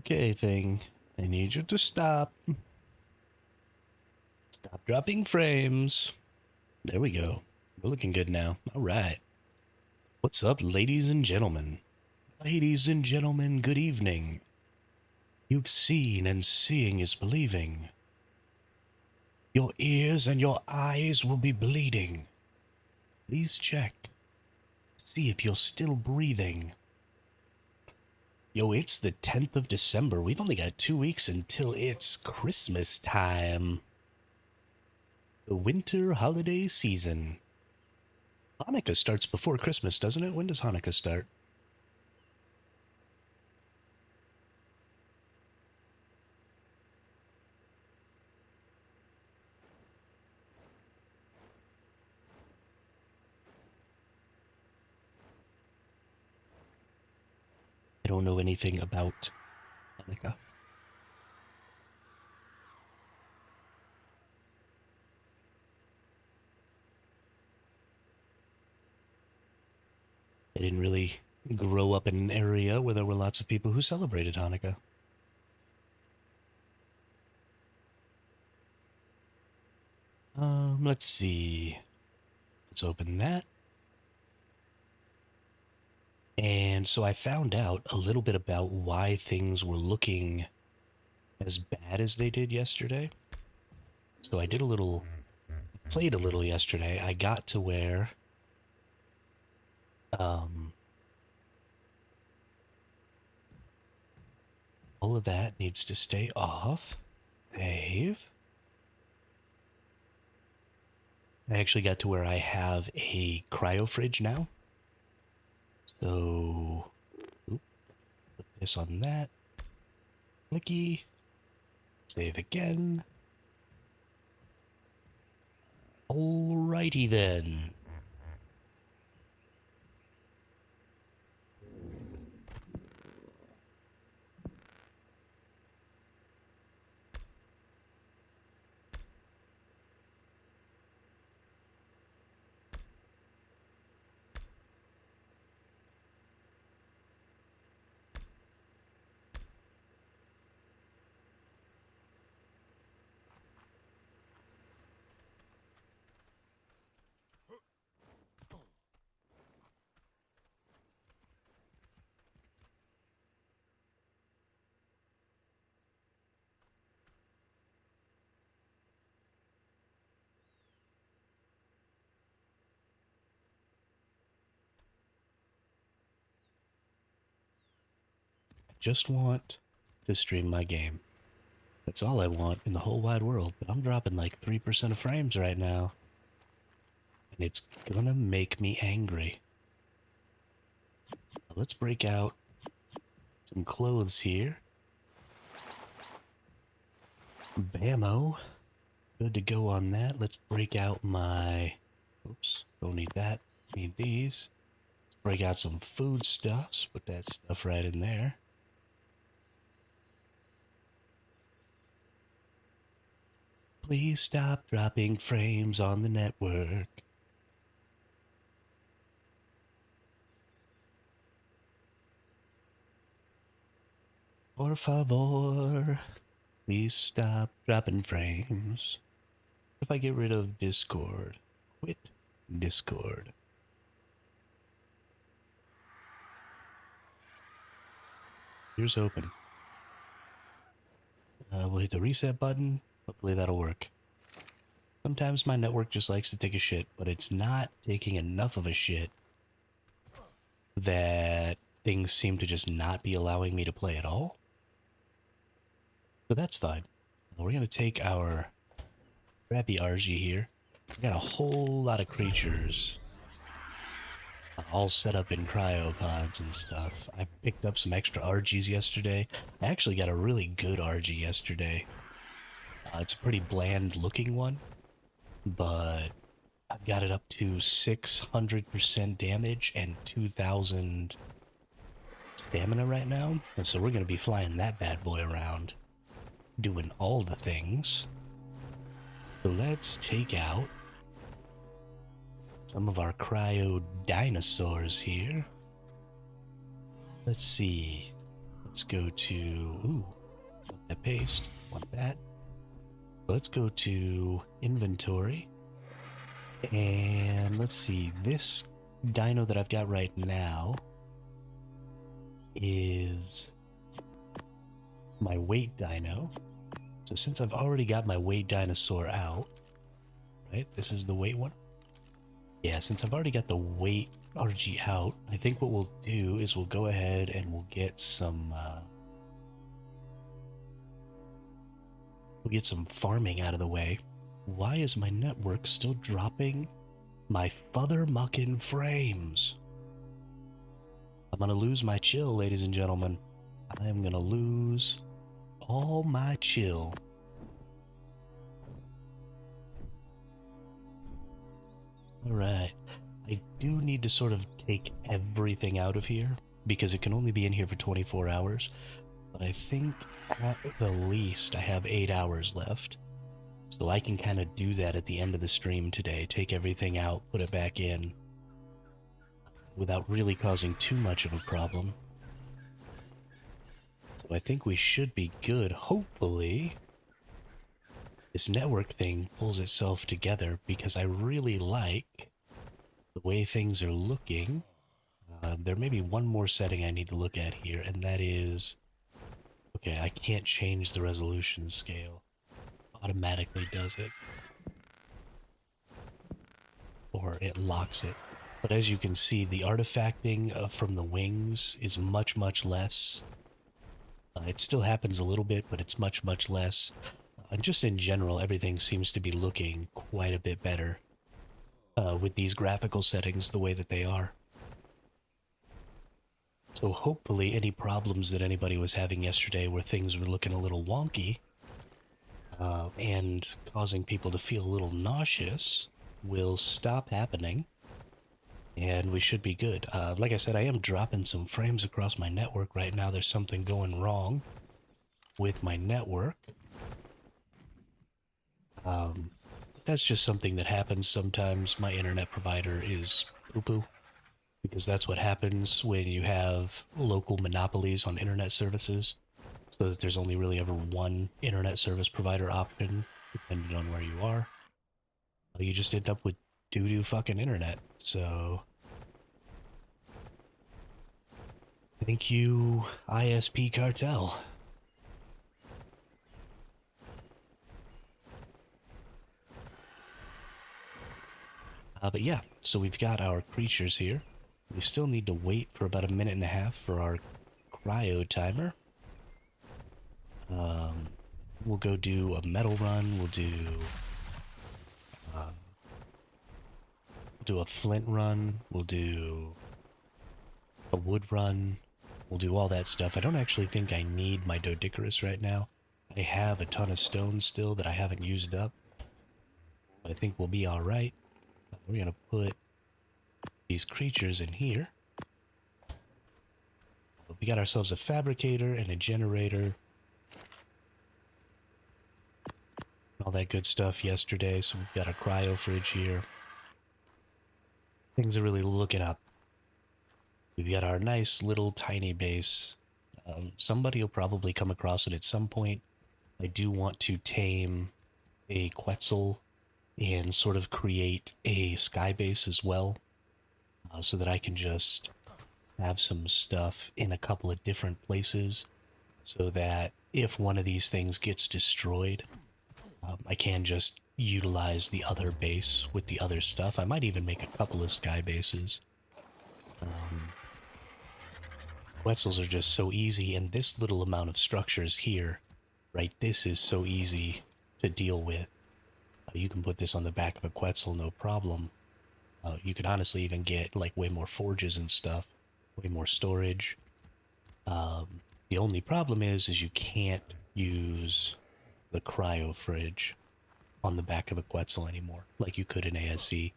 Okay, thing. I need you to stop. Stop dropping frames. There we go. We're looking good now. All right. What's up, ladies and gentlemen? Ladies and gentlemen, good evening. You've seen, and seeing is believing. Your ears and your eyes will be bleeding. Please check. See if you're still breathing. Yo, it's the 10th of December. We've only got 2 weeks until it's Christmas time. The winter holiday season. Hanukkah starts before Christmas, doesn't it? When does Hanukkah start? I don't know anything about Hanukkah. I didn't really grow up in an area where there were lots of people who celebrated Hanukkah. Let's see. Let's open that. And so I found out a little bit about why things were looking as bad as they did yesterday. So I played a little yesterday. I got to where, all of that needs to stay off. Save. I actually got to where I have a cryo fridge now. So, put this on that. Clicky. Save again. Alrighty then. Just want to stream my game. That's all I want in the whole wide world, but I'm dropping like 3% of frames right now. And it's gonna make me angry. Let's break out some clothes here. Bammo. Good to go on that. Let's break out my... Oops, don't need that. Need these. Let's break out some food stuffs. Put that stuff right in there. Please stop dropping frames on the network. Por favor. Please stop dropping frames. If I get rid of Discord, quit Discord. Here's open. We'll hit the reset button. Hopefully that'll work. Sometimes my network just likes to take a shit, but it's not taking enough of a shit that things seem to just not be allowing me to play at all. So that's fine. We're going to take our crappy RG here. We got a whole lot of creatures all set up in cryopods and stuff. I picked up some extra RGs yesterday. I actually got a really good RG yesterday. It's a pretty bland looking one, but I've got it up to 600% damage and 2,000 stamina right now. And so we're going to be flying that bad boy around, doing all the things. So let's take out some of our cryo dinosaurs here. Let's see. Let's go to, ooh, want that paste, want that. Let's go to inventory. And let's see, this dino that I've got right now is my weight dino. So since I've already got my weight dinosaur out, right, this is the weight one. Yeah, since I've already got the weight RG out, I think what we'll do is we'll go ahead and we'll get some farming out of the way. Why is my network still dropping my father-mucking frames? I'm gonna lose my chill, ladies and gentlemen. I am gonna lose all my chill. Alright, I do need to sort of take everything out of here because it can only be in here for 24 hours. But I think at the least I have 8 hours left. So I can kind of do that at the end of the stream today. Take everything out, put it back in, without really causing too much of a problem. So I think we should be good. Hopefully this network thing pulls itself together because I really like the way things are looking. There may be one more setting I need to look at here, and that is... Okay, I can't change the resolution scale. Automatically does it. Or it locks it. But as you can see, the artifacting from the wings is much, much less. It still happens a little bit, but it's much, much less. And just in general, everything seems to be looking quite a bit better with these graphical settings the way that they are. So hopefully any problems that anybody was having yesterday where things were looking a little wonky and causing people to feel a little nauseous will stop happening, and we should be good. Like I said, I am dropping some frames across my network right now. There's something going wrong with my network. That's just something that happens sometimes. My internet provider is poo-poo, because that's what happens when you have local monopolies on internet services, so that there's only really ever one internet service provider option, depending on where you are. You just end up with doo-doo fucking internet, so... Thank you, ISP Cartel. But yeah, so we've got our creatures here. We still need to wait for about 1.5 minutes for our cryo timer. We'll go do a metal run. We'll do a flint run. We'll do a wood run. We'll do all that stuff. I don't actually think I need my Dodicarus right now. I have a ton of stone still that I haven't used up. I think we'll be alright. We're gonna put these creatures in here. We got ourselves a fabricator and a generator. All that good stuff yesterday, so we've got a cryo fridge here. Things are really looking up. We've got our nice little tiny base. Somebody will probably come across it at some point. I do want to tame a Quetzal and sort of create a sky base as well, so that I can just have some stuff in a couple of different places, so that if one of these things gets destroyed, I can just utilize the other base with the other stuff. I might even make a couple of sky bases. Quetzals are just so easy, and this little amount of structures here, right, this is so easy to deal with. You can put this on the back of a Quetzal, no problem. You could honestly even get like way more forges and stuff, way more storage. The only problem is you can't use the cryo fridge on the back of a Quetzal anymore, like you could in ASC.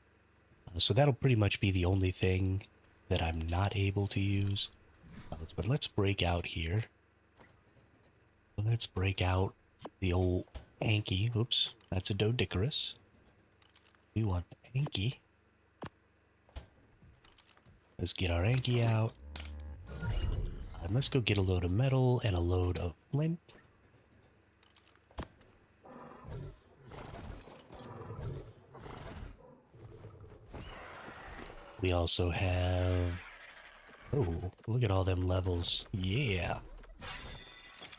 So that'll pretty much be the only thing that I'm not able to use. But let's break out here. Let's break out the old Anki. Oops, that's a Dodicarus. We want the Anki. Let's get our Anki out. And let's go get a load of metal and a load of flint. We also have... Oh, look at all them levels. Yeah.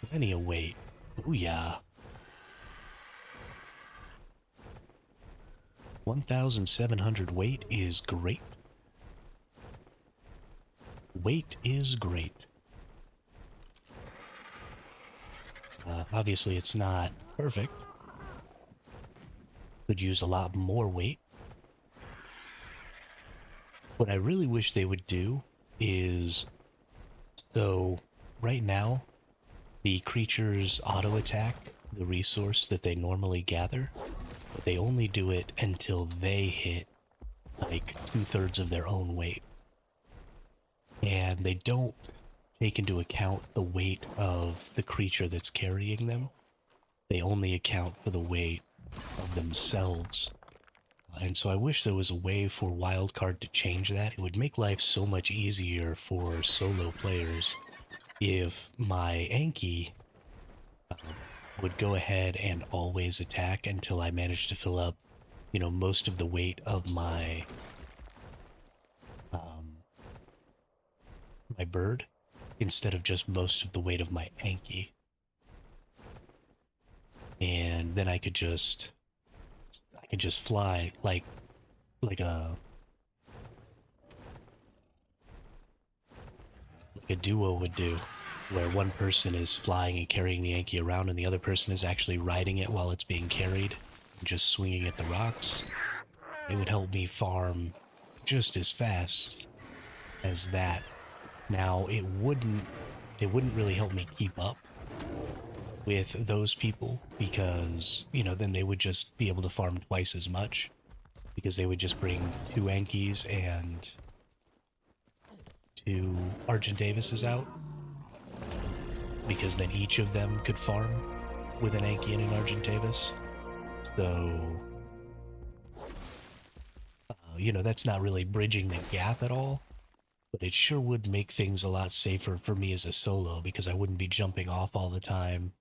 Plenty of weight. Oh, yeah. 1,700 weight is great. Weight is great. Obviously, it's not perfect. Could use a lot more weight. What I really wish they would do is... So, right now, the creatures auto-attack the resource that they normally gather, but they only do it until they hit, like, 2/3 of their own weight. And they don't take into account the weight of the creature that's carrying them. They only account for the weight of themselves. And so I wish there was a way for Wildcard to change that. It would make life so much easier for solo players if my Anki would go ahead and always attack until I managed to fill up, you know, most of the weight of my my bird, instead of just most of the weight of my Anki. And then I could just fly like a duo would do, where one person is flying and carrying the Anki around and the other person is actually riding it while it's being carried and just swinging at the rocks. It would help me farm just as fast as that. Now, it wouldn't really help me keep up with those people because, you know, then they would just be able to farm twice as much because they would just bring 2 Ankis and 2 Argent Davises out, because then each of them could farm with an Anki and an Argent Davis. So, you know, that's not really bridging the gap at all, but it sure would make things a lot safer for me as a solo because I wouldn't be jumping off all the time.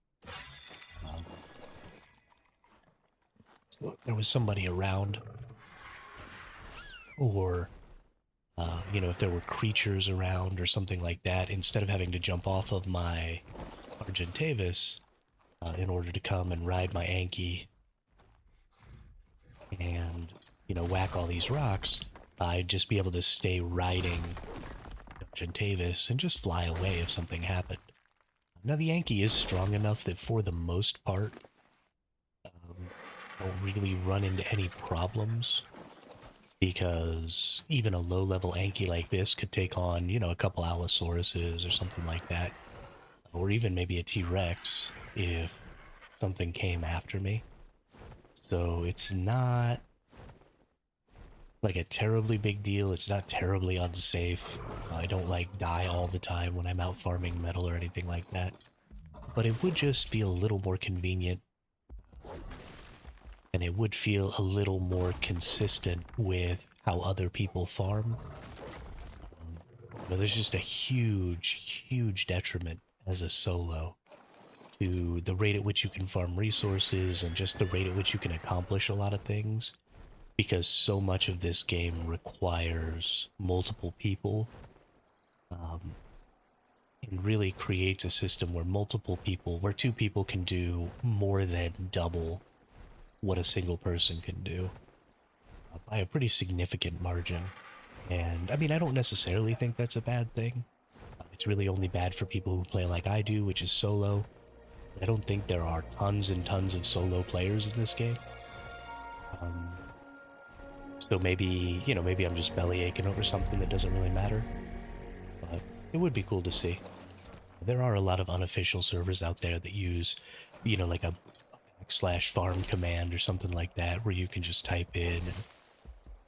So there was somebody around, or you know, if there were creatures around or something like that, instead of having to jump off of my Argentavis in order to come and ride my Anki and, you know, whack all these rocks, I'd just be able to stay riding Argentavis and just fly away if something happened. Now, the Anki is strong enough that for the most part, I don't really run into any problems, because even a low-level Anki like this could take on, you know, a couple Allosauruses or something like that, or even maybe a T-Rex if something came after me. So it's not like a terribly big deal. It's not terribly unsafe. I don't like die all the time when I'm out farming metal or anything like that. But it would just feel a little more convenient, and it would feel a little more consistent with how other people farm. But there's just a huge detriment as a solo to the rate at which you can farm resources and just the rate at which you can accomplish a lot of things, because so much of this game requires multiple people. It really creates a system where where 2 people can do more than double what a single person can do by a pretty significant margin. And I mean, I don't necessarily think that's a bad thing. It's really only bad for people who play like I do, which is solo. I don't think there are tons and tons of solo players in this game. So maybe, you know, maybe I'm just belly aching over something that doesn't really matter. But it would be cool to see. There are a lot of unofficial servers out there that use, you know, like a /farm command or something like that, where you can just type in, and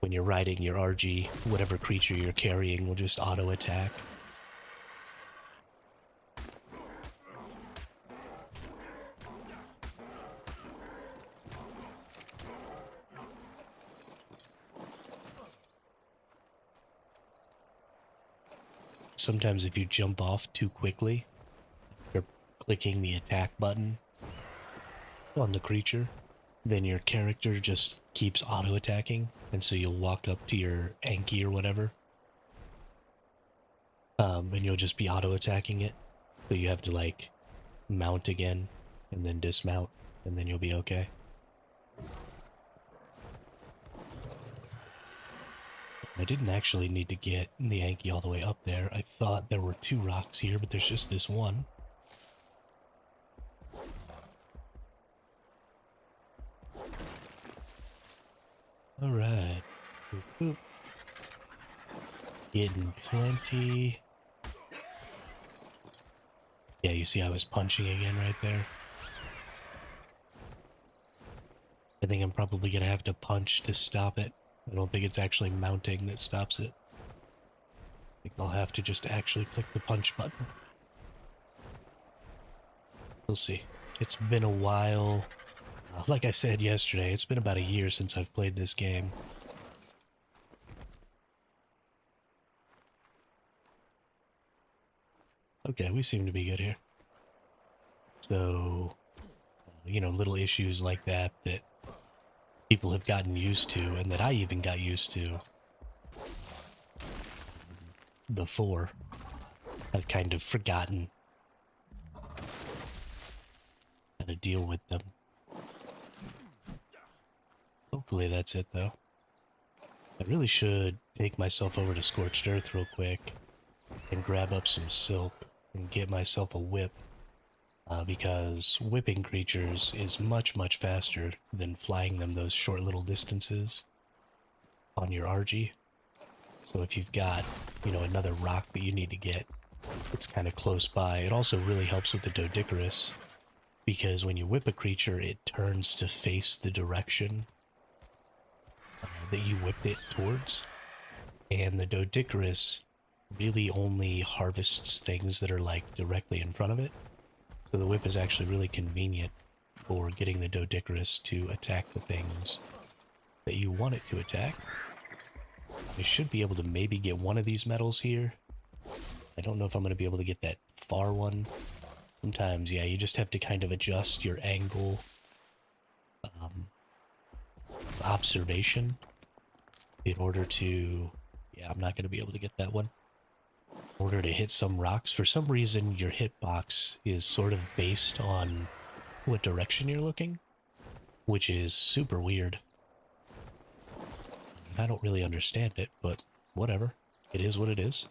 when you're riding your RG, whatever creature you're carrying will just auto-attack. sometimes if you jump off too quickly, you're clicking the attack button on the creature, then your character just keeps auto-attacking, and so you'll walk up to your Anki or whatever, and you'll just be auto-attacking it, so you have to, like, mount again, and then dismount, and then you'll be okay. I didn't actually need to get the Anki all the way up there. I thought there were 2 rocks here, but there's just this one. Alright. Boop, boop. Getting plenty. Yeah, you see I was punching again right there. I think I'm probably gonna have to punch to stop it. I don't think it's actually mounting that stops it. I think I'll have to just actually click the punch button. We'll see. It's been a while. Like I said yesterday, it's been about a year since I've played this game. Okay, we seem to be good here. So, you know, little issues like that that people have gotten used to, and that I even got used to before. I've kind of forgotten how to deal with them. Hopefully that's it, though. I really should take myself over to Scorched Earth real quick and grab up some silk and get myself a whip, because whipping creatures is much, much faster than flying them those short little distances on your RG. So if you've got, you know, another rock that you need to get, it's kind of close by. It also really helps with the Doedicurus, because when you whip a creature, it turns to face the direction that you whipped it towards. And the Doedicurus really only harvests things that are like directly in front of it. So the whip is actually really convenient for getting the Doedicurus to attack the things that you want it to attack. I should be able to maybe get one of these medals here. I don't know if I'm going to be able to get that far one. Sometimes, yeah, you just have to kind of adjust your angle of observation in order to... Yeah, I'm not going to be able to get that one. In order to hit some rocks, for some reason your hitbox is sort of based on what direction you're looking, which is super weird. I don't really understand it, but whatever. It is what it is.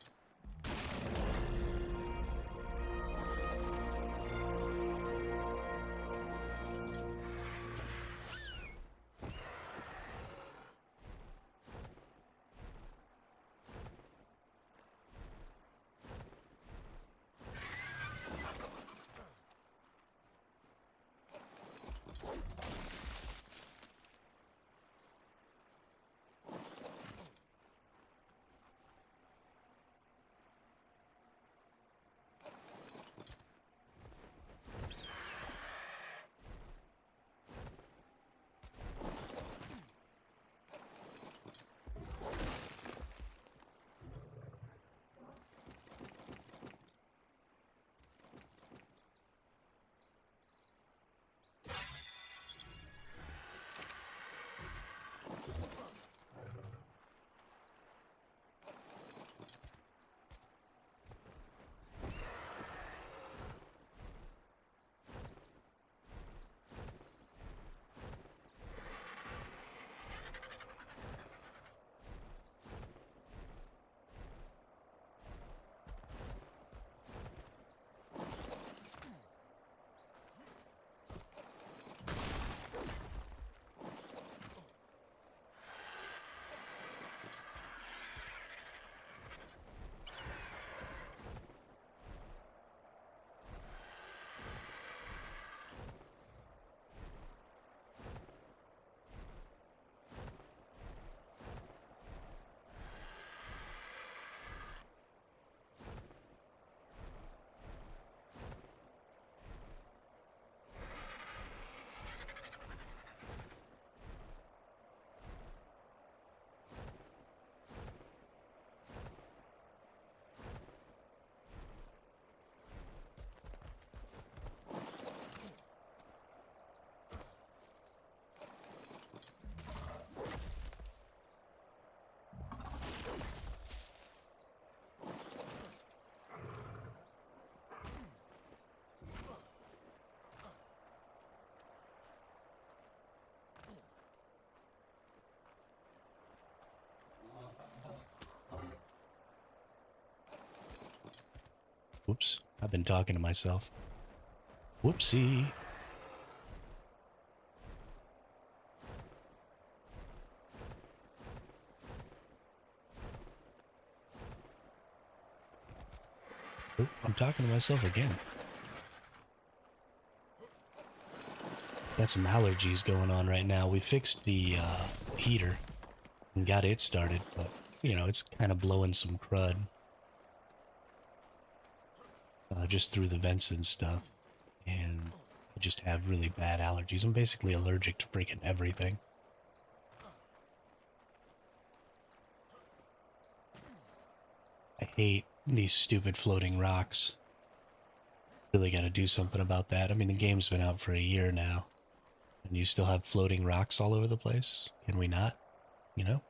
Whoops. I've been talking to myself. Whoopsie. Oh, I'm talking to myself again. Got some allergies going on right now. We fixed the heater and got it started, but, you know, it's kind of blowing some crud. Just through the vents and stuff. And I just have really bad allergies. I'm basically allergic to freaking everything. I hate these stupid floating rocks. Really gotta do something about that. I mean, the game's been out for a year now. And you still have floating rocks all over the place? Can we not? You know?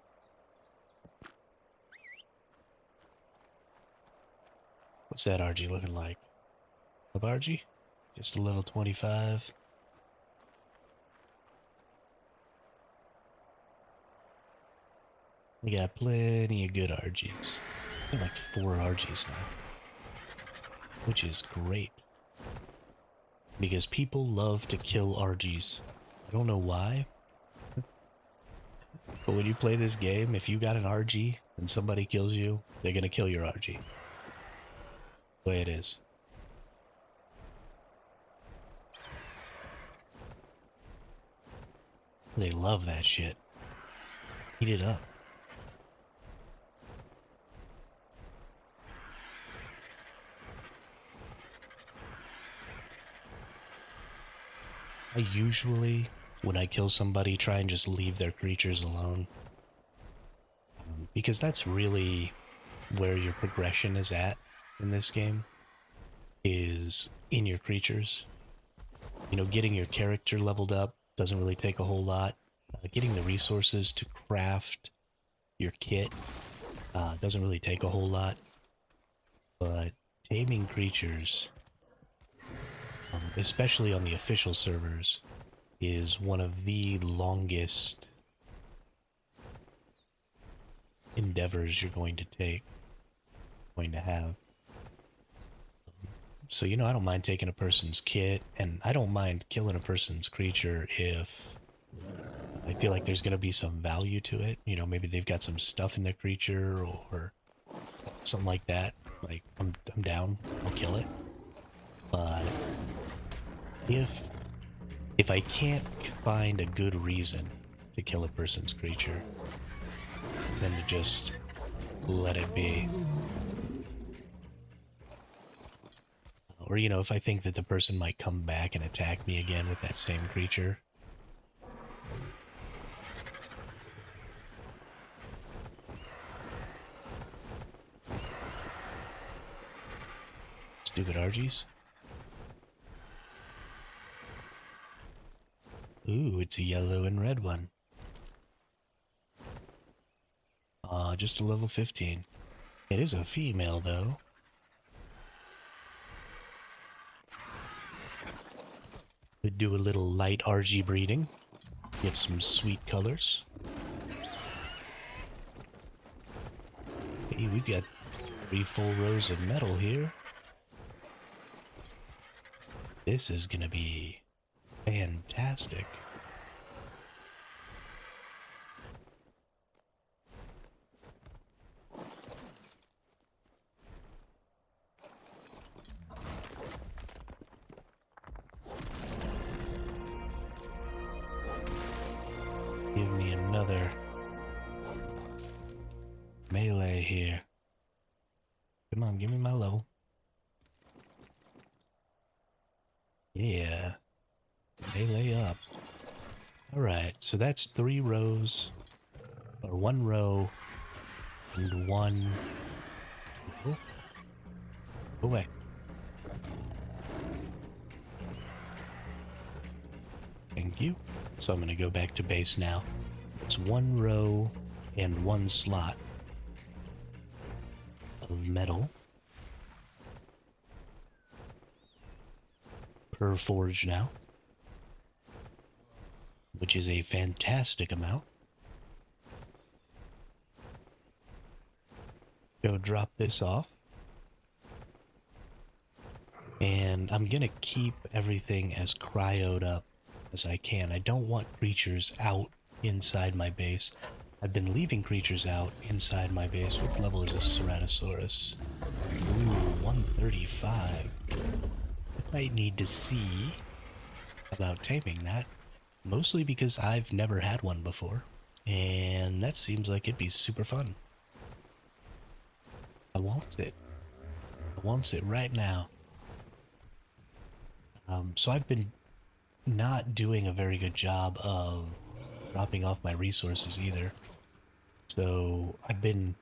What's that RG looking like? Of RG? Just a level 25. We got plenty of good RGs. I got like 4 RGs now. Which is great. Because people love to kill RGs. I don't know why. But when you play this game, if you got an RG and somebody kills you, they're gonna kill your RG. The way it is. They love that shit. Eat it up. I usually, when I kill somebody, try and just leave their creatures alone. Because that's really where your progression is at in this game. Is in your creatures. You know, getting your character leveled up doesn't really take a whole lot. Getting the resources to craft your kit doesn't really take a whole lot. But taming creatures, especially on the official servers, is one of the longest endeavors you're going to have. So, you know, I don't mind taking a person's kit, and I don't mind killing a person's creature if I feel like there's going to be some value to it. You know, maybe they've got some stuff in their creature or something like that. Like, I'm down. I'll kill it. But if I can't find a good reason to kill a person's creature, then to just let it be. Or, you know, if I think that the person might come back and attack me again with that same creature. Stupid RGs. Ooh, it's a yellow and red one. Just a level 15. It is a female, though. Could do a little light RG breeding. Get some sweet colors. Hey, we've got 3 full rows of metal here. This is gonna be fantastic. Give me another melee here. Come on, give me my level. Yeah. Melee up. Alright, so that's 3 rows. Or 1 row. And 1... Oh. Go away. Thank you. So I'm going to go back to base now. It's 1 row and 1 slot of metal per forge now, which is a fantastic amount. Go drop this off. And I'm gonna keep everything as cryoed up as I can. I don't want creatures out inside my base. I've been leaving creatures out inside my base. What level is this Ceratosaurus? Ooh, 135. I might need to see about taming that. Mostly because I've never had one before. And that seems like it'd be super fun. I want it. I want it right now. So I've been not doing a very good job of dropping off my resources either. So I've been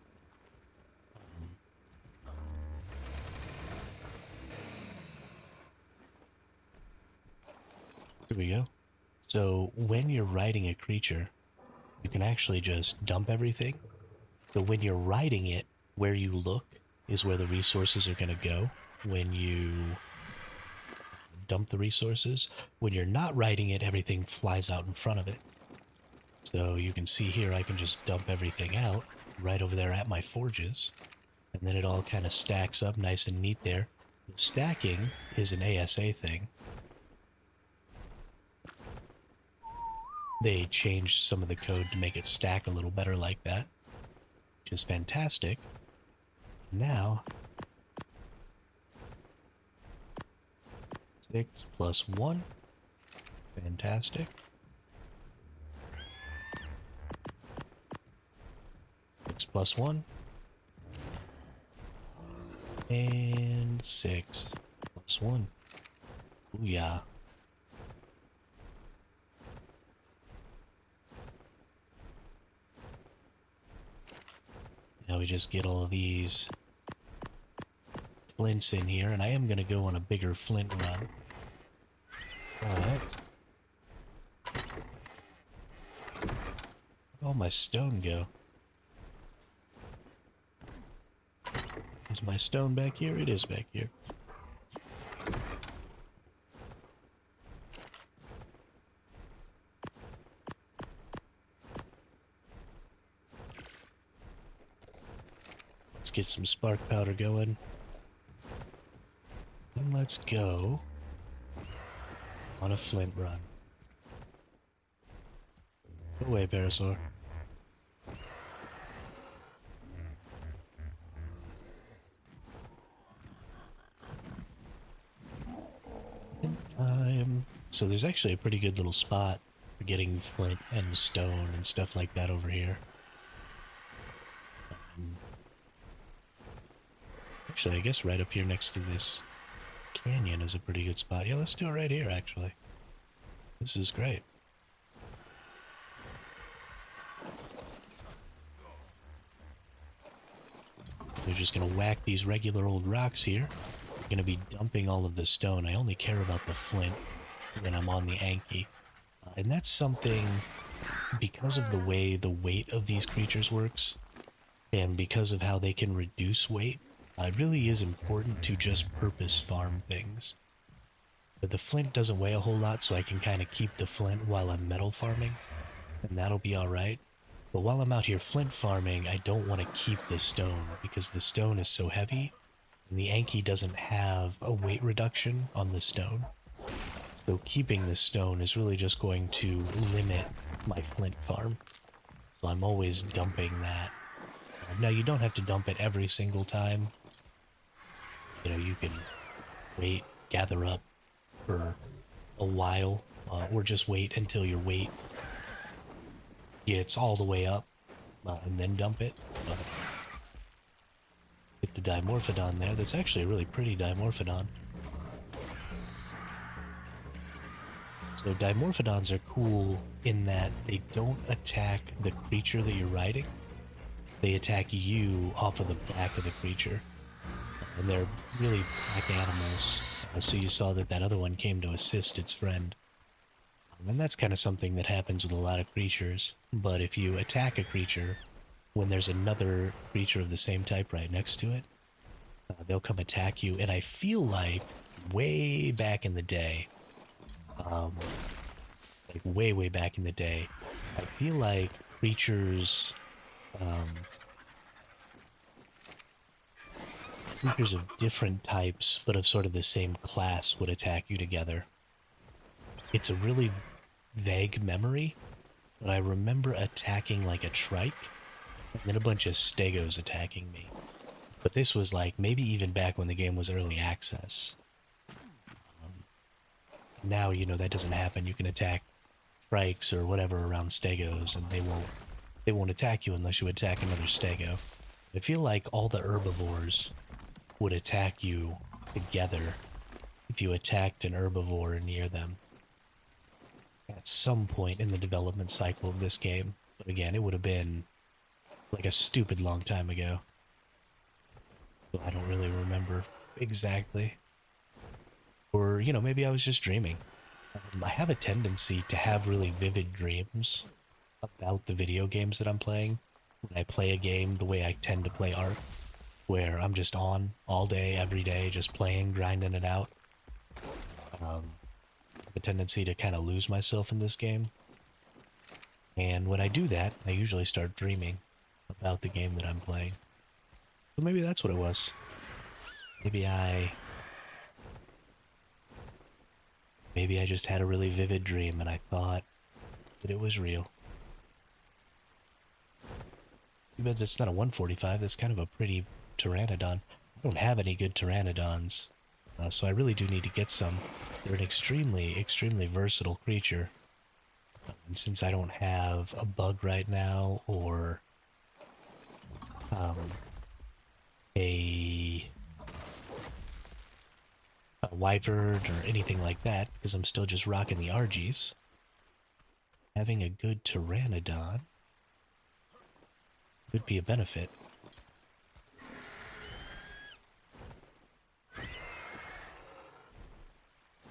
here we go. So when you're riding a creature, you can actually just dump everything. So when you're riding it, where you look is where the resources are going to go when you dump the resources. When you're not riding it, everything flies out in front of it. So you can see here, I can just dump everything out right over there at my forges. And then it all kind of stacks up nice and neat there. The stacking is an ASA thing. They changed some of the code to make it stack a little better like that, which is fantastic. Now, 6 plus 1, fantastic. 6 plus 1, and 6 plus 1. Ooh, yeah. Now we just get all of these flints in here, and I am going to go on a bigger flint run. Alright. Where'd all my stone go? Is my stone back here? It is back here. Let's get some spark powder going. And let's go on a flint run. Go away, Verosaur. So there's actually a pretty good little spot for getting flint and stone and stuff like that over here. Actually, I guess right up here next to this canyon is a pretty good spot. Yeah, let's do it right here, actually. This is great. We're just going to whack these regular old rocks here. We're going to be dumping all of the stone. I only care about the flint when I'm on the Anki. And that's something, because of the way the weight of these creatures works, and because of how they can reduce weight, it really is important to just purpose farm things. But the flint doesn't weigh a whole lot, so I can kind of keep the flint while I'm metal farming, and that'll be alright. But while I'm out here flint farming, I don't want to keep the stone, because the stone is so heavy, and the Anki doesn't have a weight reduction on the stone. So keeping the stone is really just going to limit my flint farm. So I'm always dumping that. Now you don't have to dump it every single time. You know, you can wait, gather up for a while, or just wait until your weight gets all the way up, and then dump it. Get the Dimorphodon there. That's actually a really pretty Dimorphodon. So Dimorphodons are cool in that they don't attack the creature that you're riding. They attack you off of the back of the creature. And they're really pack animals. So you saw that other one came to assist its friend. And that's kind of something that happens with a lot of creatures. But if you attack a creature when there's another creature of the same type right next to it, they'll come attack you. And I feel like way back in the day, like way back in the day, I feel like creatures creatures of different types, but of sort of the same class, would attack you together. It's a really vague memory, but I remember attacking like a trike, and then a bunch of stegos attacking me. But this was like maybe even back when the game was early access. Now, you know, that doesn't happen. You can attack trikes or whatever around stegos, and they won't attack you unless you attack another stego. I feel like all the herbivores would attack you together if you attacked an herbivore near them at some point in the development cycle of this game. But again, it would have been like a stupid long time ago. So I don't really remember exactly. Or, you know, maybe I was just dreaming. I have a tendency to have really vivid dreams about the video games that I'm playing. When I play a game the way I tend to play ARK, where I'm just on all day, every day, just playing, grinding it out. I have a tendency to kind of lose myself in this game. And when I do that, I usually start dreaming about the game that I'm playing. So maybe that's what it was. Maybe I just had a really vivid dream and I thought that it was real. But it's not a 145, that's kind of a pretty pteranodon. I don't have any good pteranodons, so I really do need to get some. They're an extremely, extremely versatile creature. And since I don't have a bug right now, or a wyvern or anything like that, because I'm still just rocking the RGs, having a good pteranodon would be a benefit.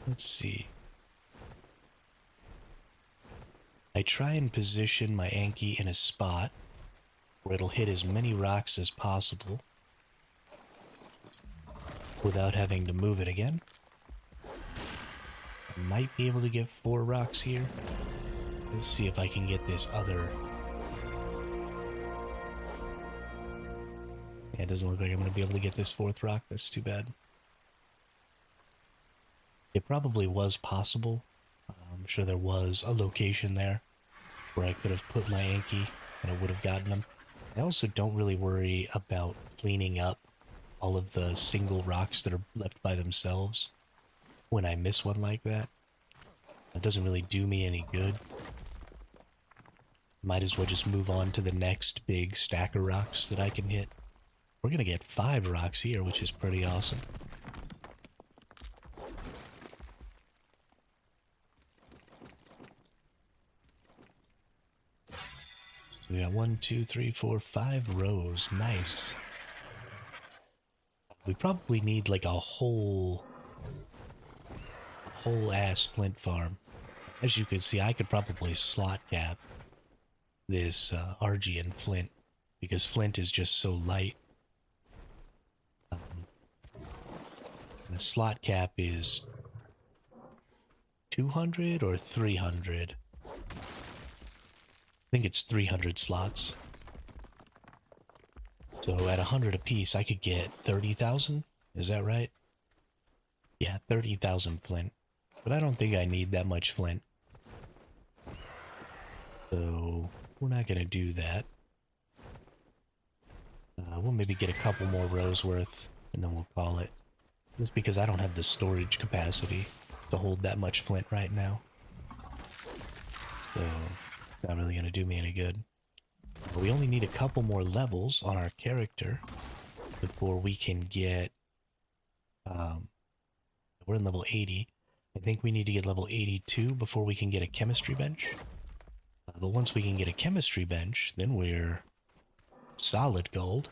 Let's see. I try and position my Anki in a spot where it'll hit as many rocks as possible without having to move it again. I might be able to get 4 rocks here. Let's see if I can get this other. Yeah, it doesn't look like I'm going to be able to get this 4th rock. That's too bad. It probably was possible. I'm sure there was a location there where I could have put my Anki and I would have gotten them. I also don't really worry about cleaning up all of the single rocks that are left by themselves when I miss one like that. That doesn't really do me any good. Might as well just move on to the next big stack of rocks that I can hit. We're gonna get 5 rocks here, which is pretty awesome. We got 1, 2, 3, 4, 5 rows. Nice. We probably need like a whole ass flint farm. As you can see, I could probably slot cap this RG and flint because flint is just so light. The slot cap is 200 or 300. I think it's 300 slots. So at 100 apiece, I could get 30,000. Is that right? Yeah, 30,000 flint. But I don't think I need that much flint. So we're not going to do that. We'll maybe get a couple more rows worth, and then we'll call it. Just because I don't have the storage capacity to hold that much flint right now. So it's not really going to do me any good. We only need a couple more levels on our character before we can get, we're in level 80. I think we need to get level 82 before we can get a chemistry bench. But once we can get a chemistry bench, then we're solid gold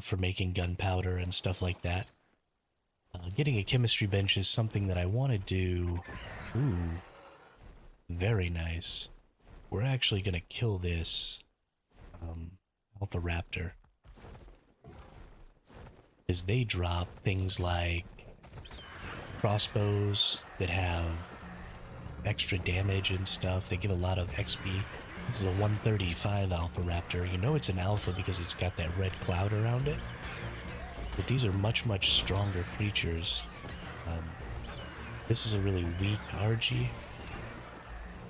for making gunpowder and stuff like that. Getting a chemistry bench is something that I want to do. Ooh, very nice. We're actually going to kill this Alpha Raptor. Because they drop things like crossbows that have extra damage and stuff. They give a lot of XP. This is a 135 Alpha Raptor. You know it's an alpha because it's got that red cloud around it. But these are much, much stronger creatures. This is a really weak RG.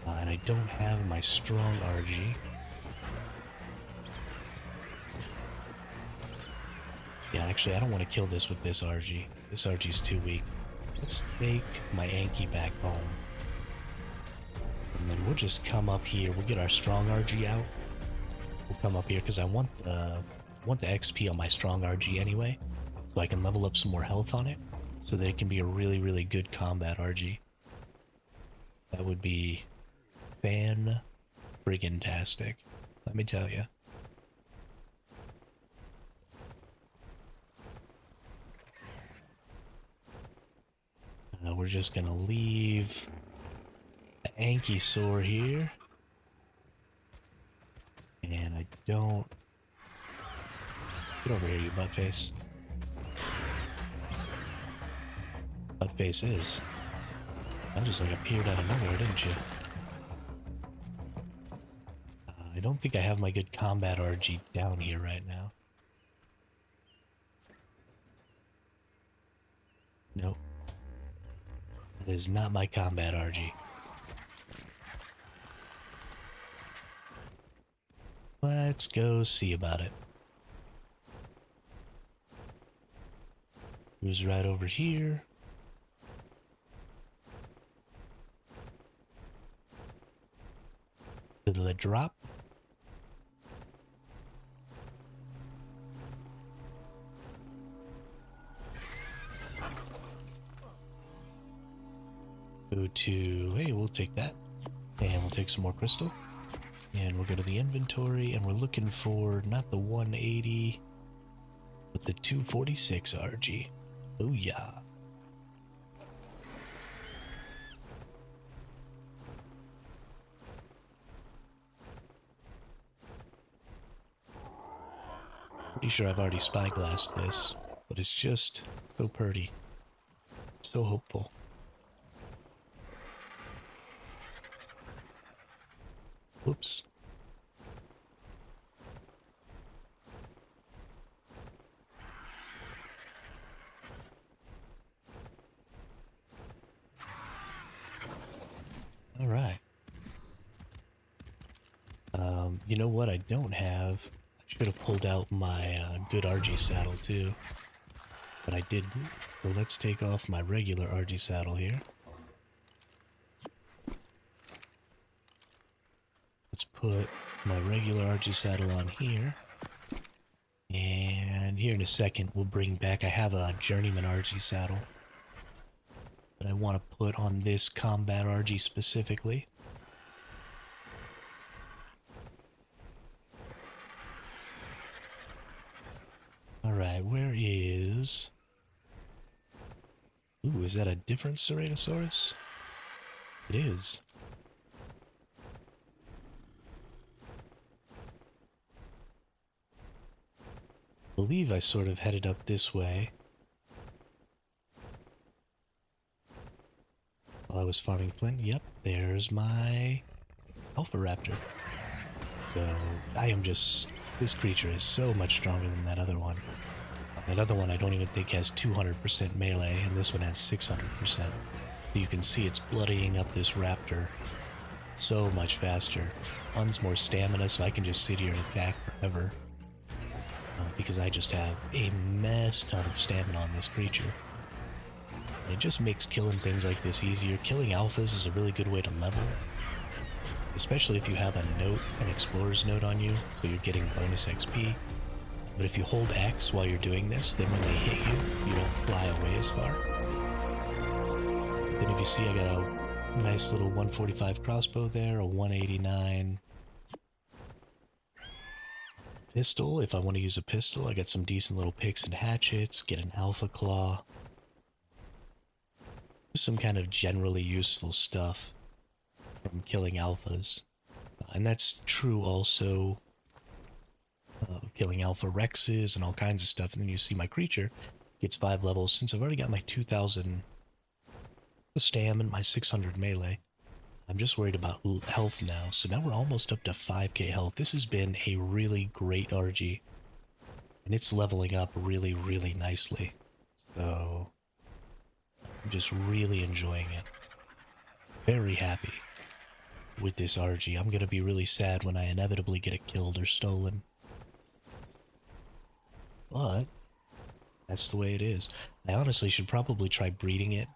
And I don't have my strong RG. Yeah, actually, I don't want to kill this with this RG. This RG is too weak. Let's take my Anki back home. And then we'll just come up here. We'll get our strong RG out. We'll come up here because I want the XP on my strong RG anyway. So I can level up some more health on it. So that it can be a really, really good combat RG. That would be fan-friggin-tastic. Let me tell you. We're just gonna leave the Ankysaur here. And I don't... Get over here, you buttface. Buttface is. I just like appeared out of nowhere, didn't you? I don't think I have my good combat RG down here right now. Nope. That is not my combat RG. Let's go see about it. Who's right over here? Did it drop? Go to, hey, we'll take that. And we'll take some more crystal. And we'll go to the inventory and we're looking for not the 180, but the 246 RG. Oh yeah. Pretty sure I've already spyglassed this, but it's just so pretty. So hopeful. Whoops. All right. You know what I don't have? I should have pulled out my good RG saddle too, but I didn't. So let's take off my regular RG saddle here. Let's put my regular RG saddle on here. And here in a second, we'll bring back, I have a Journeyman RG saddle that I want to put on this combat RG specifically. Alright, where is... Ooh, is that a different Ceratosaurus? It is. I believe I sort of headed up this way while I was farming flint. Yep, there's my Alpha Raptor. So I am just, this creature is so much stronger than that other one. That other one I don't even think has 200% melee, and this one has 600%. You can see it's bloodying up this raptor so much faster. Tons more stamina, so I can just sit here and attack forever. Because I just have a mess ton of stamina on this creature. And it just makes killing things like this easier. Killing alphas is a really good way to level. Especially if you have a note, an explorer's note on you, so you're getting bonus XP. But if you hold X while you're doing this, then when they hit you, you don't fly away as far. Then if you see, I got a nice little 145 crossbow there, a 189 pistol. If I want to use a pistol, I got some decent little picks and hatchets, get an alpha claw. Just some kind of generally useful stuff from killing alphas. And that's true also killing alpha rexes and all kinds of stuff. And then you see my creature gets 5 levels. Since I've already got my 2000 stam and my 600 melee, I'm just worried about health now. So now we're almost up to 5k health. This has been a really great RG. And it's leveling up really, really nicely. So I'm just really enjoying it. Very happy with this RG. I'm going to be really sad when I inevitably get it killed or stolen. But that's the way it is. I honestly should probably try breeding it.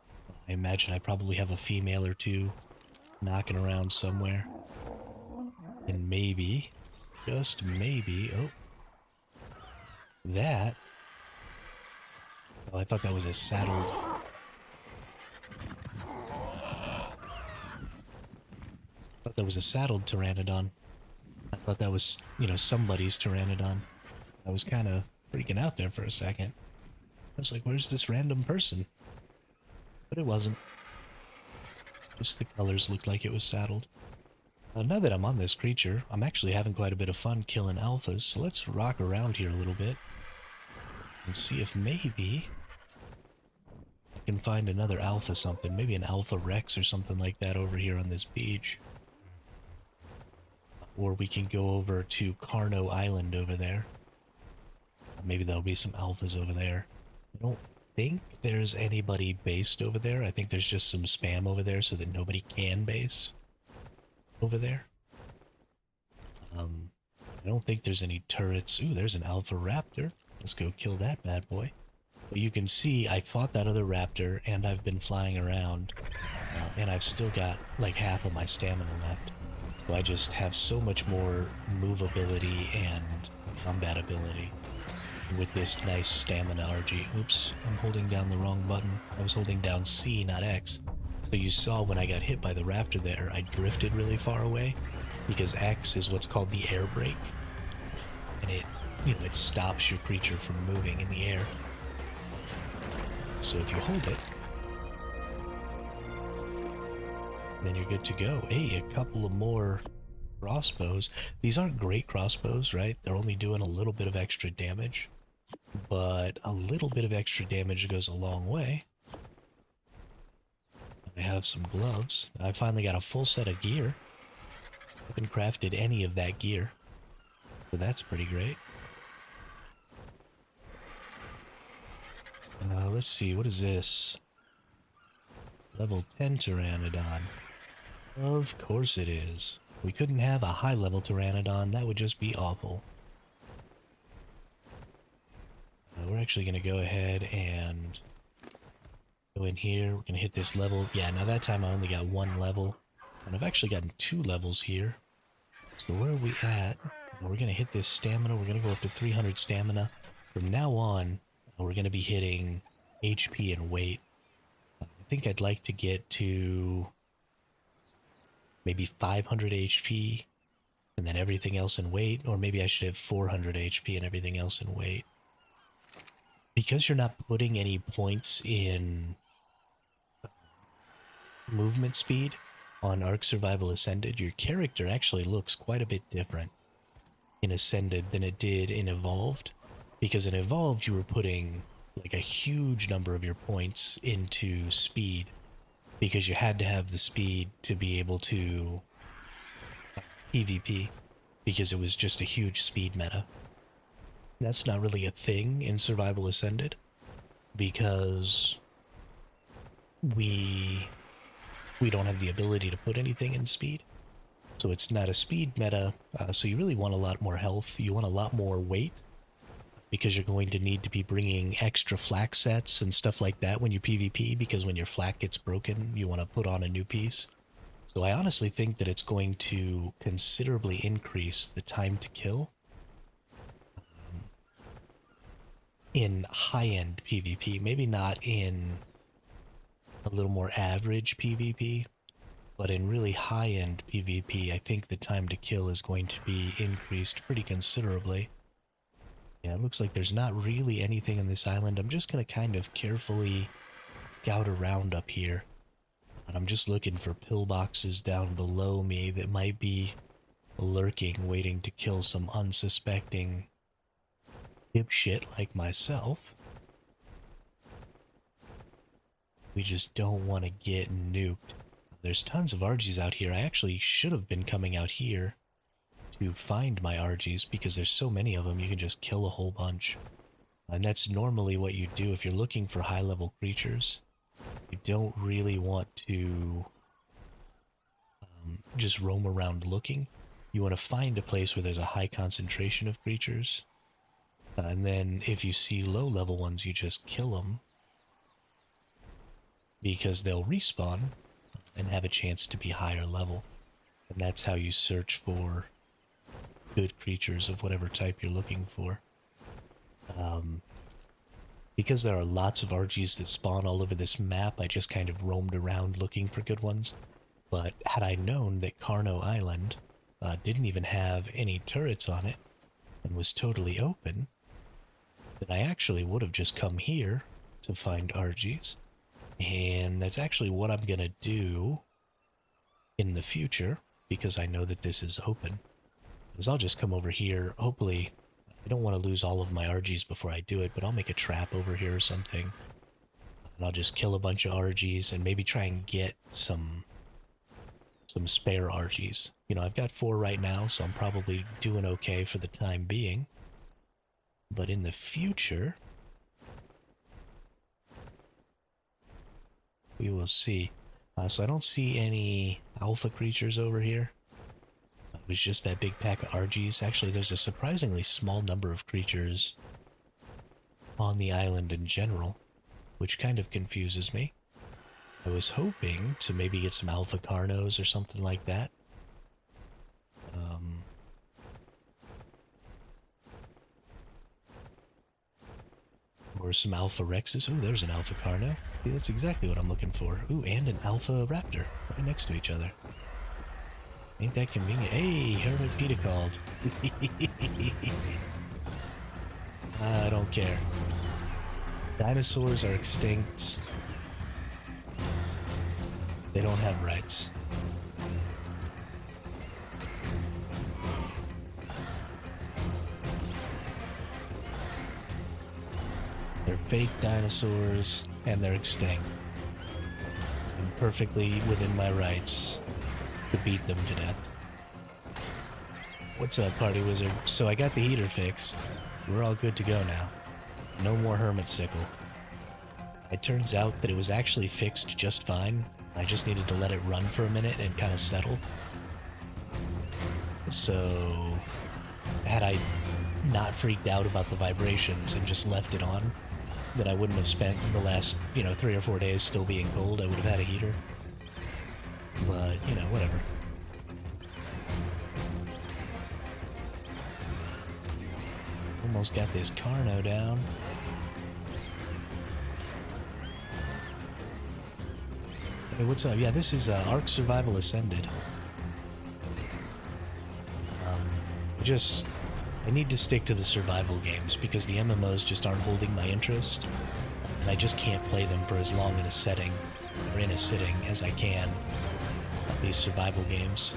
I imagine I probably have a female or two knocking around somewhere. And maybe, just maybe, oh, that. Oh, I thought that was a saddled. I thought that was a saddled pteranodon. I thought that was, you know, somebody's pteranodon. I was kind of freaking out there for a second. I was like, where's this random person? But it wasn't. Just the colors looked like it was saddled. Now that I'm on this creature, I'm actually having quite a bit of fun killing alphas, so let's rock around here a little bit and see if maybe I can find another alpha something, maybe an alpha rex or something like that over here on this beach. Or we can go over to Carno Island over there. Maybe there'll be some alphas over there. I don't think there's anybody based over there. I think there's just some spam over there so that nobody can base over there. I don't think there's any turrets. Ooh, there's an alpha raptor. Let's go kill that bad boy. But you can see I fought that other raptor and I've been flying around and I've still got like half of my stamina left. So I just have so much more movability and combat ability with this nice stamina RG. Oops, I'm holding down the wrong button. I was holding down C, not X. So you saw when I got hit by the raptor there, I drifted really far away because X is what's called the air brake. And it, you know, it stops your creature from moving in the air. So if you hold it, then you're good to go. Hey, a couple of more crossbows. These aren't great crossbows, right? They're only doing a little bit of extra damage. But a little bit of extra damage goes a long way. I have some gloves. I finally got a full set of gear. I haven't crafted any of that gear. So that's pretty great. Let's see, what is this? Level 10 Pteranodon. Of course it is. We couldn't have a high level Pteranodon, that would just be awful. We're actually going to go ahead and go in here. We're going to hit this level. Yeah, now that time I only got one level. And I've actually gotten 2 levels here. So where are we at? We're going to hit this stamina. We're going to go up to 300 stamina. From now on, we're going to be hitting HP and weight. I think I'd like to get to maybe 500 HP and then everything else in weight. Or maybe I should have 400 HP and everything else in weight. Because you're not putting any points in movement speed on ARK Survival Ascended, your character actually looks quite a bit different in Ascended than it did in Evolved. Because in Evolved, you were putting like a huge number of your points into speed. Because you had to have the speed to be able to PvP. Because it was just a huge speed meta. That's not really a thing in Survival Ascended, because we don't have the ability to put anything in speed. So it's not a speed meta, so you really want a lot more health, you want a lot more weight, because you're going to need to be bringing extra flak sets and stuff like that when you PvP, because when your flak gets broken, you want to put on a new piece. So I honestly think that it's going to considerably increase the time to kill in high-end PvP, maybe not in a little more average PvP, but in really high-end PvP, I think the time to kill is going to be increased pretty considerably. Yeah, it looks like there's not really anything in this island. I'm just going to kind of carefully scout around up here. And I'm just looking for pillboxes down below me that might be lurking, waiting to kill some unsuspecting dipshit like myself. We just don't want to get nuked. There's tons of RGs out here. I actually should have been coming out here to find my RGs because there's so many of them, you can just kill a whole bunch. And that's normally what you do if you're looking for high-level creatures. You don't really want to just roam around looking. You want to find a place where there's a high concentration of creatures. And then if you see low-level ones, you just kill them. Because they'll respawn and have a chance to be higher level. And that's how you search for good creatures of whatever type you're looking for. Because there are lots of RGs that spawn all over this map, I just kind of roamed around looking for good ones. But had I known that Carno Island didn't even have any turrets on it and was totally open, then I actually would have just come here to find RGs. And that's actually what I'm going to do in the future, because I know that this is open. Is I'll just come over here. Hopefully, I don't want to lose all of my RGs before I do it, but I'll make a trap over here or something. And I'll just kill a bunch of RGs and maybe try and get some spare RGs. You know, I've got 4 right now, so I'm probably doing okay for the time being. But in the future, we will see. So I don't see any alpha creatures over here. It was just that big pack of RGs. Actually, there's a surprisingly small number of creatures on the island in general, which kind of confuses me. I was hoping to maybe get some alpha Carnos or something like that. Or some alpha Rexes. Oh, there's an alpha Carno. See, that's exactly what I'm looking for. Ooh, and an alpha Raptor right next to each other. Ain't that convenient? Hey, Hermit Peter called. I don't care. Dinosaurs are extinct. They don't have rights. They're fake dinosaurs, and they're extinct. I'm perfectly within my rights to beat them to death. What's up, Party Wizard? So I got the heater fixed. We're all good to go now. No more Hermit Sickle. It turns out that it was actually fixed just fine. I just needed to let it run for a minute and kind of settle. So, had I not freaked out about the vibrations and just left it on, then I wouldn't have spent the last, 3 or 4 days still being cold. I would have had a heater. But, whatever. Almost got this Carno down. Hey, what's up? Yeah, this is ARK Survival Ascended. I need to stick to the survival games because the MMOs just aren't holding my interest. And I just can't play them for as long in a setting, or in a sitting, as I can these survival games.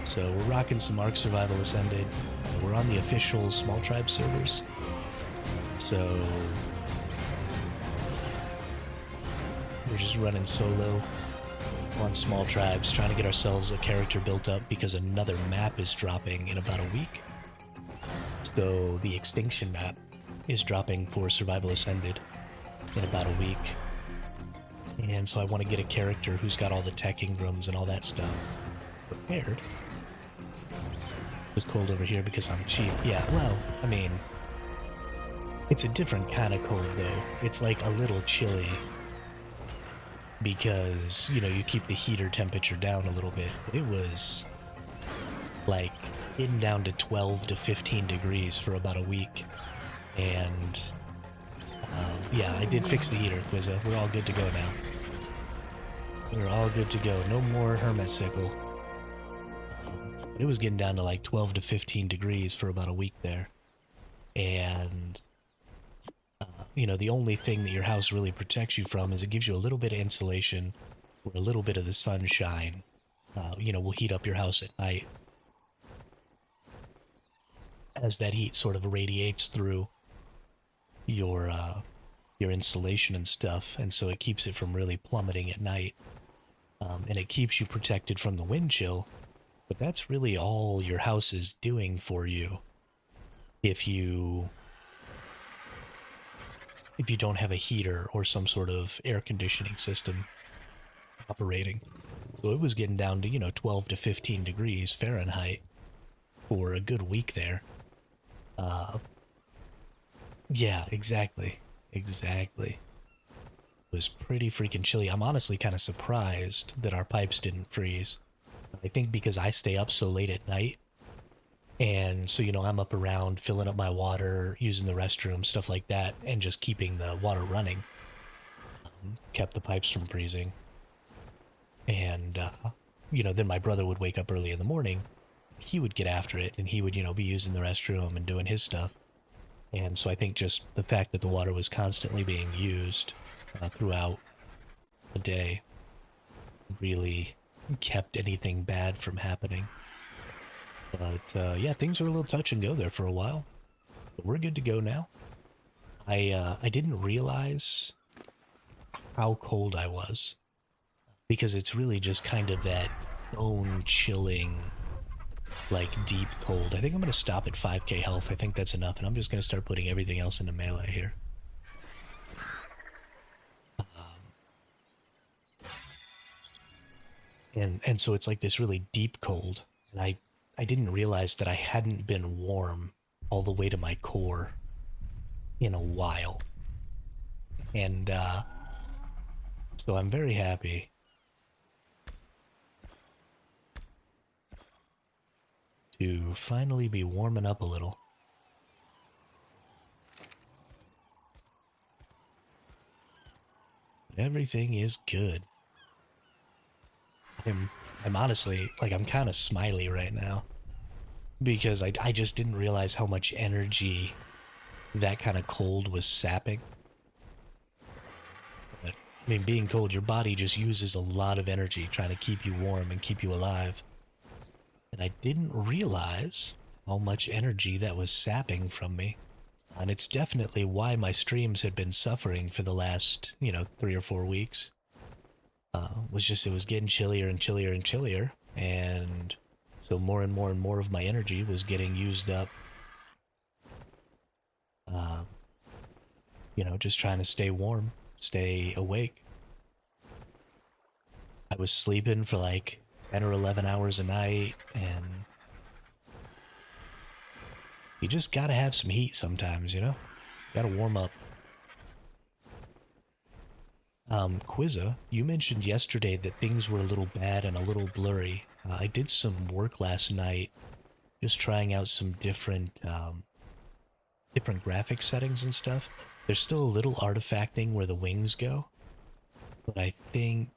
So we're rocking some ARK Survival Ascended. We're on the official small tribe servers. So we're just running solo on small tribes, trying to get ourselves a character built up because another map is dropping in about a week. So the Extinction map is dropping for Survival Ascended in about a week. And so I want to get a character who's got all the tech ingrams and all that stuff prepared. It's cold over here because I'm cheap. Yeah, well, I mean, it's a different kind of cold though. It's like a little chilly because, you keep the heater temperature down a little bit. It was like getting down to 12 to 15 degrees for about a week. And yeah, I did fix the heater, Quizza. We're all good to go now. We're all good to go. No more Hermit Sickle. It was getting down to like 12 to 15 degrees for about a week there. And, the only thing that your house really protects you from is it gives you a little bit of insulation or a little bit of the sunshine. Will heat up your house at night as that heat sort of radiates through your insulation and stuff, and so it keeps it from really plummeting at night. and it keeps you protected from the wind chill. But that's really all your house is doing for you if you don't have a heater or some sort of air conditioning system operating. So it was getting down to, 12 to 15 degrees Fahrenheit for a good week there. Yeah, exactly. Exactly. It was pretty freaking chilly. I'm honestly kind of surprised that our pipes didn't freeze. I think because I stay up so late at night, and so, I'm up around filling up my water, using the restroom, stuff like that, and just keeping the water running kept the pipes from freezing. And, then my brother would wake up early in the morning. He would get after it, and he would, be using the restroom and doing his stuff. And so I think just the fact that the water was constantly being used throughout the day really kept anything bad from happening. But yeah, things were a little touch and go there for a while. But we're good to go now. I didn't realize how cold I was, because it's really just kind of that bone chilling, like deep cold. I think I'm going to stop at 5k health. I think that's enough, and I'm just going to start putting everything else into melee here. And so it's like this really deep cold, and I didn't realize that I hadn't been warm all the way to my core in a while. And so I'm very happy to finally be warming up a little. Everything is good. I'm honestly, like, I'm kind of smiley right now, because I just didn't realize how much energy that kind of cold was sapping. But, I mean, being cold, your body just uses a lot of energy trying to keep you warm and keep you alive. And I didn't realize how much energy that was sapping from me. And it's definitely why my streams had been suffering for the last, 3 or 4 weeks. It was getting chillier and chillier and chillier, and so more and more and more of my energy was getting used up. Just trying to stay warm, stay awake. I was sleeping for like 10 or 11 hours a night, and you just gotta have some heat sometimes, Gotta warm up. Quizza, you mentioned yesterday that things were a little bad and a little blurry. I did some work last night, just trying out some different graphic settings and stuff. There's still a little artifacting where the wings go, but I think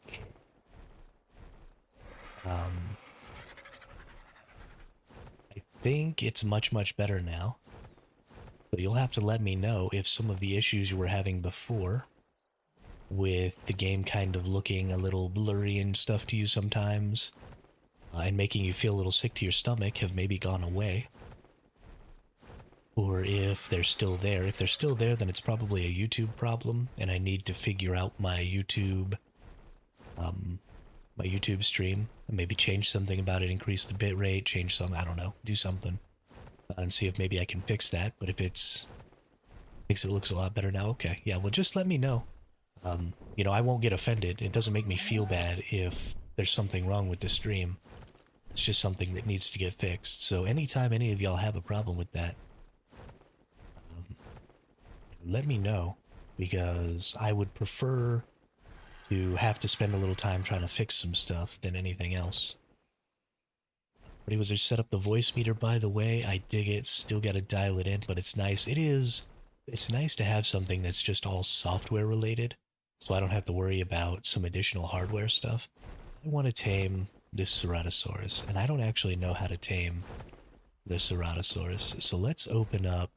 it's much, much better now. So you'll have to let me know if some of the issues you were having before, with the game kind of looking a little blurry and stuff to you sometimes, and making you feel a little sick to your stomach, have maybe gone away. Or if they're still there. If they're still there, then it's probably a YouTube problem, and I need to figure out my YouTube stream, and maybe change something about it, increase the bitrate, change some, I don't know, do something, and see if maybe I can fix that. But if it looks a lot better now, okay, yeah, well, just let me know. I won't get offended. It doesn't make me feel bad if there's something wrong with the stream. It's just something that needs to get fixed. So anytime any of y'all have a problem with that, let me know, because I would prefer to have to spend a little time trying to fix some stuff than anything else. But it was to set up the voice meter, by the way. I dig it. Still got to dial it in, but it's nice. It's nice to have something that's just all software related, so I don't have to worry about some additional hardware stuff. I want to tame this Ceratosaurus, and I don't actually know how to tame the Ceratosaurus. So let's open up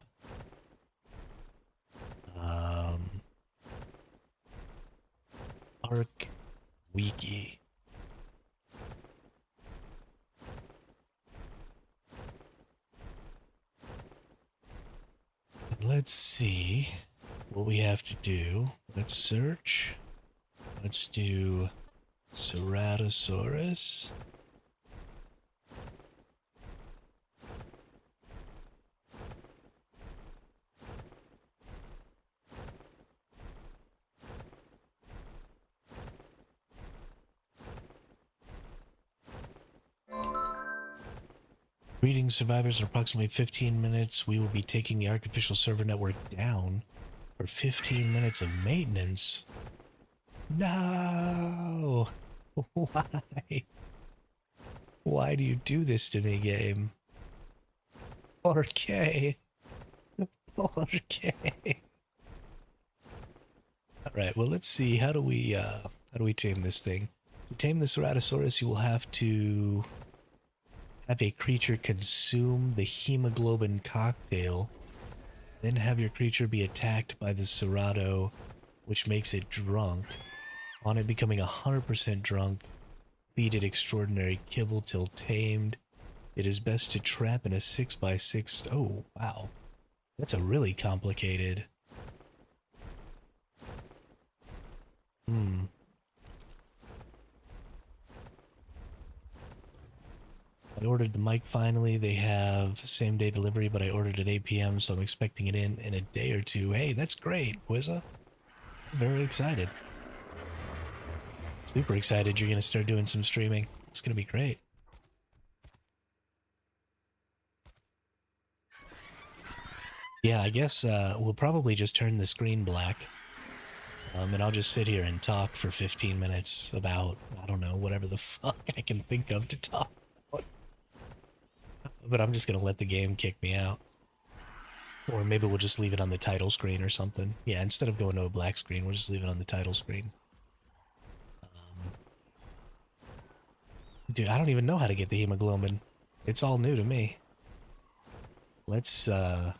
ARK Wiki. Let's see what we have to do. Let's search. Let's do Ceratosaurus. Greetings, survivors. In approximately 15 minutes, we will be taking the artificial server network down for 15 minutes of maintenance. No! Why? Why do you do this to me, game? 4K. 4K. Alright, well, let's see. How do we tame this thing? To tame the Ceratosaurus, you will have to have a creature consume the hemoglobin cocktail, then have your creature be attacked by the Cerato, which makes it drunk. On it becoming 100% drunk, feed it extraordinary kibble till tamed. It is best to trap in a 6x6. Oh, wow. That's a really complicated. I ordered the mic finally. They have same day delivery, but I ordered at 8 p.m., so I'm expecting it in a day or two. Hey, that's great, Wizza. I'm very excited. Super excited you're going to start doing some streaming. It's going to be great. Yeah, I guess we'll probably just turn the screen black. And I'll just sit here and talk for 15 minutes about, I don't know, whatever the fuck I can think of to talk about. But I'm just going to let the game kick me out. Or maybe we'll just leave it on the title screen or something. Yeah, instead of going to a black screen, we'll just leave it on the title screen. Dude, I don't even know how to get the hemoglobin. It's all new to me. Let's, that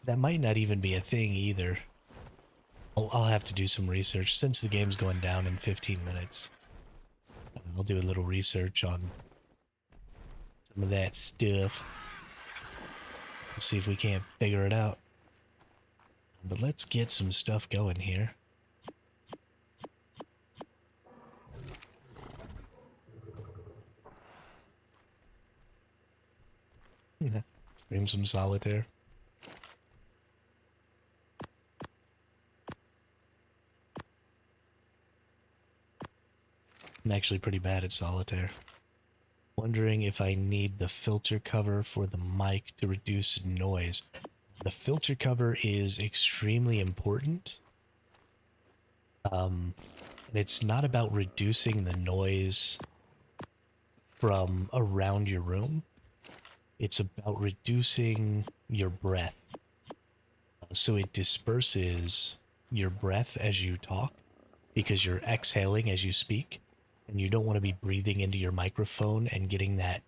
might not even be a thing either. I'll have to do some research since the game's going down in 15 minutes. I'll do a little research on some of that stuff. We'll see if we can't figure it out. But let's get some stuff going here. Stream some solitaire. I'm actually pretty bad at solitaire. Wondering if I need the filter cover for the mic to reduce noise. The filter cover is extremely important. And it's not about reducing the noise from around your room. It's about reducing your breath. So it disperses your breath as you talk because you're exhaling as you speak. And you don't want to be breathing into your microphone and getting that.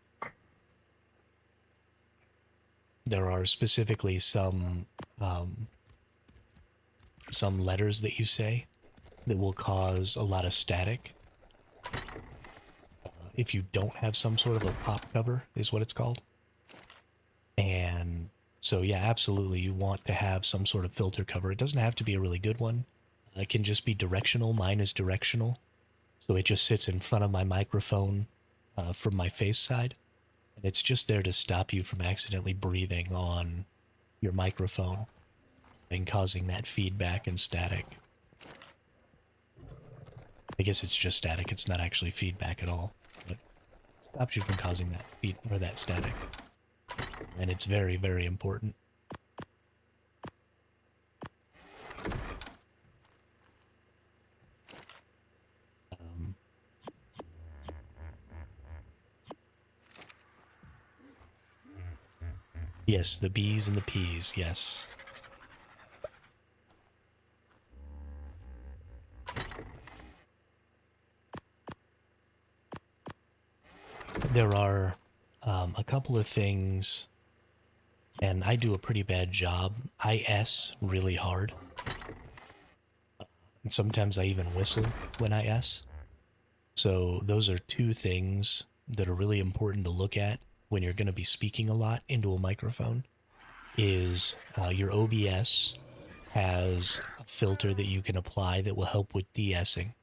There are specifically some letters that you say that will cause a lot of static. If you don't have some sort of a pop cover, is what it's called. And so, yeah, absolutely, you want to have some sort of filter cover. It doesn't have to be a really good one. It can just be directional. Mine is directional. So it just sits in front of my microphone from my face side. And it's just there to stop you from accidentally breathing on your microphone and causing that feedback and static. I guess it's just static. It's not actually feedback at all. But it stops you from causing that feed or that static. And it's very, very important. Yes, the B's and the P's, yes. There are a couple of things, and I do a pretty bad job. I S really hard. And sometimes I even whistle when I S. So those are two things that are really important to look at when you're going to be speaking a lot into a microphone, is your OBS has a filter that you can apply that will help with de-essing.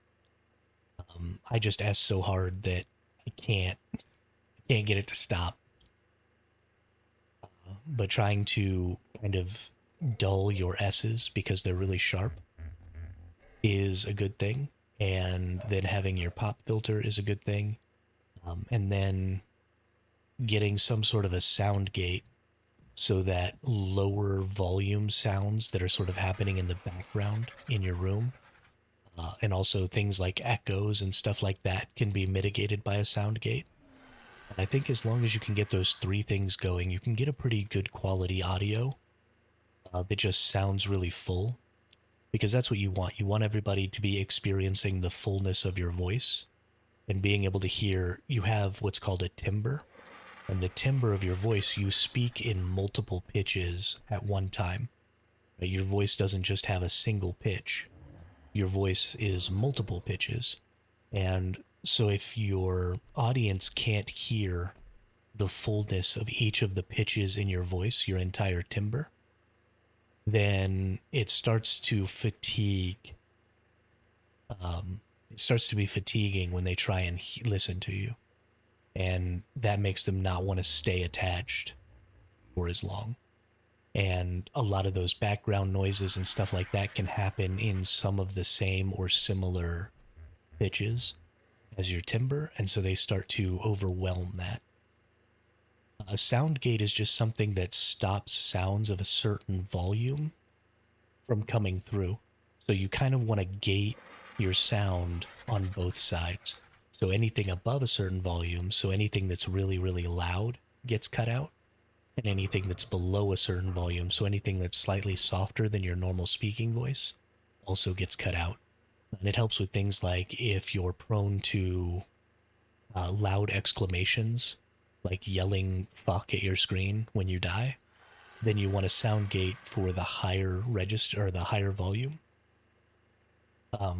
I just S so hard that I can't get it to stop. But trying to kind of dull your S's because they're really sharp is a good thing. And then having your pop filter is a good thing. And then getting some sort of a sound gate so that lower volume sounds that are sort of happening in the background in your room, and also things like echoes and stuff like that, can be mitigated by a sound gate. And I think as long as you can get those three things going, you can get a pretty good quality audio that just sounds really full, because that's what you want. You want everybody to be experiencing the fullness of your voice and being able to hear. You have what's called a timbre, and the timbre of your voice, you speak in multiple pitches at one time. Right? Your voice doesn't just have a single pitch. Your voice is multiple pitches. And so if your audience can't hear the fullness of each of the pitches in your voice, your entire timbre, then it starts to fatigue. It starts to be fatiguing when they try and listen to you. And that makes them not want to stay attached for as long. And a lot of those background noises and stuff like that can happen in some of the same or similar pitches as your timbre, and so they start to overwhelm that. A sound gate is just something that stops sounds of a certain volume from coming through. So you kind of want to gate your sound on both sides. So anything above a certain volume, so anything that's really, really loud gets cut out, and anything that's below a certain volume, so anything that's slightly softer than your normal speaking voice, also gets cut out. And it helps with things like if you're prone to loud exclamations, like yelling fuck at your screen when you die, then you want a sound gate for the higher register or the higher volume.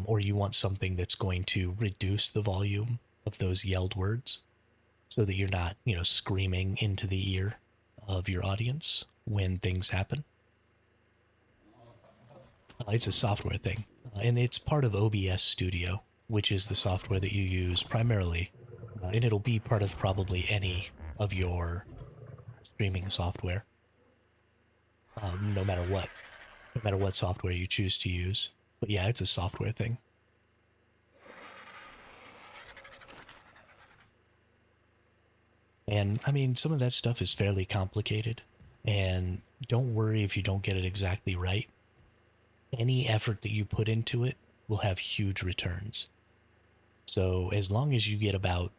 Or you want something that's going to reduce the volume of those yelled words so that you're not, screaming into the ear of your audience when things happen. It's a software thing, and it's part of OBS Studio, which is the software that you use primarily, and it'll be part of probably any of your streaming software, no matter what software you choose to use. But yeah, it's a software thing. And I mean, some of that stuff is fairly complicated, and don't worry if you don't get it exactly right. Any effort that you put into it will have huge returns. So as long as you get about,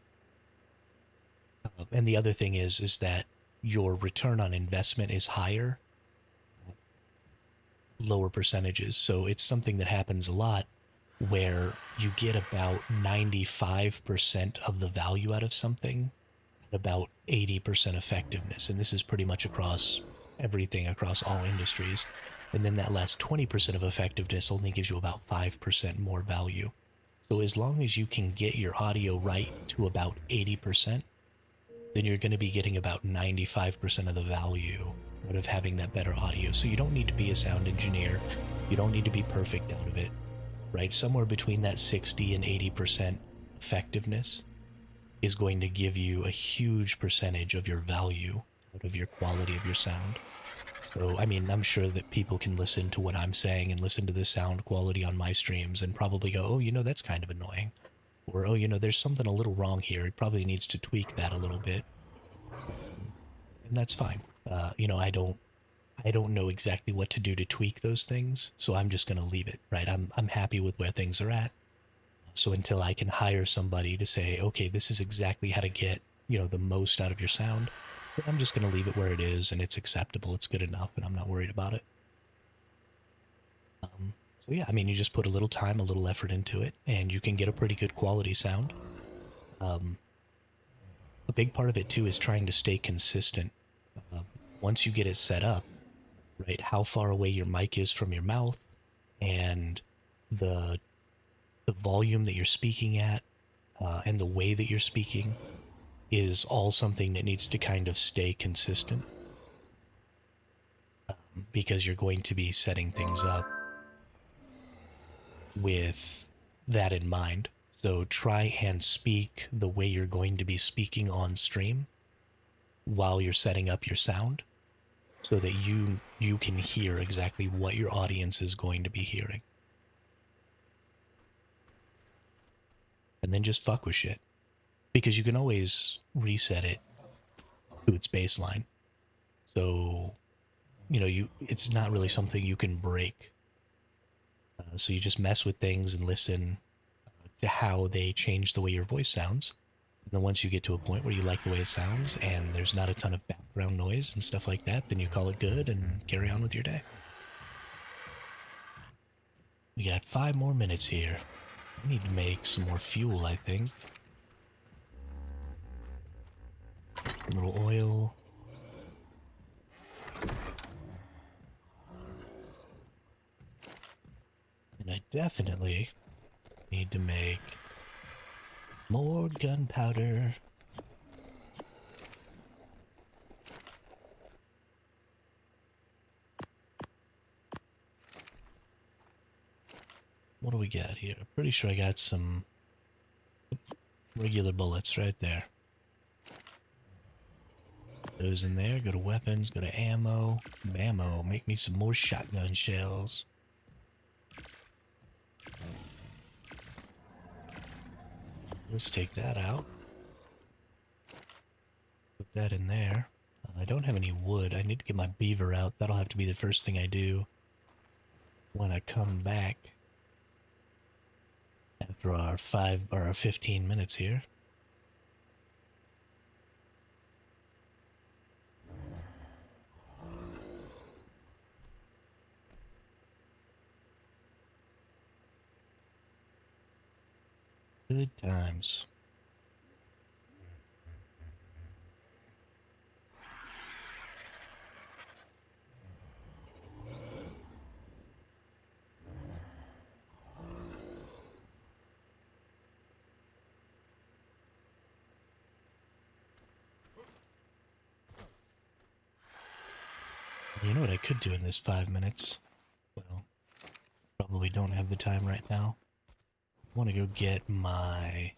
and the other thing is that your return on investment is higher, lower percentages. So it's something that happens a lot where you get about 95% of the value out of something at about 80% effectiveness. And this is pretty much across everything, across all industries. And then that last 20% of effectiveness only gives you about 5% more value. So as long as you can get your audio right to about 80%, then you're going to be getting about 95% of the value out of having that better audio. So you don't need to be a sound engineer. You don't need to be perfect out of it, right? Somewhere between that 60 and 80% effectiveness is going to give you a huge percentage of your value out of your quality of your sound. So, I mean, I'm sure that people can listen to what I'm saying and listen to the sound quality on my streams and probably go, oh, that's kind of annoying. Or, oh, there's something a little wrong here. It probably needs to tweak that a little bit. And that's fine. I don't know exactly what to do to tweak those things, so I'm just going to leave it, right? I'm happy with where things are at. So until I can hire somebody to say, okay, this is exactly how to get, the most out of your sound, I'm just going to leave it where it is, and it's acceptable, it's good enough, and I'm not worried about it. So yeah, I mean, you just put a little time, a little effort into it, and you can get a pretty good quality sound. A big part of it, too, is trying to stay consistent. Once you get it set up, right, how far away your mic is from your mouth, and the volume that you're speaking at, and the way that you're speaking is all something that needs to kind of stay consistent. because you're going to be setting things up with that in mind. So try and speak the way you're going to be speaking on stream while you're setting up your sound, so that you can hear exactly what your audience is going to be hearing. And then just fuck with shit. Because you can always reset it to its baseline. So, you know, it's not really something you can break. So you just mess with things and listen to how they change the way your voice sounds. And then once you get to a point where you like the way it sounds and there's not a ton of background noise and stuff like that, then you call it good and carry on with your day. We got 5 more minutes here. I need to make some more fuel, I think. A little oil. And I definitely need to make more gunpowder. What do we got here? I'm pretty sure I got some regular bullets right there. Those in there. Go to weapons, go to ammo. Ammo, make me some more shotgun shells. Let's take that out. Put that in there. I don't have any wood. I need to get my beaver out. That'll have to be the first thing I do when I come back after our 15 minutes here. Good times. You know what I could do in this 5 minutes? Well, probably don't have the time right now. I want to go get my...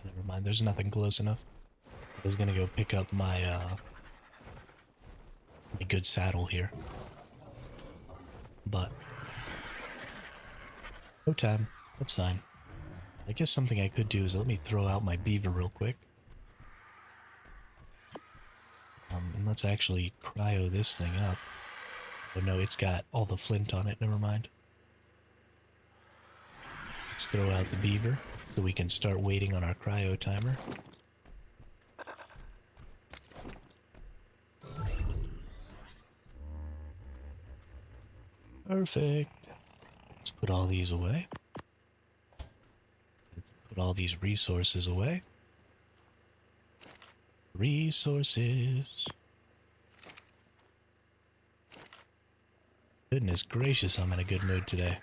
Never mind, there's nothing close enough. I was gonna go pick up my, my good saddle here. But... no time. That's fine. I guess something I could do is let me throw out my beaver real quick. And let's actually cryo this thing up. Oh no, it's got all the flint on it, never mind. Let's throw out the beaver so we can start waiting on our cryo timer. Perfect. Let's put all these away. Let's put all these resources away. Resources. Goodness gracious, I'm in a good mood today.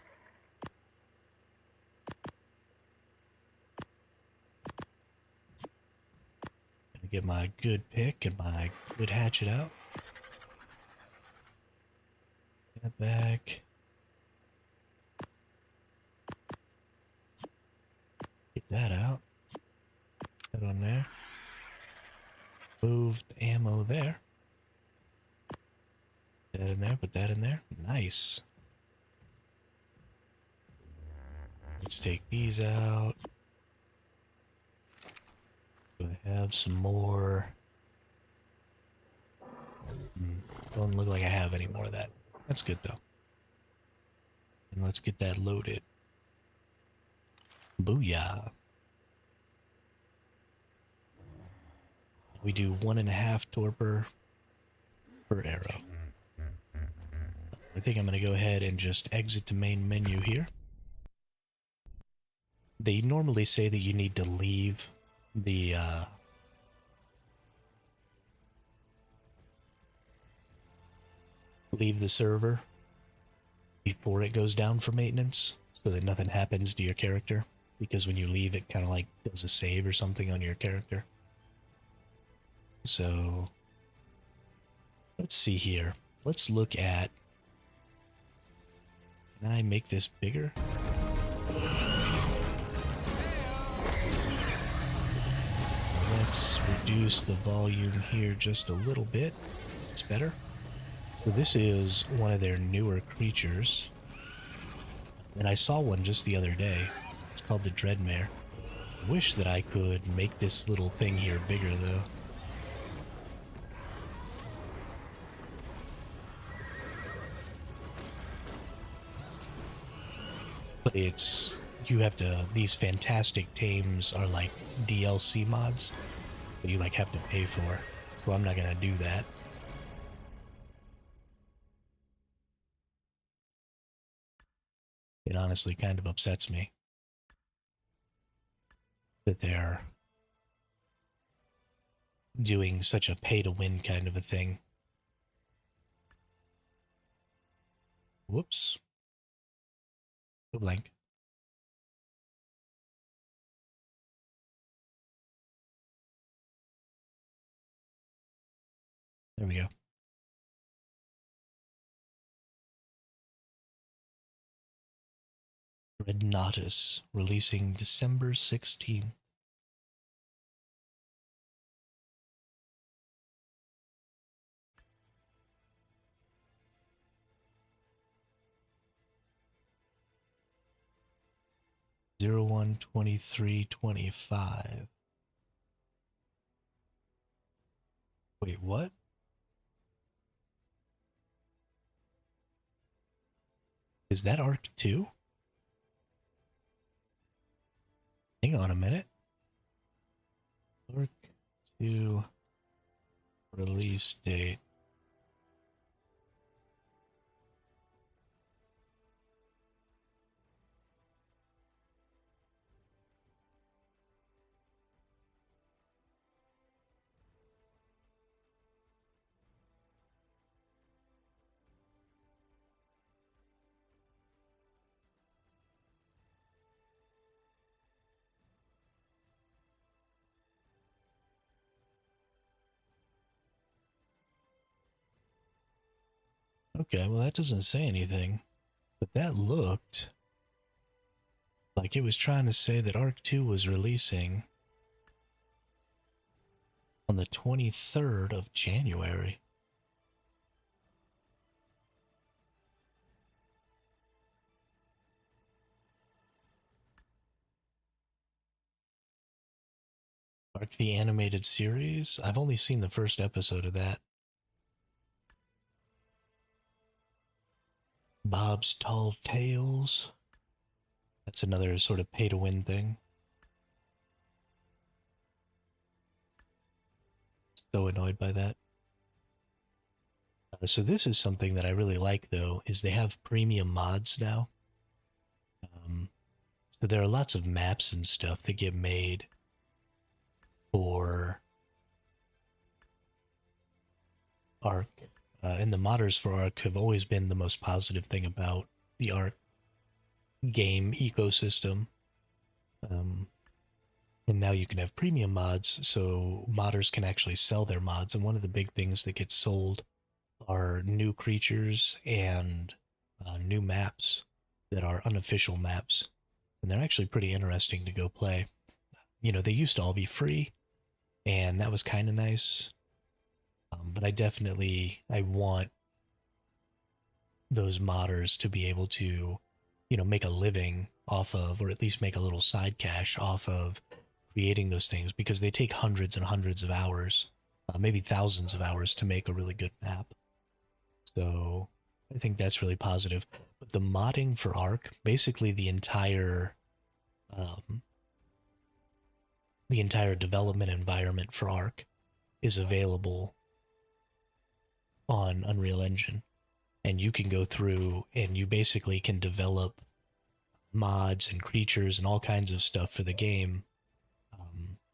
Gonna get my good pick and my good hatchet out. Get that back. Get that out. Put that on there. Move the ammo there. Put that in there, put that in there. Nice. Let's take these out. Do I have some more? Don't look like I have any more of that. That's good though. And let's get that loaded. Booyah. We do 1.5 torpor per arrow. I think I'm going to go ahead and just exit the main menu here. They normally say that you need to leave the server before it goes down for maintenance so that nothing happens to your character, because when you leave it kind of like does a save or something on your character. So let's see here. Let's look at, can I make this bigger? Let's reduce the volume here just a little bit. It's better. So this is one of their newer creatures. And I saw one just the other day. It's called the Dreadmare. I wish that I could make this little thing here bigger though. But it's, you have to, these fantastic tames are like DLC mods that you like have to pay for. So I'm not gonna do that. It honestly kind of upsets me that they're doing such a pay-to-win kind of a thing. Whoops. Go blank. There we go. Dreadnoughtus, releasing December 16th. Zero 01/23/25. Wait, what? Is that ARK 2? Hang on a minute. ARK 2 release date. Okay, well that doesn't say anything. But that looked like it was trying to say that ARK 2 was releasing on the 23rd of January. ARK the animated series? I've only seen the first episode of that. Bob's Tall Tales. That's another sort of pay-to-win thing. So annoyed by that. So this is something that I really like, though, is they have premium mods now. So there are lots of maps and stuff that get made for ARK. And the modders for ARK have always been the most positive thing about the ARK game ecosystem. And now you can have premium mods, so modders can actually sell their mods. And one of the big things that gets sold are new creatures and new maps that are unofficial maps. And they're actually pretty interesting to go play. You know, they used to all be free, and that was kind of nice. But I want those modders to be able to, you know, make a living off of, or at least make a little side cash off of creating those things, because they take hundreds and hundreds of hours, maybe thousands of hours to make a really good map. So I think that's really positive. But the modding for ARK, basically the entire development environment for ARK is available on Unreal Engine. And you can go through and you basically can develop mods and creatures and all kinds of stuff for the game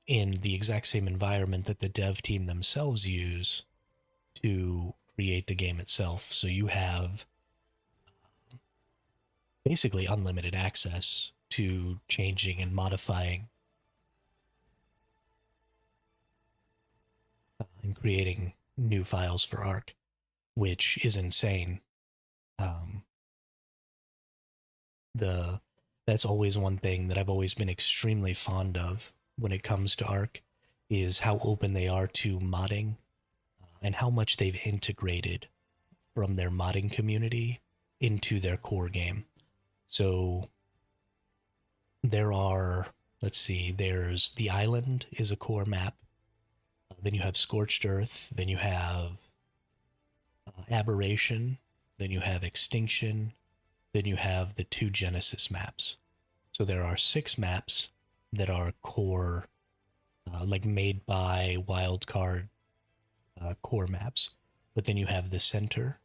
in the exact same environment that the dev team themselves use to create the game itself. So you have basically unlimited access to changing and modifying and creating new files for ARK, which is insane. Um, the that's always one thing that I've always been extremely fond of when it comes to ARK is how open they are to modding and how much they've integrated from their modding community into their core game. So there are, let's see, there's the island is a core map. Then you have Scorched Earth. Then you have Aberration. Then you have Extinction. Then you have the 2 Genesis maps. So there are 6 maps that are core, like made by Wildcard core maps. But then you have the Center.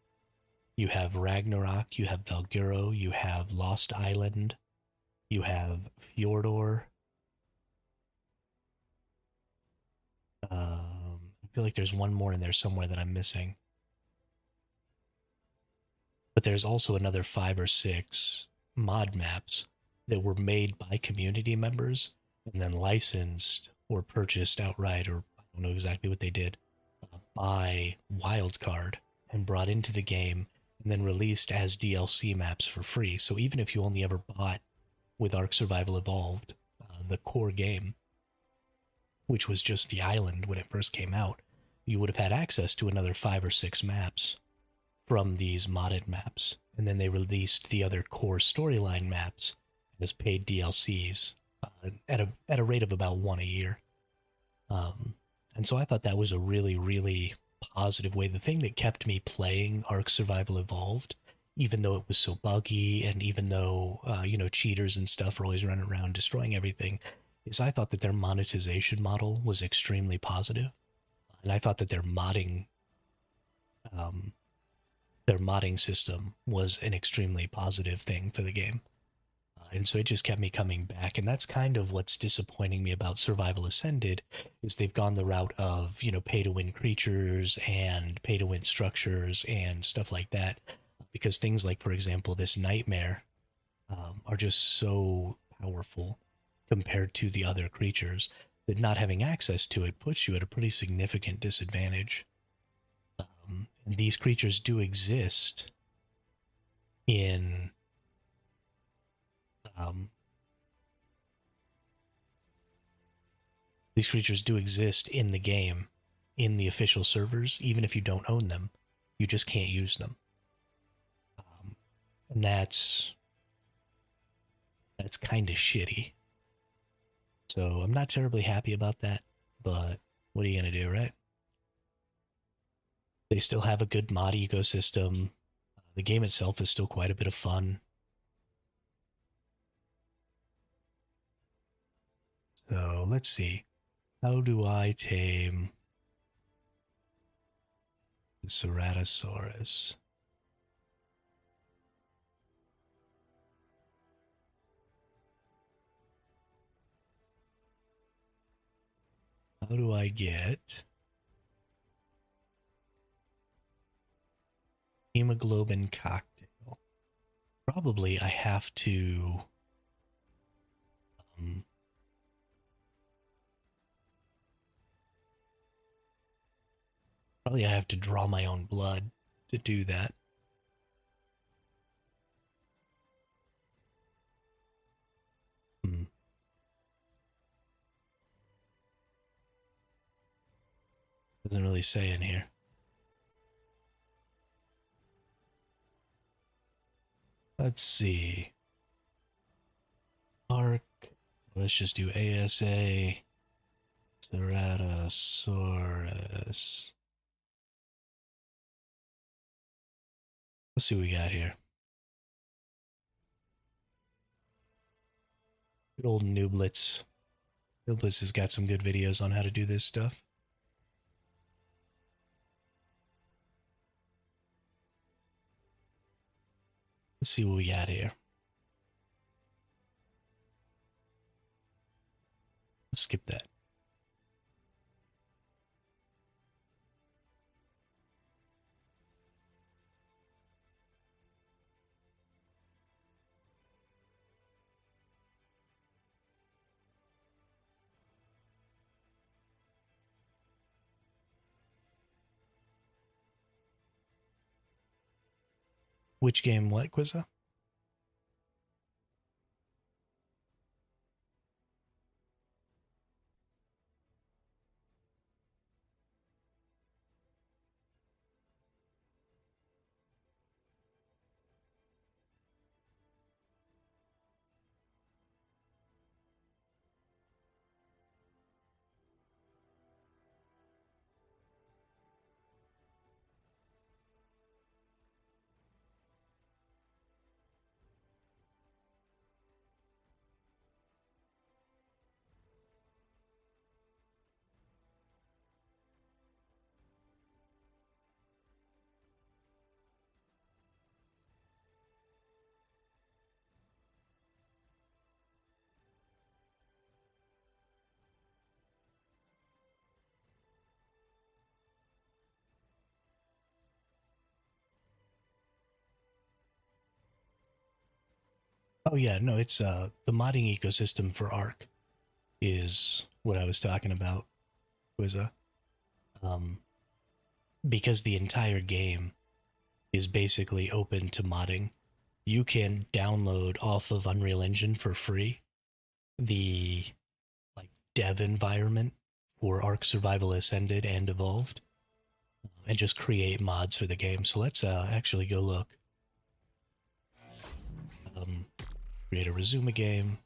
You have Ragnarok. You have Valguro. You have Lost Island. You have Fjordor. I feel like there's one more in there somewhere that I'm missing. But there's also another 5 or 6 mod maps that were made by community members and then licensed or purchased outright, or I don't know exactly what they did, by Wildcard and brought into the game and then released as DLC maps for free. So even if you only ever bought with ARK Survival Evolved, the core game, which was just the island when it first came out, you would have had access to another 5 or 6 maps from these modded maps. And then they released the other core storyline maps as paid DLCs at a rate of about 1 a year. And so I thought that was a really, really positive way. The thing that kept me playing ARK Survival Evolved, even though it was so buggy and even though, cheaters and stuff are always running around destroying everything, is I thought that their monetization model was extremely positive. And I thought that their modding system was an extremely positive thing for the game. And so it just kept me coming back. And that's kind of what's disappointing me about Survival Ascended is they've gone the route of, pay to win creatures and pay to win structures and stuff like that. Because things like, for example, this nightmare are just so powerful compared to the other creatures that not having access to it puts you at a pretty significant disadvantage. And these creatures do exist in the game, in the official servers, even if you don't own them. You just can't use them. And that's kind of shitty. So I'm not terribly happy about that, but what are you going to do, right? They still have a good mod ecosystem. The game itself is still quite a bit of fun. So let's see. How do I tame the Ceratosaurus? How do I get hemoglobin cocktail? Probably I have to draw my own blood to do that. Doesn't really say in here. Let's see. ARK. Let's just do ASA. Ceratosaurus. Let's see what we got here. Good old Nooblitz. Nooblitz has got some good videos on how to do this stuff. Let's see what we got here. Let's skip that. Which game? What, Quizza? Oh yeah, no, it's the modding ecosystem for ARK is what I was talking about, Quizza. Um, because the entire game is basically open to modding. You can download off of Unreal Engine for free the like dev environment for ARK Survival Ascended and Evolved, and just create mods for the game. So let's actually go look. Um, Create a resume a game.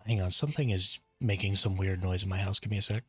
Hang on, something is making some weird noise in my house. Give me a sec.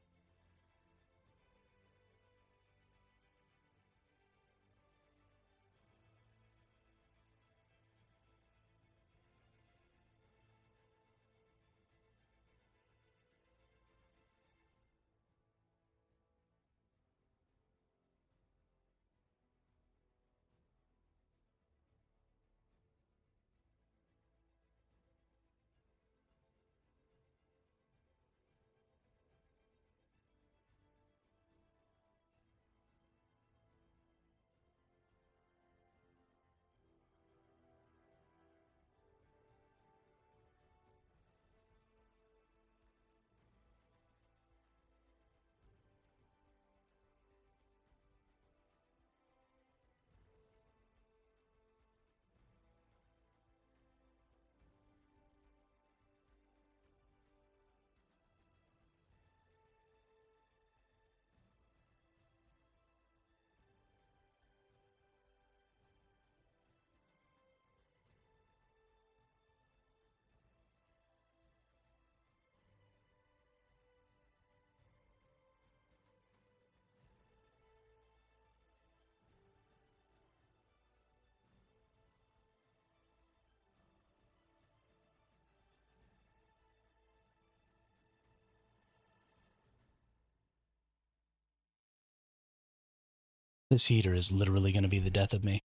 This heater is literally going to be the death of me.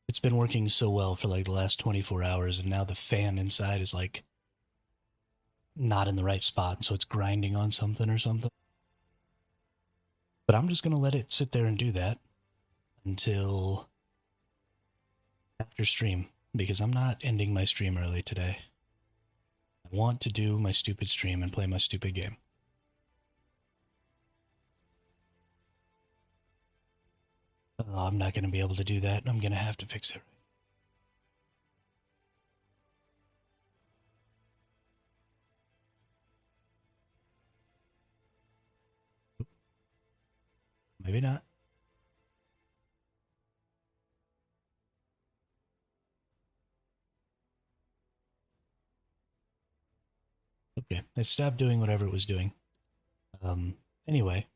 It's been working so well for like the last 24 hours, and now the fan inside is like not in the right spot, so it's grinding on something or something. But I'm just going to let it sit there and do that until after stream, because I'm not ending my stream early today. I want to do my stupid stream and play my stupid game. Oh, I'm not going to be able to do that. I'm going to have to fix it. Maybe not. Okay, it stopped doing whatever it was doing. Anyway.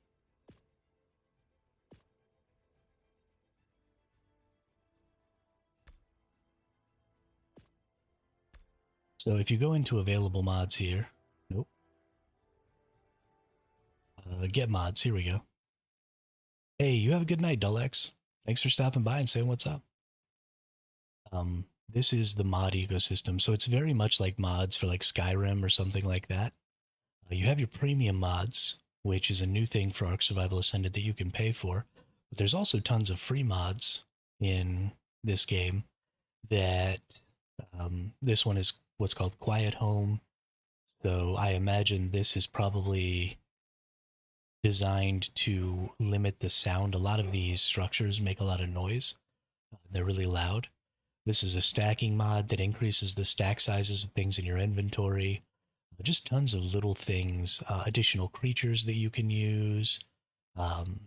So if you go into available mods here, nope. Get mods, here we go. Hey, you have a good night, Dullex. Thanks for stopping by and saying what's up. This is the mod ecosystem, so it's very much like mods for like Skyrim or something like that. You have your premium mods, which is a new thing for ARK Survival Ascended that you can pay for. But there's also tons of free mods in this game that this one is what's called Quiet Home. So I imagine this is probably designed to limit the sound. A lot of these structures make a lot of noise. They're really loud. This is a stacking mod that increases the stack sizes of things in your inventory. Just tons of little things, additional creatures that you can use, um,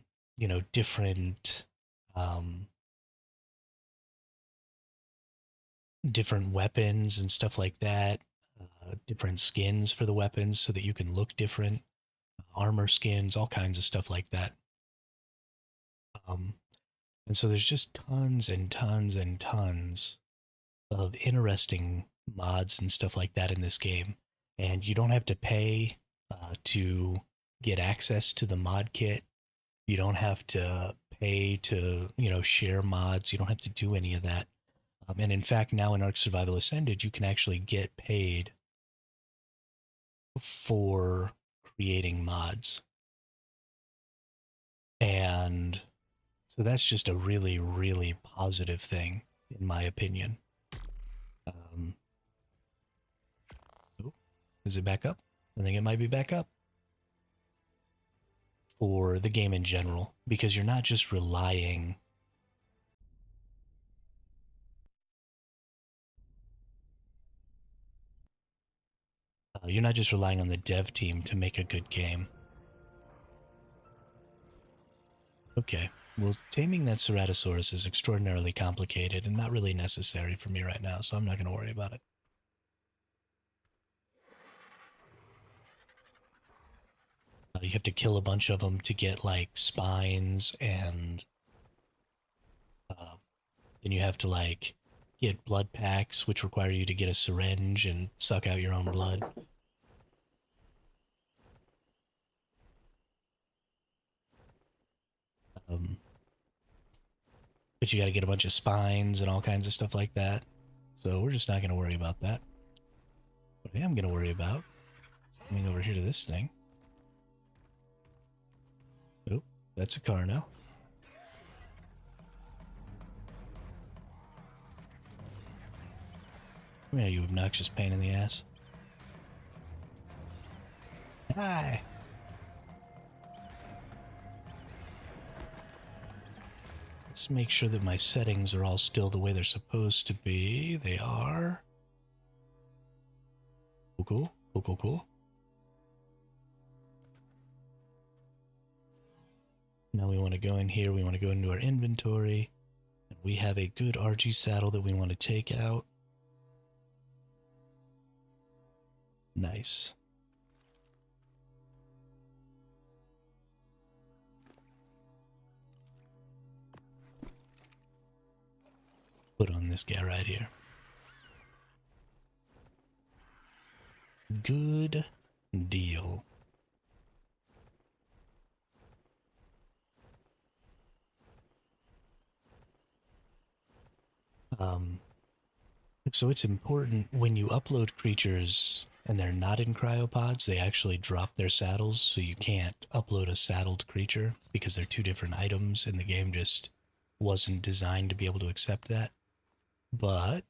different um, different weapons and stuff like that, different skins for the weapons so that you can look different, armor skins, all kinds of stuff like that. Um, and so there's just tons and tons and tons of interesting mods and stuff like that in this game. And you don't have to pay to get access to the mod kit. You don't have to pay to, share mods. You don't have to do any of that. And in fact, now in ARK Survival Ascended, you can actually get paid for creating mods. And so that's just a really, really positive thing, in my opinion. Oh, is it back up? I think it might be back up. For the game in general, because you're not just relying on the dev team to make a good game. Okay, well, taming that Ceratosaurus is extraordinarily complicated and not really necessary for me right now, so I'm not going to worry about it. You have to kill a bunch of them to get, like, spines, and then you have to, like, get blood packs, which require you to get a syringe and suck out your own blood. But you got to get a bunch of spines and all kinds of stuff like that. So we're just not going to worry about that. What I am going to worry about is coming over here to this thing. Oh, that's a car now. Come here, you obnoxious pain in the ass. Hi. Let's make sure that my settings are all still the way they're supposed to be. They are. Cool, cool, cool, cool. Now we want to go in here. We want to go into our inventory. And we have a good RG saddle that we want to take out. Nice. Put on this guy right here. Good deal. So it's important when you upload creatures and they're not in cryopods, they actually drop their saddles, so you can't upload a saddled creature because they're two different items and the game just wasn't designed to be able to accept that. But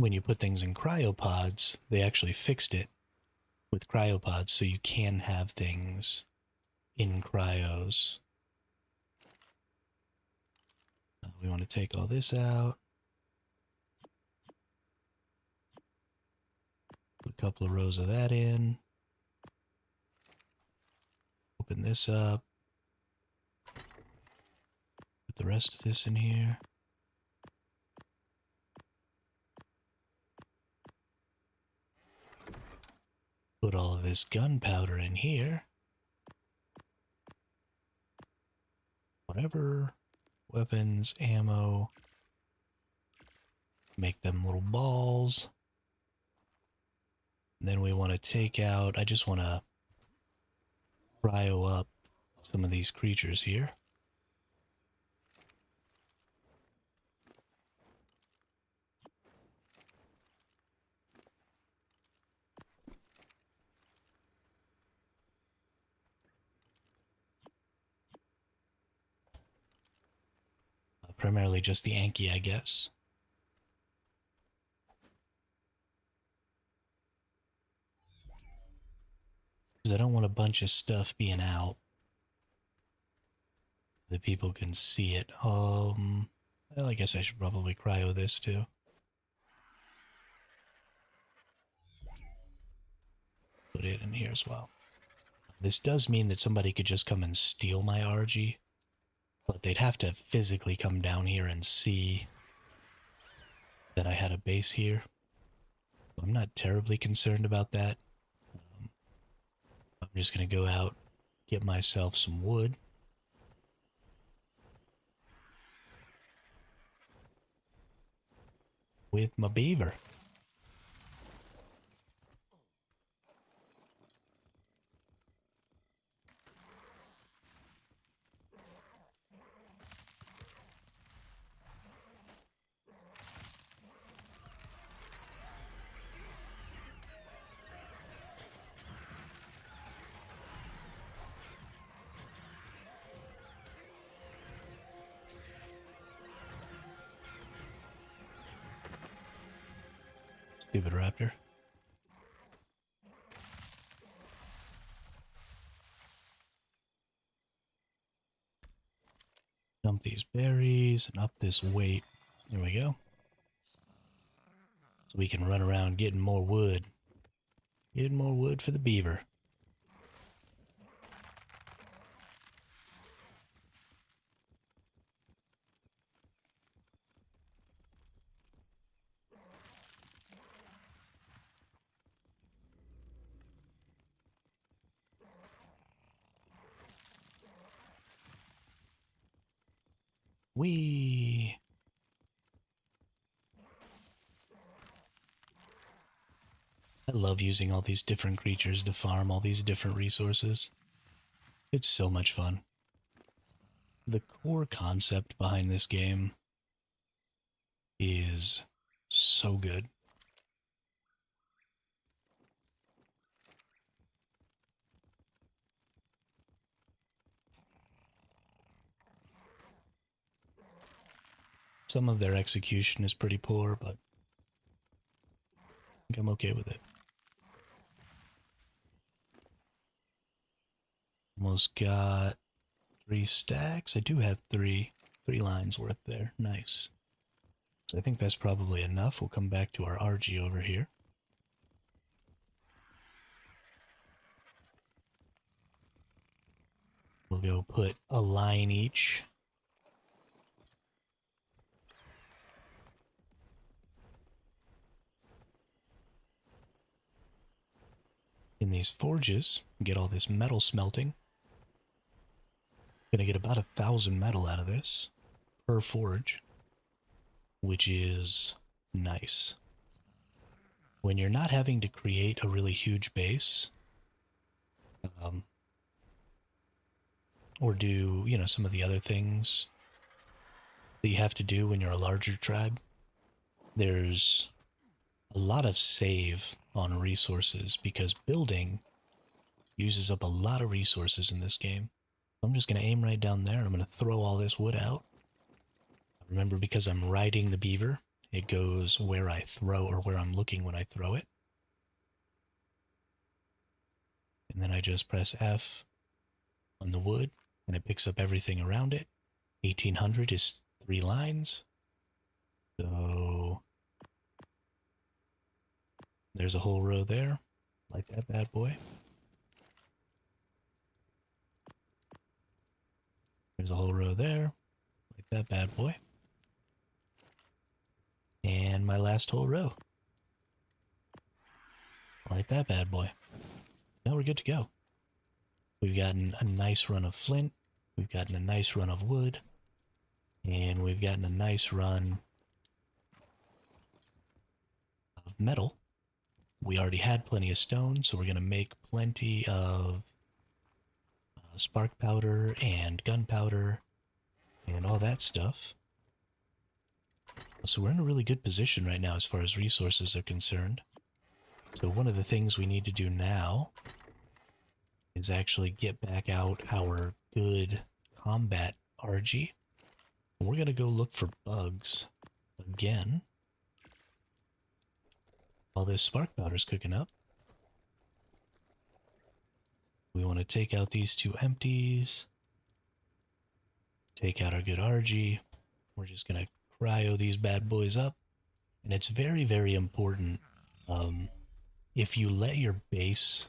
when you put things in cryopods, they actually fixed it with cryopods so you can have things in cryos. We want to take all this out. Put a couple of rows of that in. Open this up. Put the rest of this in here. Put all of this gunpowder in here. Whatever. Weapons, ammo. Make them little balls. And then we want to take out, I just want to cryo up some of these creatures here. primarily just the Anki, I guess. Because I don't want a bunch of stuff being out that people can see it. Well, I guess I should probably cryo this too. Put it in here as well. This does mean that somebody could just come and steal my RG, but they'd have to physically come down here and see that I had a base here. I'm not terribly concerned about that. I'm just going to go out, get myself some wood. With my beaver. Stupid raptor. Dump these berries and up this weight. There we go. So we can run around getting more wood. Getting more wood for the beaver. Whee! I love using all these different creatures to farm all these different resources. It's so much fun. The core concept behind this game is so good. Some of their execution is pretty poor, but I think I'm okay with it. Almost got 3 stacks. I do have three lines worth there. Nice. So I think that's probably enough. We'll come back to our RG over here. We'll go put a line each. In these forges, get all this metal smelting. Gonna get about 1,000 metal out of this per forge, which is nice. When you're not having to create a really huge base, or do, you know, some of the other things that you have to do when you're a larger tribe, there's a lot of save on resources because building uses up a lot of resources in this game. I'm just going to aim right down there and I'm going to throw all this wood out. Remember, because I'm riding the beaver, it goes where I throw or where I'm looking when I throw it. And then I just press F on the wood and it picks up everything around it. 1800 is 3 lines. So there's a whole row there, like that bad boy. There's a whole row there, like that bad boy. And my last whole row, like that bad boy. Now we're good to go. We've gotten a nice run of flint, we've gotten a nice run of wood, and we've gotten a nice run of metal. We already had plenty of stone, so we're going to make plenty of spark powder and gunpowder and all that stuff. So we're in a really good position right now as far as resources are concerned. So one of the things we need to do now is actually get back out our good combat RG. We're going to go look for bugs again while this spark powder's cooking up. We want to take out these 2 empties. Take out our good RG. We're just going to cryo these bad boys up. And it's very, very important. If you let your base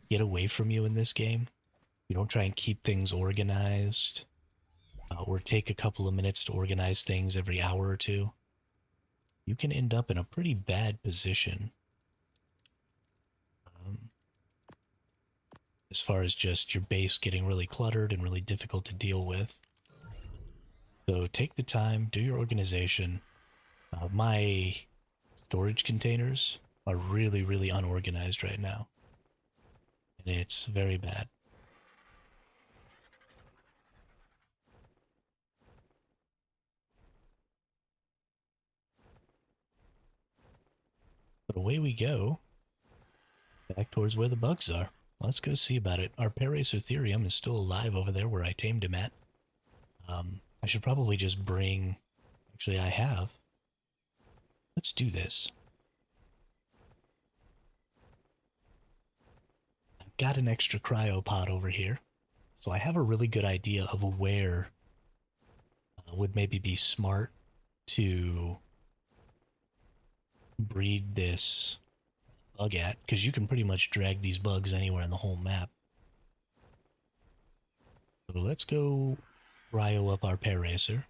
get away from you in this game, you don't try and keep things organized, or take a couple of minutes to organize things every hour or two, you can end up in a pretty bad position. As far as just your base getting really cluttered and really difficult to deal with. So take the time, do your organization. My storage containers are really, really unorganized right now. And it's very bad. But away we go. Back towards where the bugs are. Let's go see about it. Our Paracertherium is still alive over there where I tamed him at. I should probably just bring... Actually, I have. Let's do this. I've got an extra cryopod over here. So I have a really good idea of where would maybe be smart to breed this bug at, because you can pretty much drag these bugs anywhere in the whole map. So let's go cryo up our Paracer.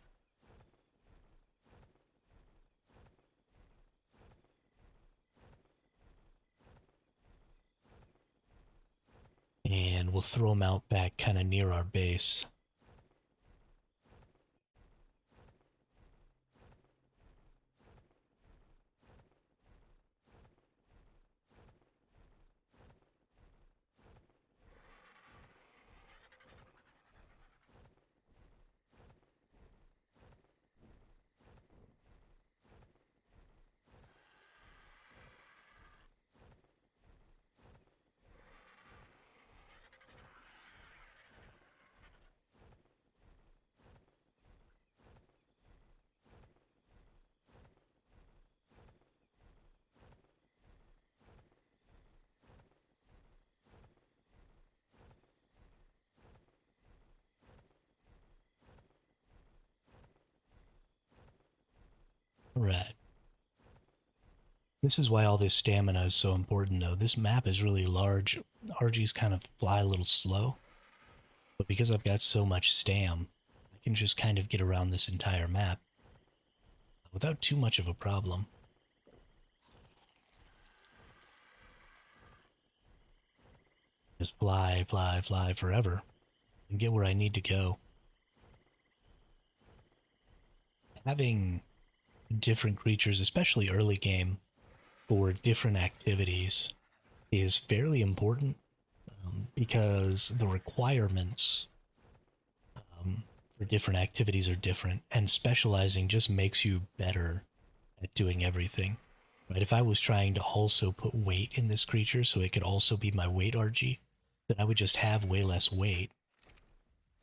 And we'll throw them out back kind of near our base. Right. This is why all this stamina is so important, though. This map is really large. RGs kind of fly a little slow. But because I've got so much stam, I can just kind of get around this entire map without too much of a problem. Just fly, fly, fly forever and get where I need to go. Having different creatures, especially early game, for different activities is fairly important, because the requirements for different activities are different, and specializing just makes you better at doing everything. Right? If I was trying to also put weight in this creature so it could also be my weight RG, then I would just have way less weight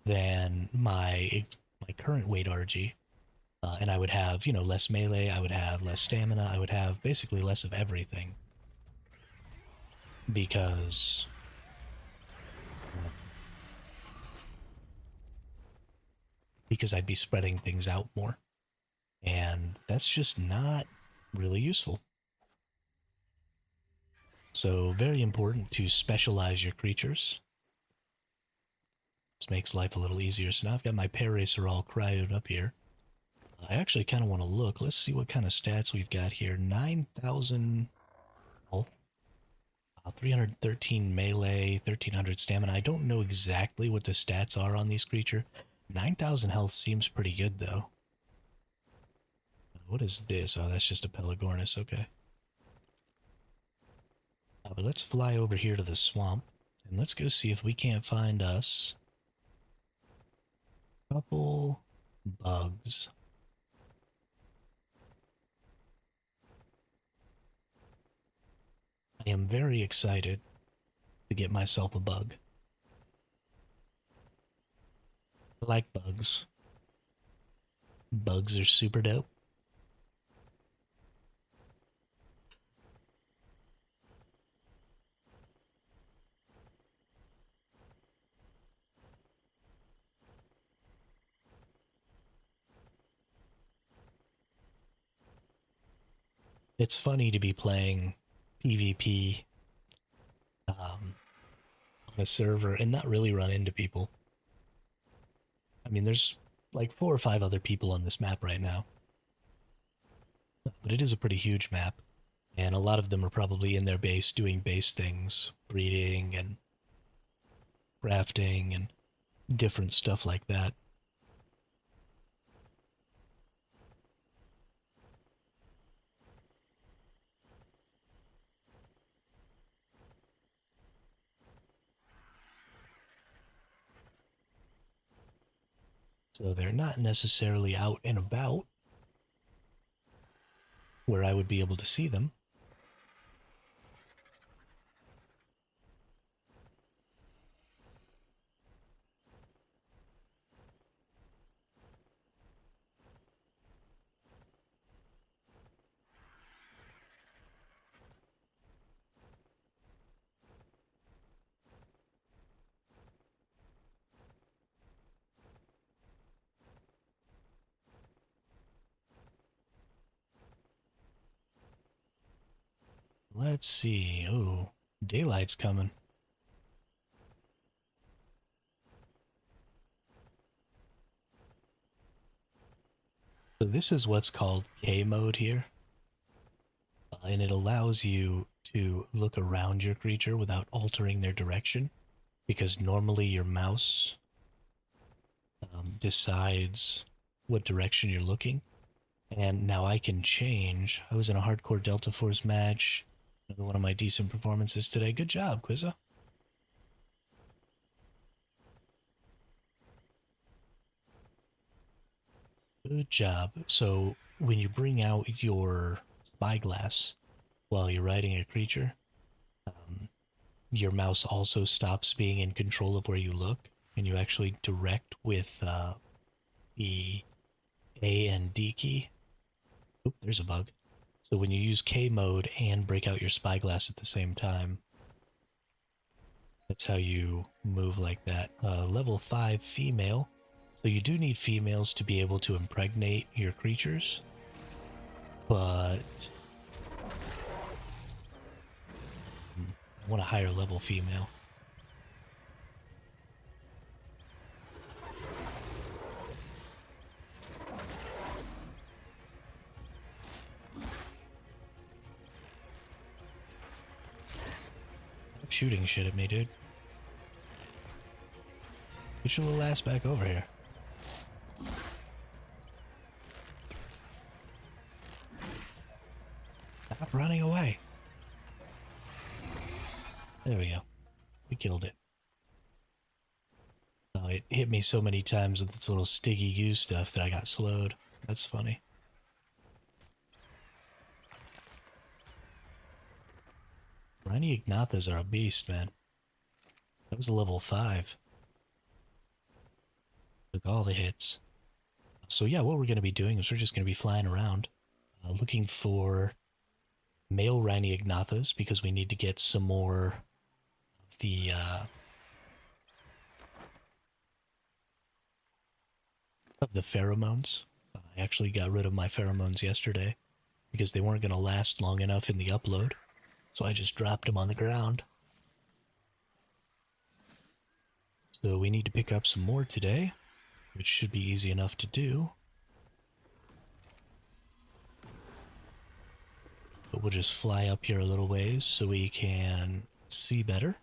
than my current weight RG. And I would have, less melee, I would have less stamina, I would have basically less of everything. Because I'd be spreading things out more. And that's just not really useful. So very important to specialize your creatures. This makes life a little easier. So now I've got my Paracer all cryoed up here. I actually kind of want to look. Let's see what kind of stats we've got here. 9,000 health, 313 melee, 1,300 stamina. I don't know exactly what the stats are on these creatures. 9,000 health seems pretty good, though. What is this? Oh, that's just a Pelagornis. Okay. But let's fly over here to the swamp, and let's go see if we can't find us a couple bugs. I am very excited to get myself a bug. I like bugs. Bugs are super dope. It's funny to be playing PvP on a server and not really run into people. I mean, there's like 4 or 5 other people on this map right now. But it is a pretty huge map, and a lot of them are probably in their base doing base things, breeding and crafting and different stuff like that. So they're not necessarily out and about where I would be able to see them. Let's see. Oh, daylight's coming. So this is what's called K mode here. And it allows you to look around your creature without altering their direction. Because normally your mouse decides what direction you're looking. And now I can change. I was in a hardcore Delta Force match. Another one of my decent performances today. Good job, Quizza. Good job. So when you bring out your spyglass while you're riding a creature, your mouse also stops being in control of where you look, and you actually direct with the A and D key. Oop, there's a bug. So when you use K mode and break out your spyglass at the same time, that's how you move like that. Level 5 female. So you do need females to be able to impregnate your creatures, but I want a higher level female. Stop shooting shit at me, dude. Get your little ass back over here. Stop running away. There we go. We killed it. Oh, it hit me so many times with its little sticky goo stuff that I got slowed. That's funny. Briny Ignathas are a beast, man. That was a level 5. Took all the hits. So yeah, what we're going to be doing is we're just going to be flying around, looking for male Rhini Ignathas, because we need to get some more of the pheromones. I actually got rid of my pheromones yesterday because they weren't going to last long enough in the upload, so I just dropped them on the ground. So we need to pick up some more today, which should be easy enough to do. But we'll just fly up here a little ways so we can see better.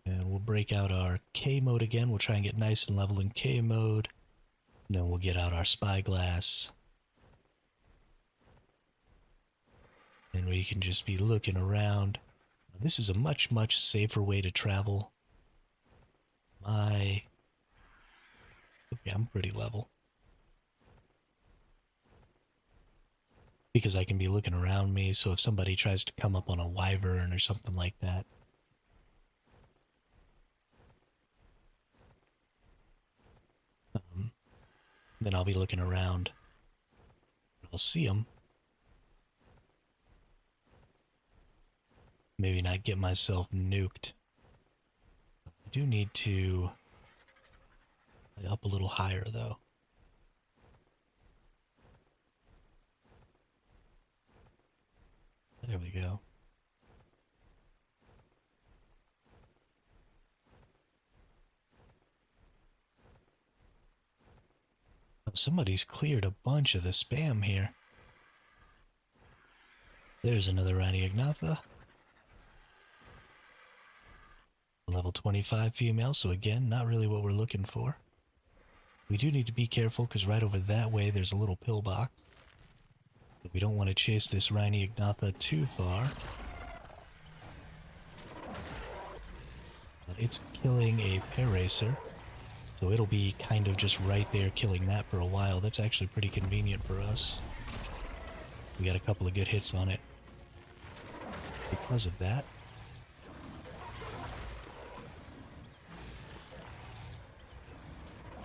And we'll break out our K mode again. We'll try and get nice and level in K mode. And then we'll get out our spyglass. And we can just be looking around. This is a much, much safer way to travel. Okay, I'm pretty level. Because I can be looking around me, so if somebody tries to come up on a wyvern or something like that. Then I'll be looking around. I'll see them. Maybe not get myself nuked. I do need to up a little higher, though. There we go. Oh, somebody's cleared a bunch of the spam here. There's another Rani Ignatha. Level 25 female, so again, not really what we're looking for. We do need to be careful because right over that way there's a little pillbox. But we don't want to chase this Rani Ignatha too far. But it's killing a Paracer, so it'll be kind of just right there killing that for a while. That's actually pretty convenient for us. We got a couple of good hits on it because of that.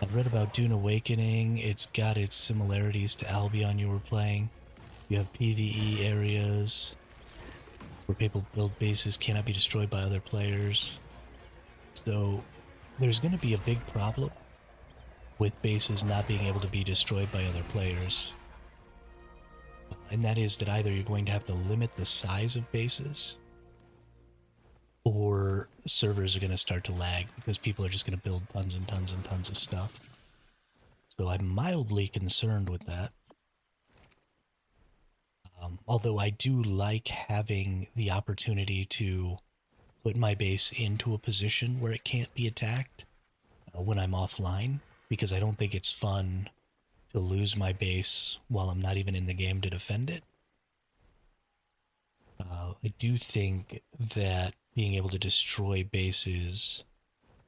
I've read about Dune Awakening. It's got its similarities to Albion you were playing. You have PvE areas where people build bases cannot be destroyed by other players. So there's going to be a big problem with bases not being able to be destroyed by other players. And that is that either you're going to have to limit the size of bases, or servers are going to start to lag because people are just going to build tons and tons and tons of stuff. So I'm mildly concerned with that. Although I do like having the opportunity to put my base into a position where it can't be attacked when I'm offline, because I don't think it's fun to lose my base while I'm not even in the game to defend it. I do think that being able to destroy bases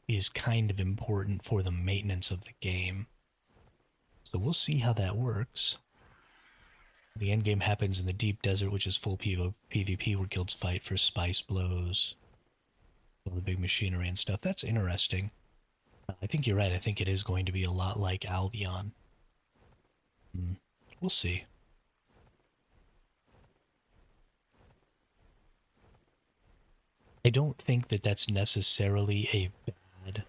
is kind of important for the maintenance of the game. So we'll see how that works. The endgame happens in the deep desert, which is full PvP, where guilds fight for spice blows, all the big machinery and stuff. That's interesting. I think you're right. I think it is going to be a lot like Albion. We'll see. I don't think that that's necessarily a bad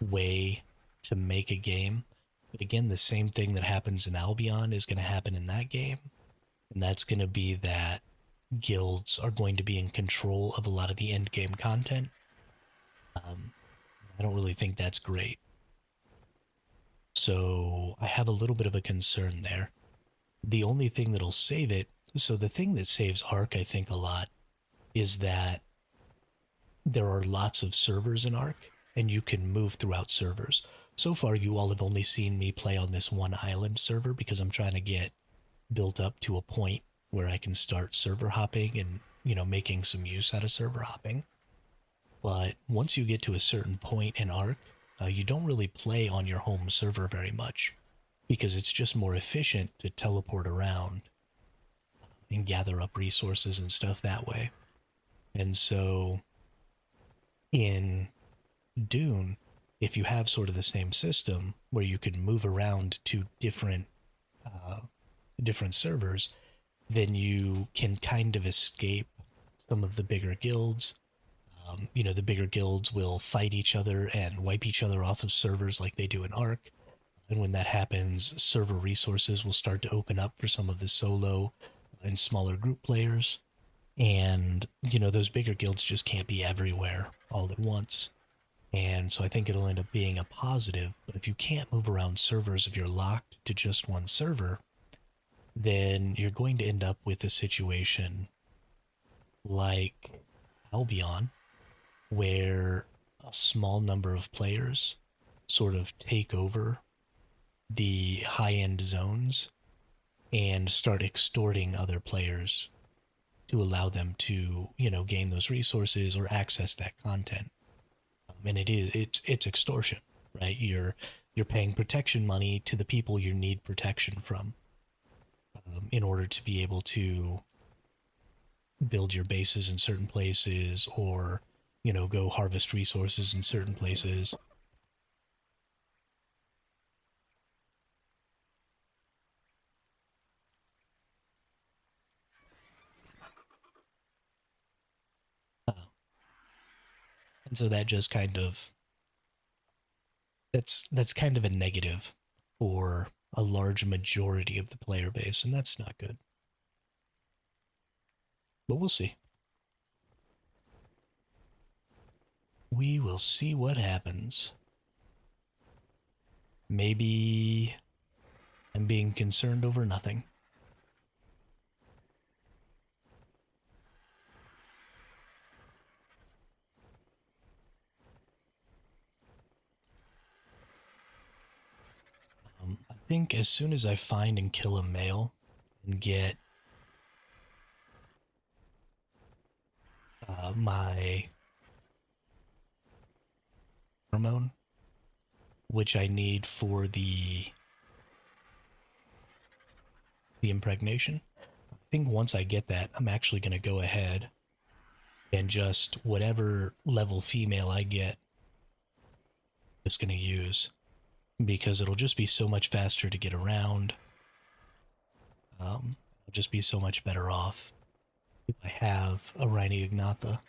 way to make a game. But again, the same thing that happens in Albion is going to happen in that game. And that's going to be that guilds are going to be in control of a lot of the end game content. I don't really think that's great. So I have a little bit of a concern there. The only thing that'll save it, so the thing that saves ARK, I think, a lot, is that there are lots of servers in ARK, and you can move throughout servers. So far, you all have only seen me play on this one island server because I'm trying to get built up to a point where I can start server hopping and, making some use out of server hopping. But once you get to a certain point in ARK, you don't really play on your home server very much because it's just more efficient to teleport around and gather up resources and stuff that way. And so in Dune, if you have sort of the same system where you can move around to different servers, then you can kind of escape some of the bigger guilds. The bigger guilds will fight each other and wipe each other off of servers like they do in ARK. And when that happens, server resources will start to open up for some of the solo and smaller group players. And, those bigger guilds just can't be everywhere all at once. And so I think it'll end up being a positive. But if you can't move around servers, if you're locked to just one server, then you're going to end up with a situation like Albion, where a small number of players sort of take over the high-end zones and start extorting other players to allow them to, gain those resources or access that content. And it's extortion, right? You're paying protection money to the people you need protection from, in order to be able to build your bases in certain places, or go harvest resources in certain places. And so that just kind of that's kind of a negative for a large majority of the player base, and that's not good. But we'll see. We will see what happens. Maybe I'm being concerned over nothing. I think as soon as I find and kill a male and get my hormone, which I need for the impregnation, I think once I get that, I'm actually going to go ahead and just whatever level female I get, just going to use, because it'll just be so much faster to get around. I'll just be so much better off if I have a Rhini Ignatha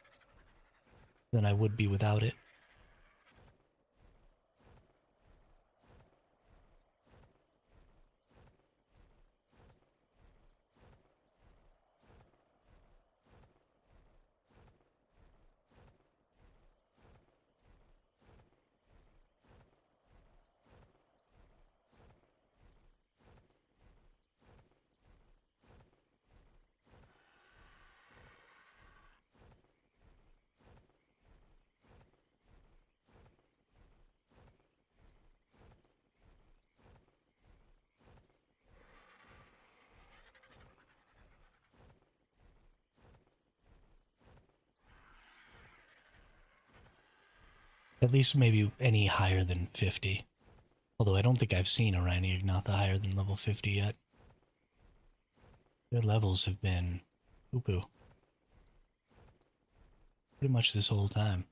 than I would be without it. At least maybe any higher than 50. Although I don't think I've seen a Rhini Ignatha higher than level 50 yet. Their levels have been poo-poo pretty much this whole time.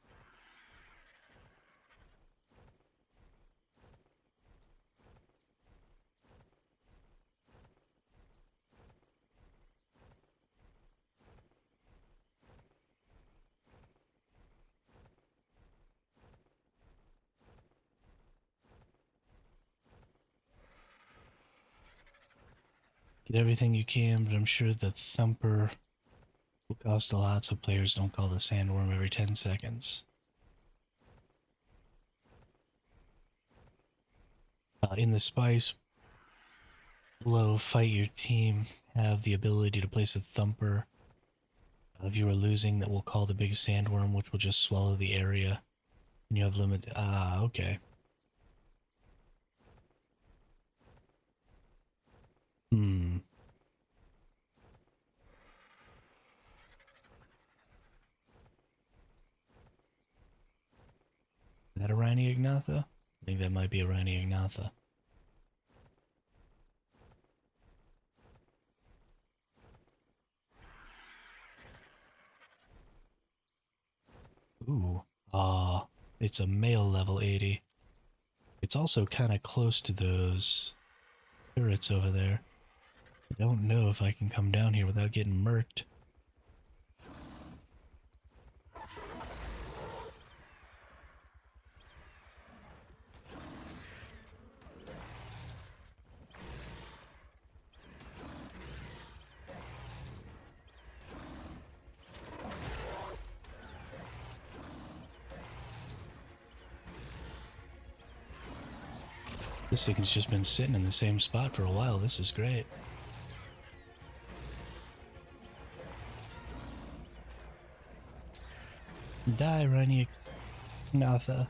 Get everything you can, but I'm sure the Thumper will cost a lot, so players don't call the Sandworm every 10 seconds. In the Spice, below Fight Your Team, have the ability to place a Thumper. If you are losing, that will call the big Sandworm, which will just swallow the area. And you have limit. Ah, okay. Hmm. Is that a Rhini Ignatha? I think that might be a Rhini Ignatha. Ooh. It's a male level 80. It's also kind of close to those turrets over there. I don't know if I can come down here without getting murked. This thing's just been sitting in the same spot for a while. This is great. Die, Rhini Ignatha.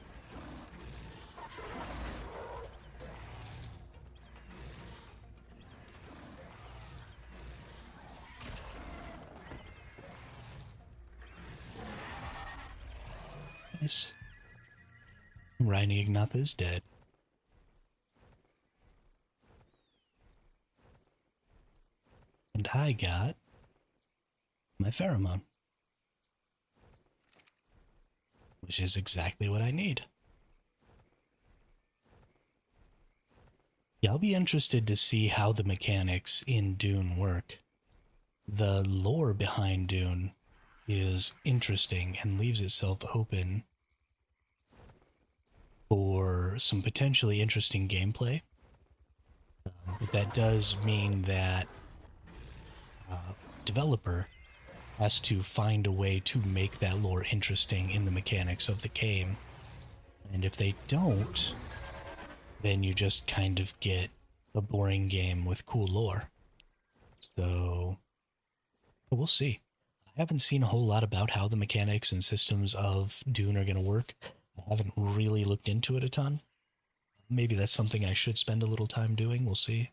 Nice. Rhini Ignatha is dead. And I got my pheromone, which is exactly what I need. Yeah, I'll be interested to see how the mechanics in Dune work. The lore behind Dune is interesting and leaves itself open for some potentially interesting gameplay. But that does mean that developer has to find a way to make that lore interesting in the mechanics of the game. And if they don't, then you just kind of get a boring game with cool lore. So we'll see. I haven't seen a whole lot about how the mechanics and systems of Dune are going to work. I haven't really looked into it a ton. Maybe that's something I should spend a little time doing. We'll see.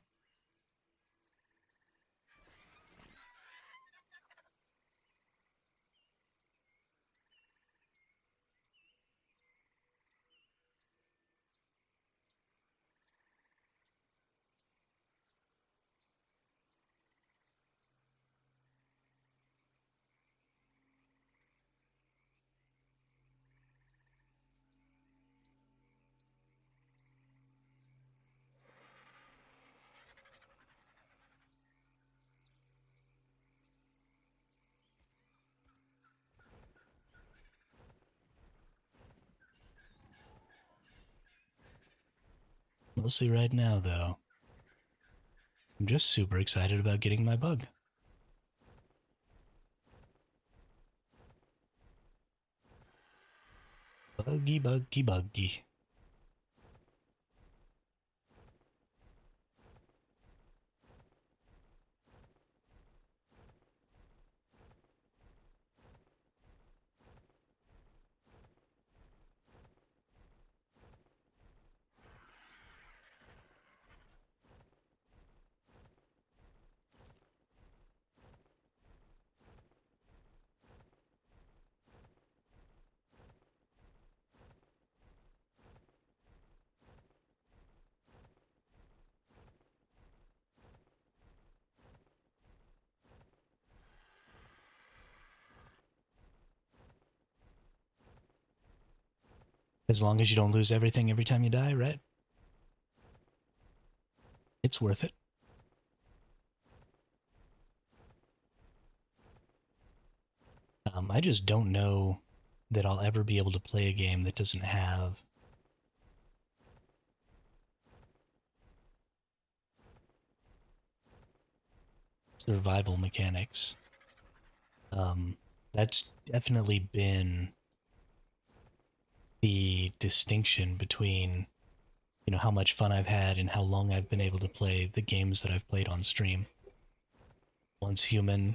Mostly right now, though. I'm just super excited about getting my bug. Buggy, buggy, buggy. As long as you don't lose everything every time you die, right? It's worth it. I just don't know that I'll ever be able to play a game that doesn't have survival mechanics. That's definitely been the distinction between, how much fun I've had and how long I've been able to play the games that I've played on stream. Once Human,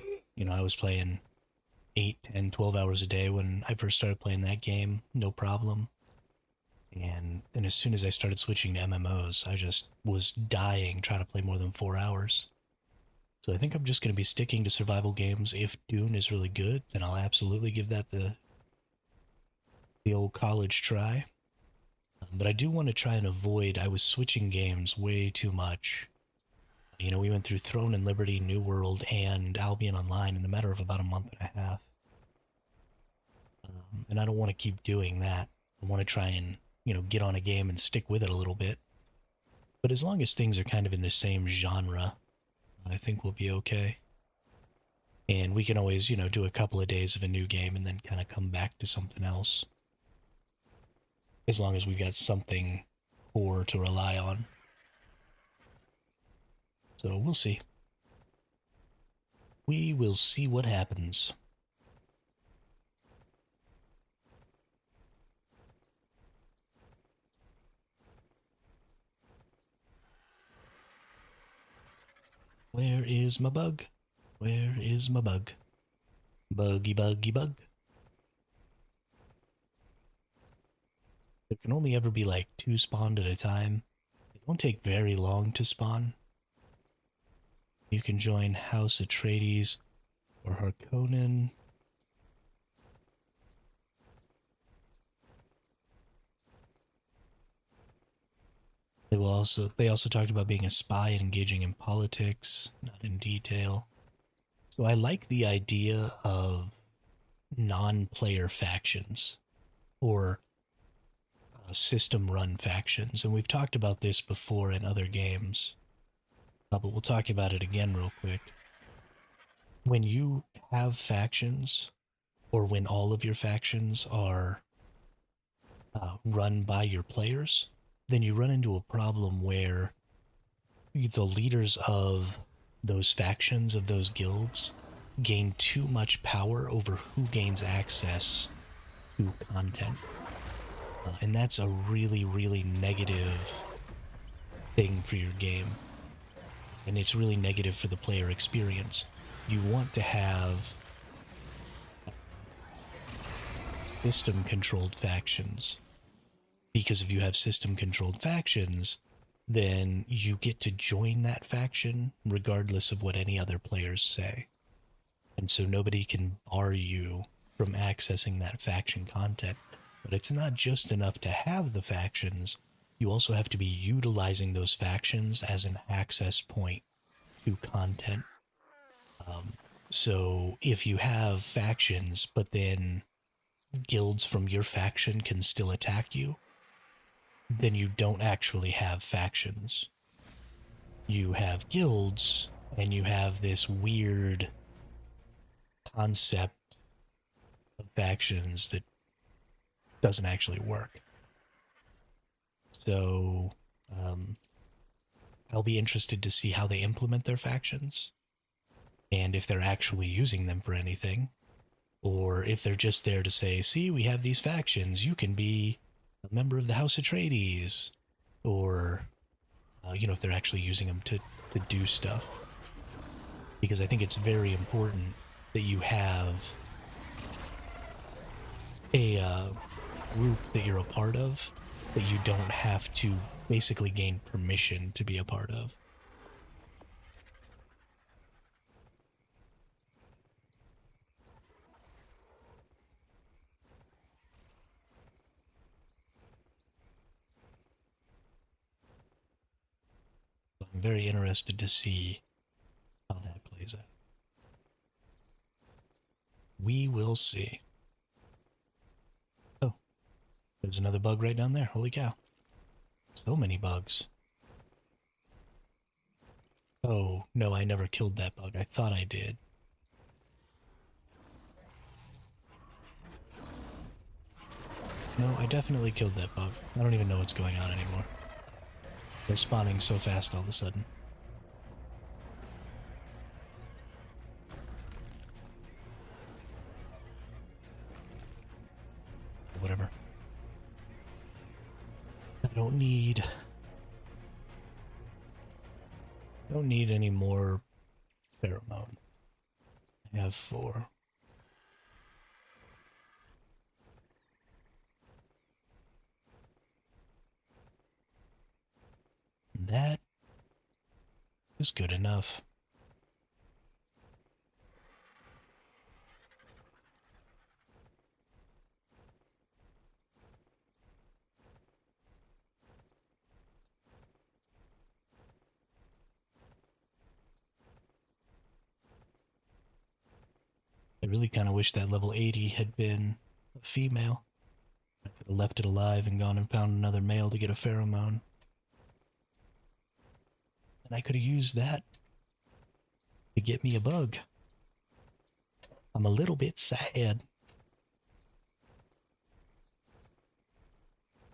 I was playing 8, 10, 12 hours a day when I first started playing that game, no problem. And then as soon as I started switching to MMOs, I just was dying trying to play more than 4 hours. So I think I'm just going to be sticking to survival games. If Dune is really good, then I'll absolutely give that the old college try. But I do want to try and avoid, I was switching games way too much. We went through Throne and Liberty, New World, and Albion Online in the matter of about a month and a half. And I don't want to keep doing that. I want to try and, get on a game and stick with it a little bit. But as long as things are kind of in the same genre, I think we'll be okay. And we can always, do a couple of days of a new game and then kind of come back to something else. As long as we've got something core to rely on. So we'll see. We will see what happens. Where is my bug? Where is my bug? Buggy, buggy, bug. There can only ever be like 2 spawned at a time. They don't take very long to spawn. You can join House Atreides or Harkonnen. They also talked about being a spy and engaging in politics, not in detail. So I like the idea of non-player factions or system-run factions, and we've talked about this before in other games, but we'll talk about it again real quick. When you have factions, or when all of your factions are run by your players, then you run into a problem where the leaders of those factions, of those guilds, gain too much power over who gains access to content. And that's a really, really negative thing for your game. And it's really negative for the player experience. You want to have system-controlled factions. Because if you have system-controlled factions, then you get to join that faction regardless of what any other players say. And so nobody can bar you from accessing that faction content. But it's not just enough to have the factions, you also have to be utilizing those factions as an access point to content. So if you have factions, but then guilds from your faction can still attack you, then you don't actually have factions. You have guilds, and you have this weird concept of factions that doesn't actually work. So, I'll be interested to see how they implement their factions, and if they're actually using them for anything, or if they're just there to say, see, we have these factions, you can be a member of the House Atreides, or, if they're actually using them to do stuff. Because I think it's very important that you have a group that you're a part of that you don't have to basically gain permission to be a part of. I'm very interested to see how that plays out. We will see. Oh, there's another bug right down there. Holy cow. So many bugs. Oh, no, I never killed that bug. I thought I did. No, I definitely killed that bug. I don't even know what's going on anymore. They're spawning so fast all of a sudden. Whatever. I don't need any more pheromone. I have 4. That is good enough. I really kind of wish that level 80 had been a female. I could have left it alive and gone and found another male to get a pheromone. And I could have used that to get me a bug. I'm a little bit sad.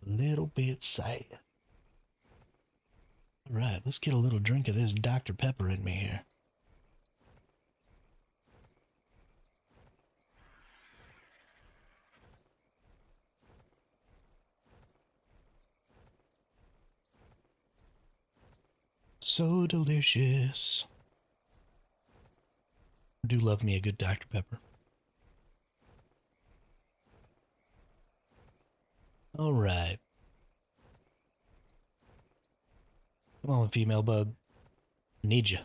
A little bit sad. Alright, let's get a little drink of this Dr. Pepper in me here. So delicious. I do love me a good Dr. Pepper. Alright. Come on, female bug. I need you.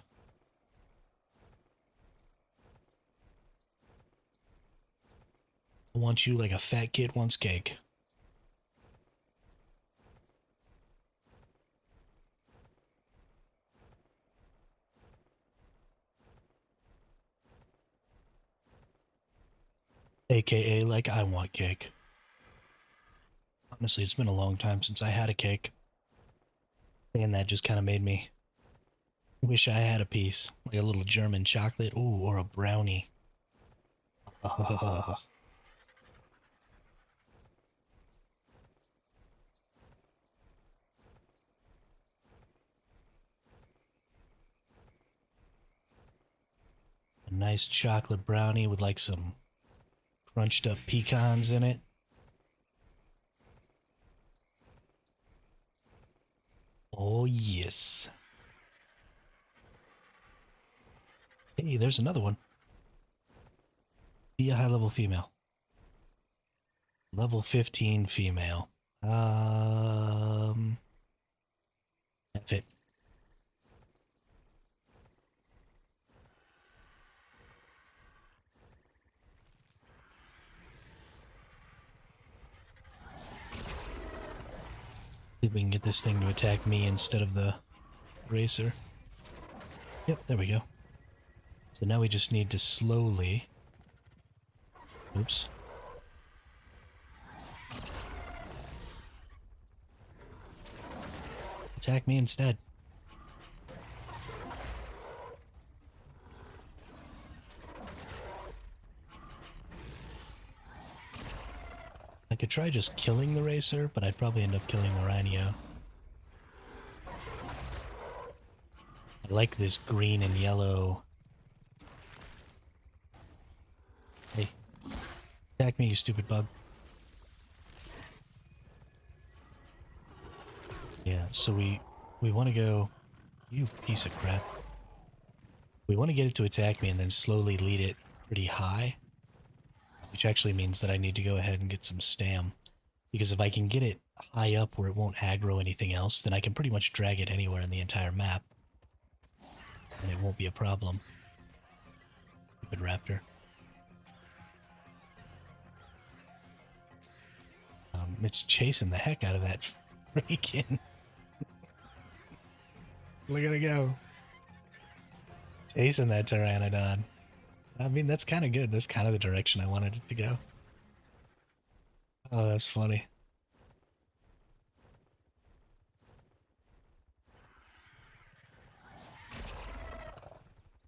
I want you like a fat kid wants cake. AKA like I want cake. Honestly, it's been a long time since I had a cake. And that just kind of made me wish I had a piece. Like a little German chocolate. Ooh, or a brownie. A nice chocolate brownie with like some crunched up pecans in it. Oh, yes. Hey, there's another one. Be a high-level female. Level 15 female. That's it. See if we can get this thing to attack me instead of the racer. Yep, there we go. So now we just need to slowly... Oops. Attack me instead. I could try just killing the racer, but I'd probably end up killing the Rhino. I like this green and yellow. Hey. Attack me, you stupid bug. Yeah, so we want to go... You piece of crap. We want to get it to attack me and then slowly lead it pretty high. Which actually means that I need to go ahead and get some stam. Because if I can get it high up where it won't aggro anything else, then I can pretty much drag it anywhere in the entire map. And it won't be a problem. Stupid raptor. It's chasing the heck out of that freaking... Look at it go. Chasing that pteranodon. I mean, that's kind of good. That's kind of the direction I wanted it to go. Oh, that's funny.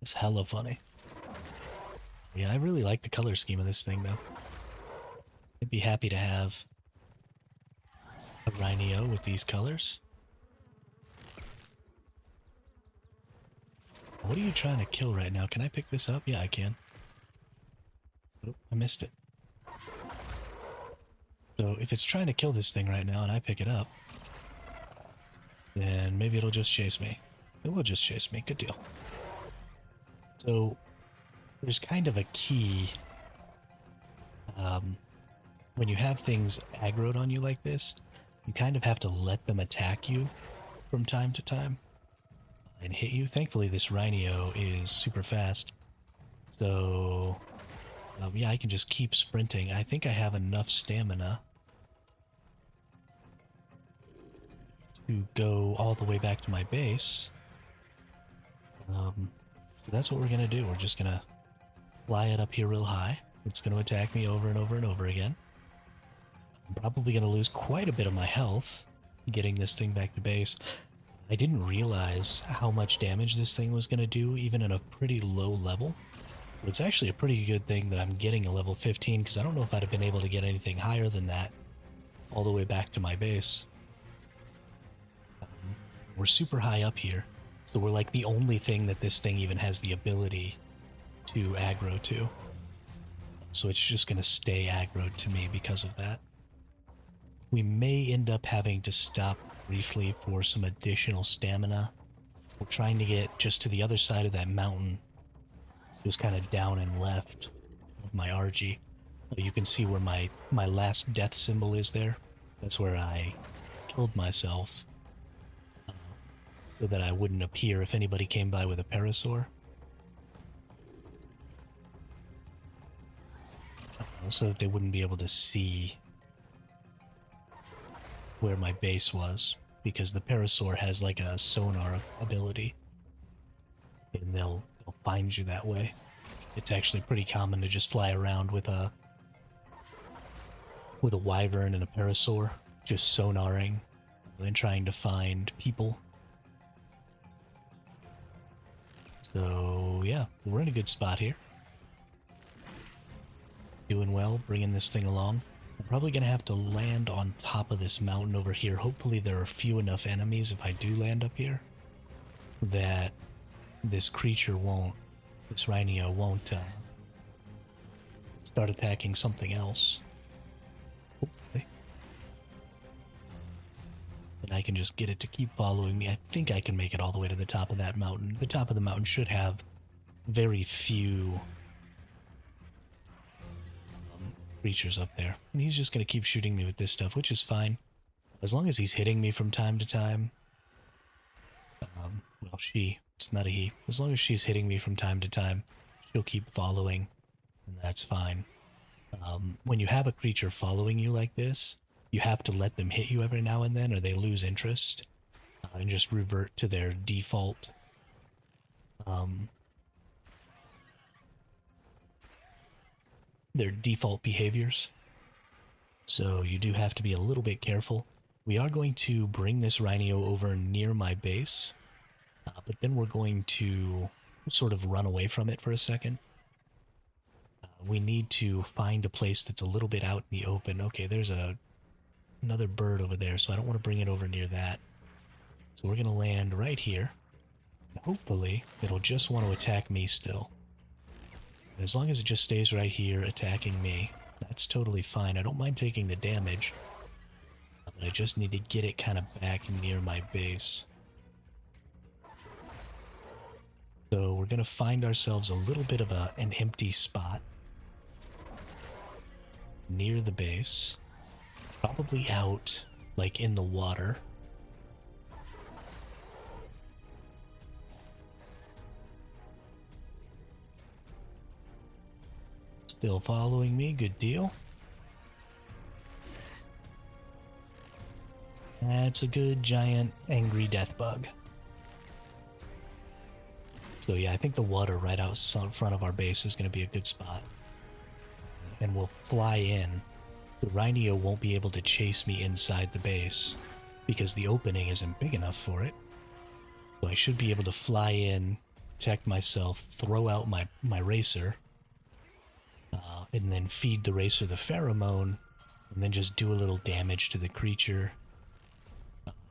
It's hella funny. Yeah, I really like the color scheme of this thing, though. I'd be happy to have a Rhino with these colors. What are you trying to kill right now? Can I pick this up? Yeah, I can. Oh, I missed it. So if it's trying to kill this thing right now and I pick it up, then maybe it'll just chase me. It will just chase me. Good deal. So there's kind of a key when you have things aggroed on you like this, you kind of have to let them attack you from time to time and hit you. Thankfully, this Rhino is super fast. So, yeah, I can just keep sprinting. I think I have enough stamina to go all the way back to my base. So that's what we're going to do. We're just going to fly it up here real high. It's going to attack me over and over and over again. I'm probably going to lose quite a bit of my health getting this thing back to base. I didn't realize how much damage this thing was going to do, even at a pretty low level. It's actually a pretty good thing that I'm getting a level 15, because I don't know if I'd have been able to get anything higher than that all the way back to my base. We're super high up here, so we're like the only thing that this thing even has the ability to aggro to. So it's just going to stay aggroed to me because of that. We may end up having to stop briefly for some additional stamina. We're trying to get just to the other side of that mountain, just kind of down and left of my RG. You can see where my last death symbol is there. That's where I killed myself so that I wouldn't appear if anybody came by with a parasaur. So that they wouldn't be able to see where my base was, because the parasaur has like a sonar ability, and they'll find you that way. It's actually pretty common to just fly around with a wyvern and a parasaur, just sonaring and trying to find people. So yeah, we're in a good spot here. Doing well, bringing this thing along. I'm probably going to have to land on top of this mountain over here. Hopefully there are few enough enemies if I do land up here that this creature won't this Rhino won't start attacking something else. Hopefully. And I can just get it to keep following me. I think I can make it all the way to the top of that mountain. The top of the mountain should have very few creatures up there. And he's just going to keep shooting me with this stuff, which is fine. As long as he's hitting me from time to time. Well, it's not a he. As long as she's hitting me from time to time, she'll keep following, and that's fine. When you have a creature following you like this, you have to let them hit you every now and then, or they lose interest, and just revert to their default behaviors. So you do have to be a little bit careful. We are going to bring this Rhino over near my base, but then we're going to sort of run away from it for a second. We need to find a place that's a little bit out in the open. Okay, there's another bird over there, so I don't want to bring it over near that. So we're going to land right here. And hopefully, it'll just want to attack me still. And as long as it just stays right here attacking me, that's totally fine. I don't mind taking the damage. But I just need to get it kind of back near my base. So we're going to find ourselves a little bit of an empty spot near the base. Probably out, like, in the water. Still following me, good deal. That's a good, giant, angry death bug. So yeah, I think the water right out in front of our base is going to be a good spot. And we'll fly in. The Rhino won't be able to chase me inside the base because the opening isn't big enough for it. So I should be able to fly in, protect myself, throw out my racer, and then feed the racer the pheromone, and then just do a little damage to the creature.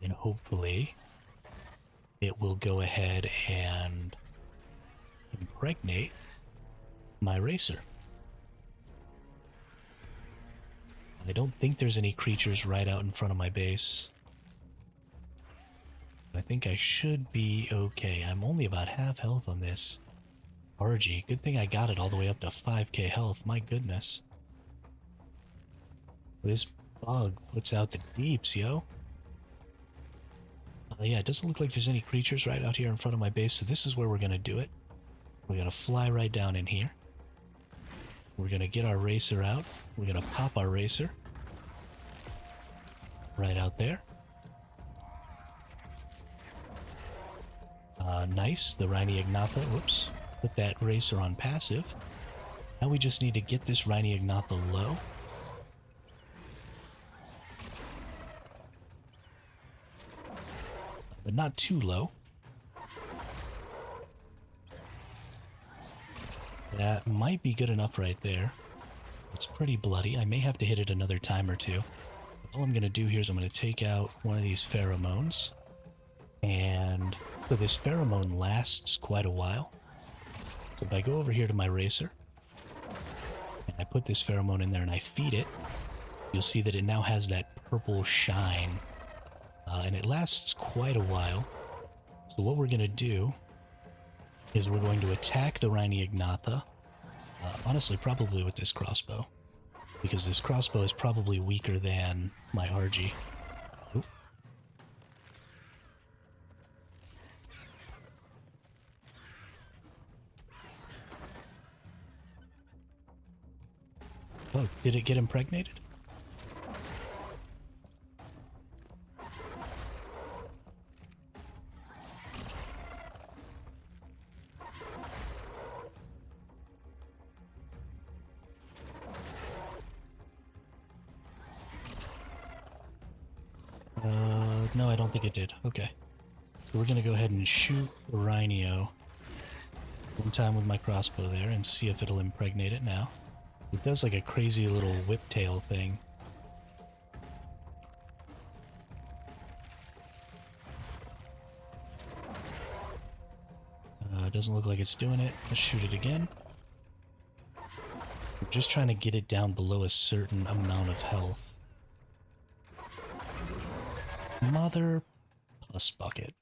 And hopefully it will go ahead and impregnate my racer. I don't think there's any creatures right out in front of my base. I think I should be okay. I'm only about half health on this RG. Good thing I got it all the way up to 5k health. My goodness. This bug puts out the deeps, yo. Yeah, it doesn't look like there's any creatures right out here in front of my base, so this is where we're going to do it. We're going to fly right down in here. We're going to get our racer out. We're going to pop our racer. Right out there. Nice. The Rhinignatha, whoops, put that racer on passive. Now we just need to get this Rhinignatha low. But not too low. That might be good enough right there. It's pretty bloody. I may have to hit it another time or two. All I'm going to do here is I'm going to take out one of these pheromones. And so this pheromone lasts quite a while. So if I go over here to my racer, and I put this pheromone in there and I feed it, you'll see that it now has that purple shine. And it lasts quite a while. So what we're going to do is we're going to attack the Rhinignatha. Honestly, probably with this crossbow. Because this crossbow is probably weaker than my RG. Oop. Oh, did it get impregnated? No, I don't think it did. Okay. So we're going to go ahead and shoot the Rhino one time with my crossbow there and see if it'll impregnate it now. It does like a crazy little whiptail thing. Doesn't look like it's doing it. Let's shoot it again. I'm just trying to get it down below a certain amount of health. Mother puss bucket.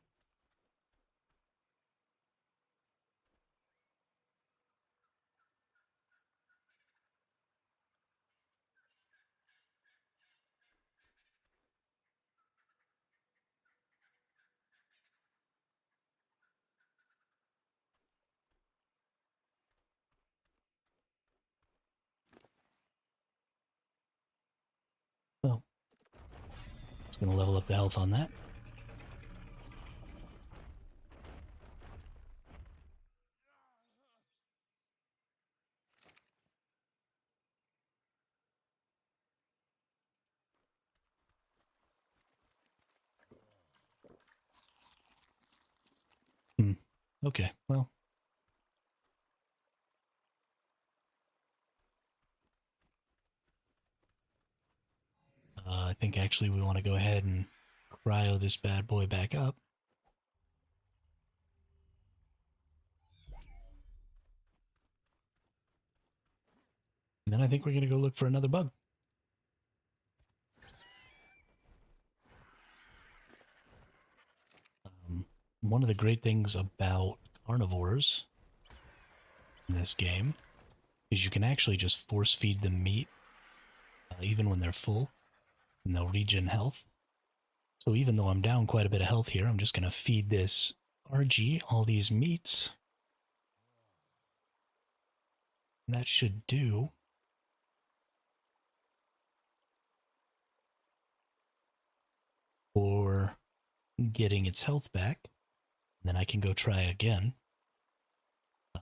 Oh, it's going to level up the health on that. Okay, well. I think actually we want to go ahead and cryo this bad boy back up. And then I think we're going to go look for another bug. One of the great things about carnivores in this game is you can actually just force feed them meat even when they're full, and they'll regen health. So even though I'm down quite a bit of health here, I'm just going to feed this RG all these meats. And that should do for getting its health back. And then I can go try again. I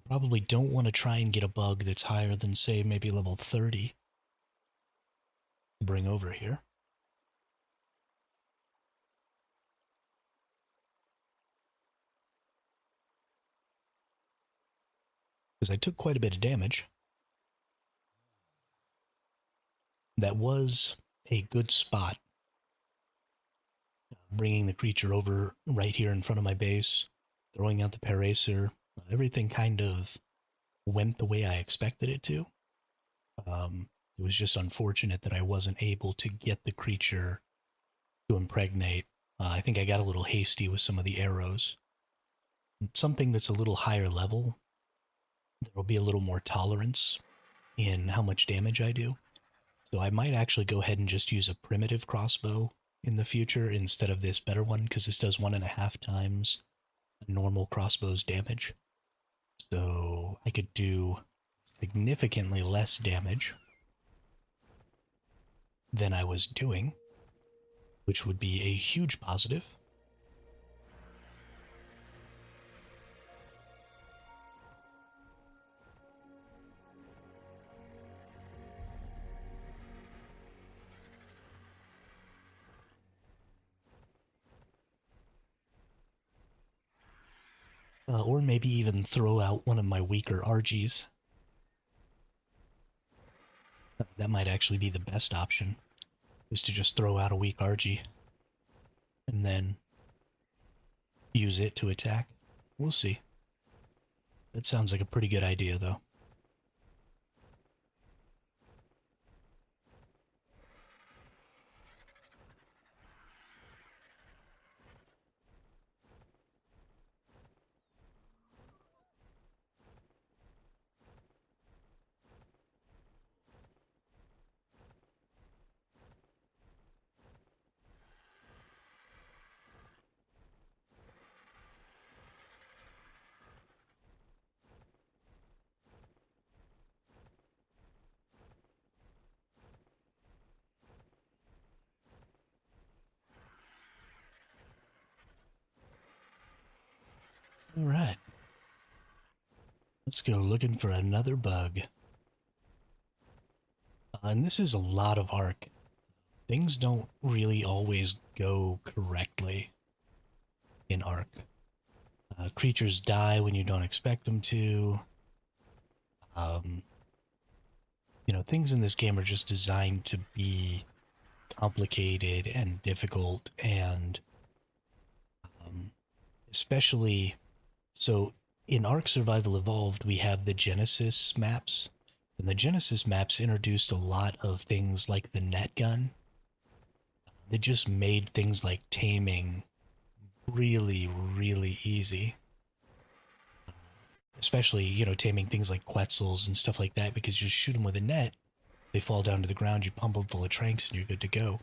probably don't want to try and get a bug that's higher than, say, maybe level 30 to bring over here. Because I took quite a bit of damage. That was a good spot. Bringing the creature over right here in front of my base, throwing out the paracer, everything kind of went the way I expected it to. It was just unfortunate that I wasn't able to get the creature to impregnate. I think I got a little hasty with some of the arrows. Something that's a little higher level, there will be a little more tolerance in how much damage I do. So I might actually go ahead and just use a primitive crossbow in the future instead of this better one, because this does 1.5 times a normal crossbow's damage. So I could do significantly less damage than I was doing, which would be a huge positive. Or maybe even throw out one of my weaker RGs. That might actually be the best option, is to just throw out a weak RG and then use it to attack. We'll see. That sounds like a pretty good idea, though. All right. Let's go looking for another bug. And this is a lot of ARK. Things don't really always go correctly in ARK. Creatures die when you don't expect them to. You know, things in this game are just designed to be complicated and difficult, and especially So in ARK Survival Evolved, we have the Genesis maps. And the Genesis maps introduced a lot of things like the net gun. They just made things like taming really, really easy. Especially, you know, taming things like Quetzals and stuff like that, because you just shoot them with a net, they fall down to the ground, you pump them full of tranks, and you're good to go.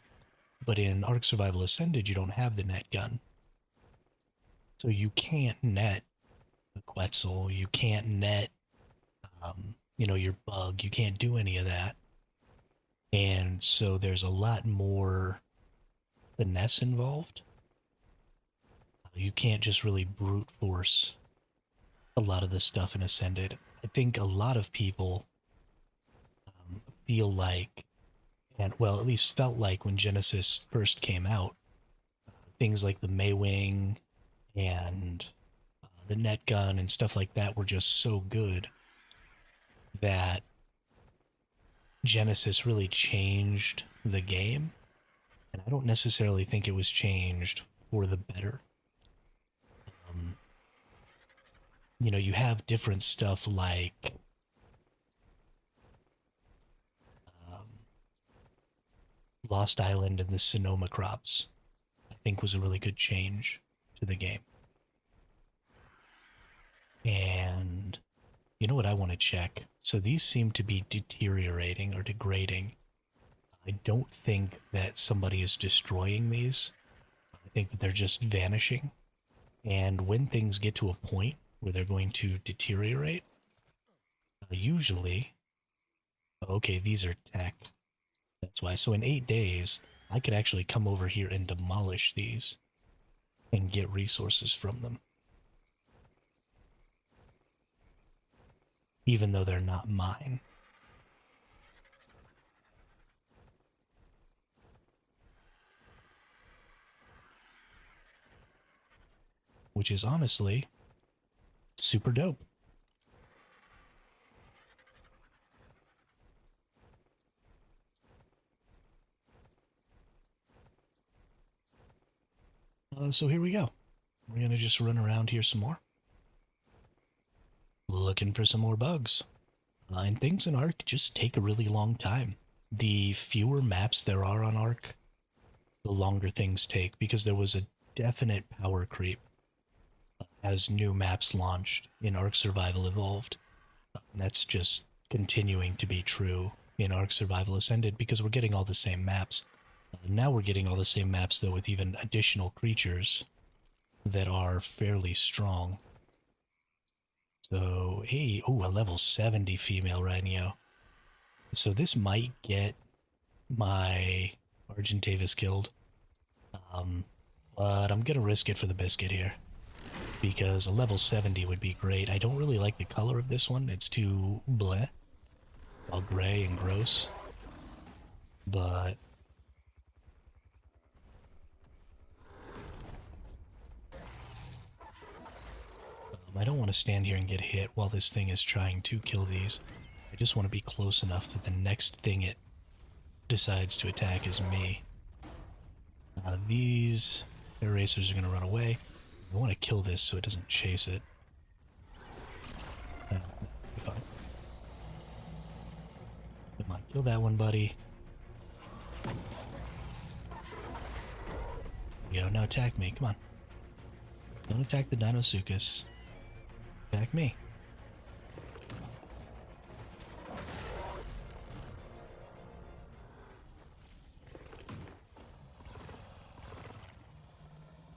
But in ARK Survival Ascended, you don't have the net gun. So you can't net the Quetzal, you can't net, you know, your bug, you can't do any of that. And so there's a lot more finesse involved. You can't just really brute force a lot of the stuff in Ascended. I think a lot of people feel like, and well, at least felt like when Genesis first came out, things like the Maywing and the net gun and stuff like that were just so good that Genesis really changed the game. And I don't necessarily think it was changed for the better. You know, you have different stuff like Lost Island and the Sonoma crops, I think was a really good change to the game. And you know what I want to check? So these seem to be deteriorating or degrading. I don't think that somebody is destroying these. I think that they're just vanishing. And when things get to a point where they're going to deteriorate, usually, okay, these are tech. That's why. So in 8 days, I could actually come over here and demolish these and get resources from them. Even though they're not mine. Which is honestly super dope. So here we go. We're going to just run around here some more. Looking for some more bugs. And things in ARK just take a really long time. The fewer maps there are on ARK, the longer things take, because there was a definite power creep as new maps launched in ARK Survival Evolved. And that's just continuing to be true in ARK Survival Ascended, because we're getting all the same maps. Now we're getting all the same maps, though, with even additional creatures that are fairly strong. So, hey, oh, a level 70 female Rhino. So this might get my Argentavis killed. But I'm gonna risk it for the biscuit here, because a level 70 would be great. I don't really like the color of this one. It's too bleh, all gray and gross. But I don't want to stand here and get hit while this thing is trying to kill these. I just want to be close enough that the next thing it decides to attack is me. These erasers are going to run away. I want to kill this so it doesn't chase it. No, be fine. Come on, kill that one, buddy. Yo, now attack me, come on. Don't attack the Dinosuchus. Attack me.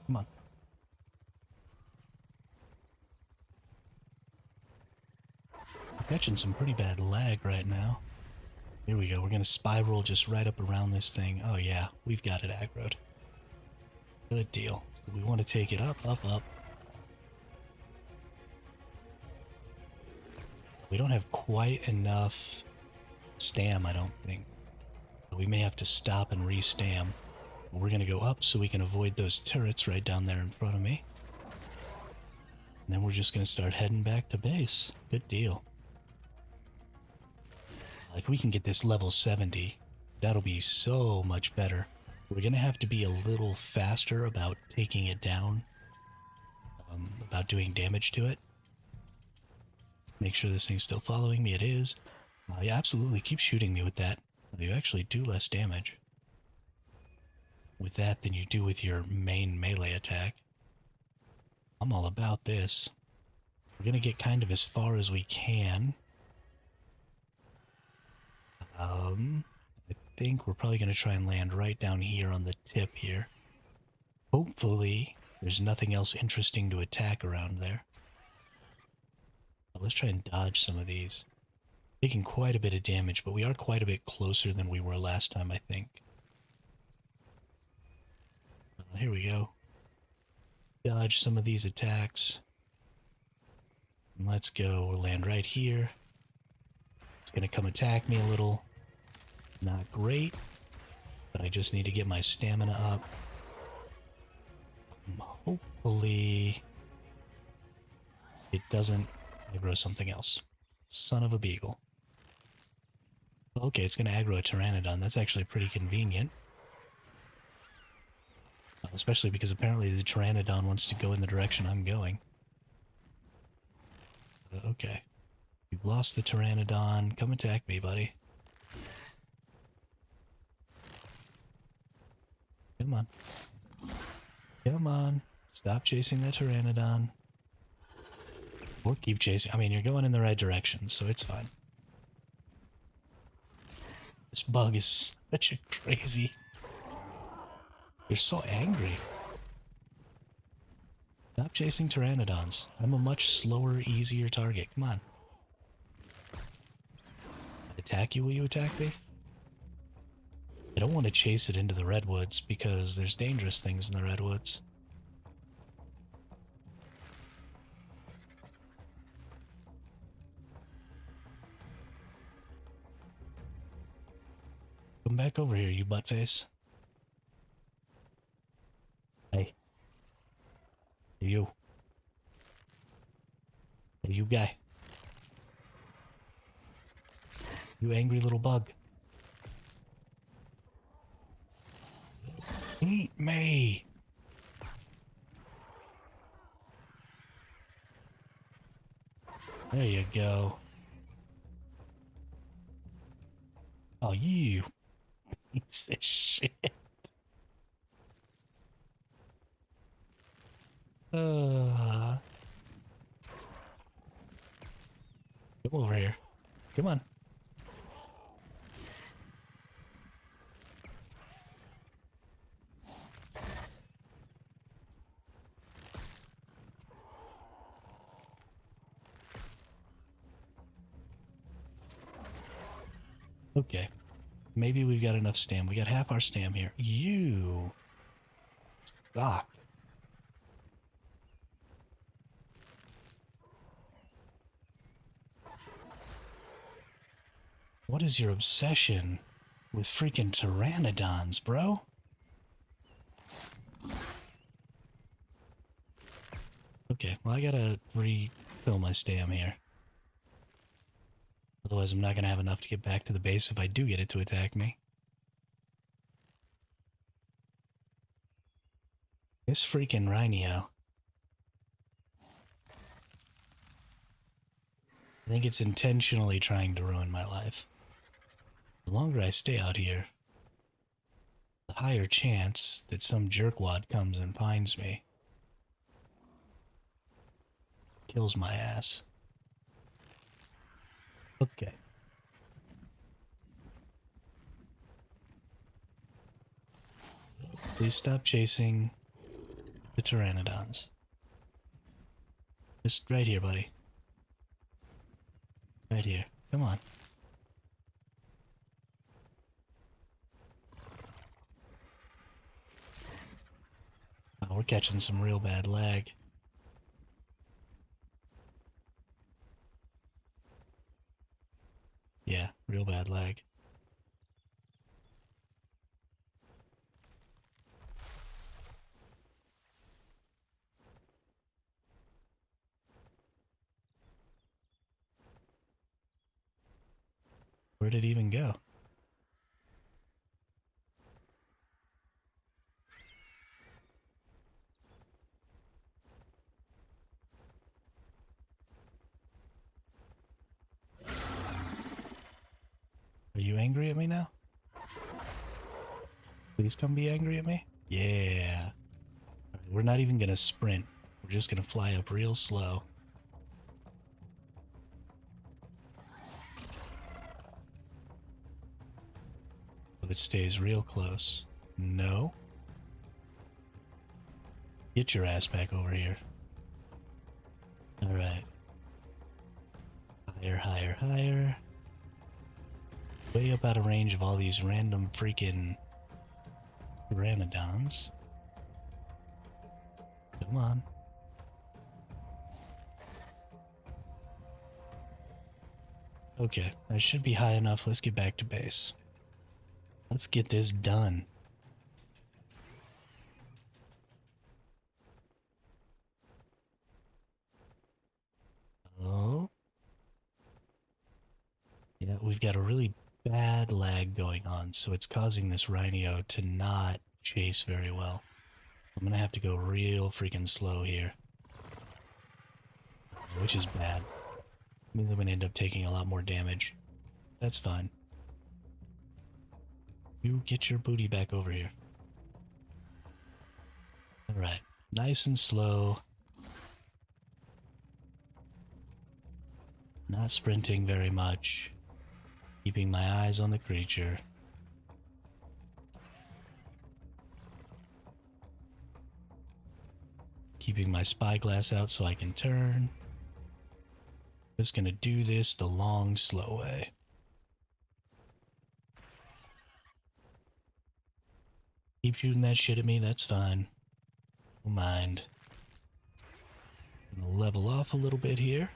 Come on. I'm catching some pretty bad lag right now. Here we go. We're going to spiral just right up around this thing. Oh yeah, we've got it aggroed. Good deal. So we want to take it up, up, up. We don't have quite enough stam, I don't think. We may have to stop and re-stam. We're going to go up so we can avoid those turrets right down there in front of me. And then we're just going to start heading back to base. Good deal. If we can get this level 70, that'll be so much better. We're going to have to be a little faster about taking it down. without doing damage to it. Make sure this thing's still following me. It is. Yeah, absolutely. Keep shooting me with that. You actually do less damage with that than you do with your main melee attack. I'm all about this. We're going to get kind of as far as we can. I think we're probably going to try and land right down here on the tip here. Hopefully, there's nothing else interesting to attack around there. Let's try and dodge some of these. Taking quite a bit of damage, but we are quite a bit closer than we were last time, I think. Here we go. Dodge some of these attacks. And let's go. We'll land right here. It's going to come attack me a little. Not great, but I just need to get my stamina up. Hopefully it doesn't aggro something else. Son of a beagle. Okay, it's going to aggro a pteranodon. That's actually pretty convenient. Especially because apparently the pteranodon wants to go in the direction I'm going. Okay. You've lost the pteranodon. Come attack me, buddy. Come on. Come on. Stop chasing the pteranodon. Or keep chasing. I mean, you're going in the right direction, so it's fine. This bug is such a crazy... You're so angry. Stop chasing pteranodons. I'm a much slower, easier target. Come on. Attack you? Will you attack me? I don't want to chase it into the redwoods because there's dangerous things in the redwoods. Come back over here, you buttface. Hey. Hey, you. Hey, you guy. You angry little bug. Eat me. There you go. Oh, you piece of shit. Come over here. Come on. Okay. Maybe we've got enough stam. We got half our stam here. You suck. What is your obsession with freaking pteranodons, bro? Okay, well I gotta refill my stam here. Otherwise I'm not gonna have enough to get back to the base if I do get it to attack me. This freaking rhino. I think it's intentionally trying to ruin my life. The longer I stay out here, the higher chance that some jerkwad comes and finds me. Kills my ass. Okay. Please stop chasing the pteranodons. Just right here, buddy. Right here. Come on. Oh, we're catching some real bad lag. Yeah, real bad lag. Where did it even go? Please come be angry at me. Yeah. We're not even gonna sprint. We're just gonna fly up real slow. It stays real close. No. Get your ass back over here. Alright. Higher, higher, higher. Way up out of range of all these random freaking pteranodons. Come on. Okay, that should be high enough. Let's get back to base. Let's get this done. Oh. Yeah, we've got a really bad lag going on, so it's causing this rhino to not chase very well. I'm gonna have to go real freaking slow here. Which is bad. Means I'm gonna end up taking a lot more damage. That's fine. You get your booty back over here. Alright. Nice and slow. Not sprinting very much. Keeping my eyes on the creature. Keeping my spyglass out so I can turn. Just gonna do this the long, slow way. Keep shooting that shit at me, that's fine. Don't mind. Gonna level off a little bit here.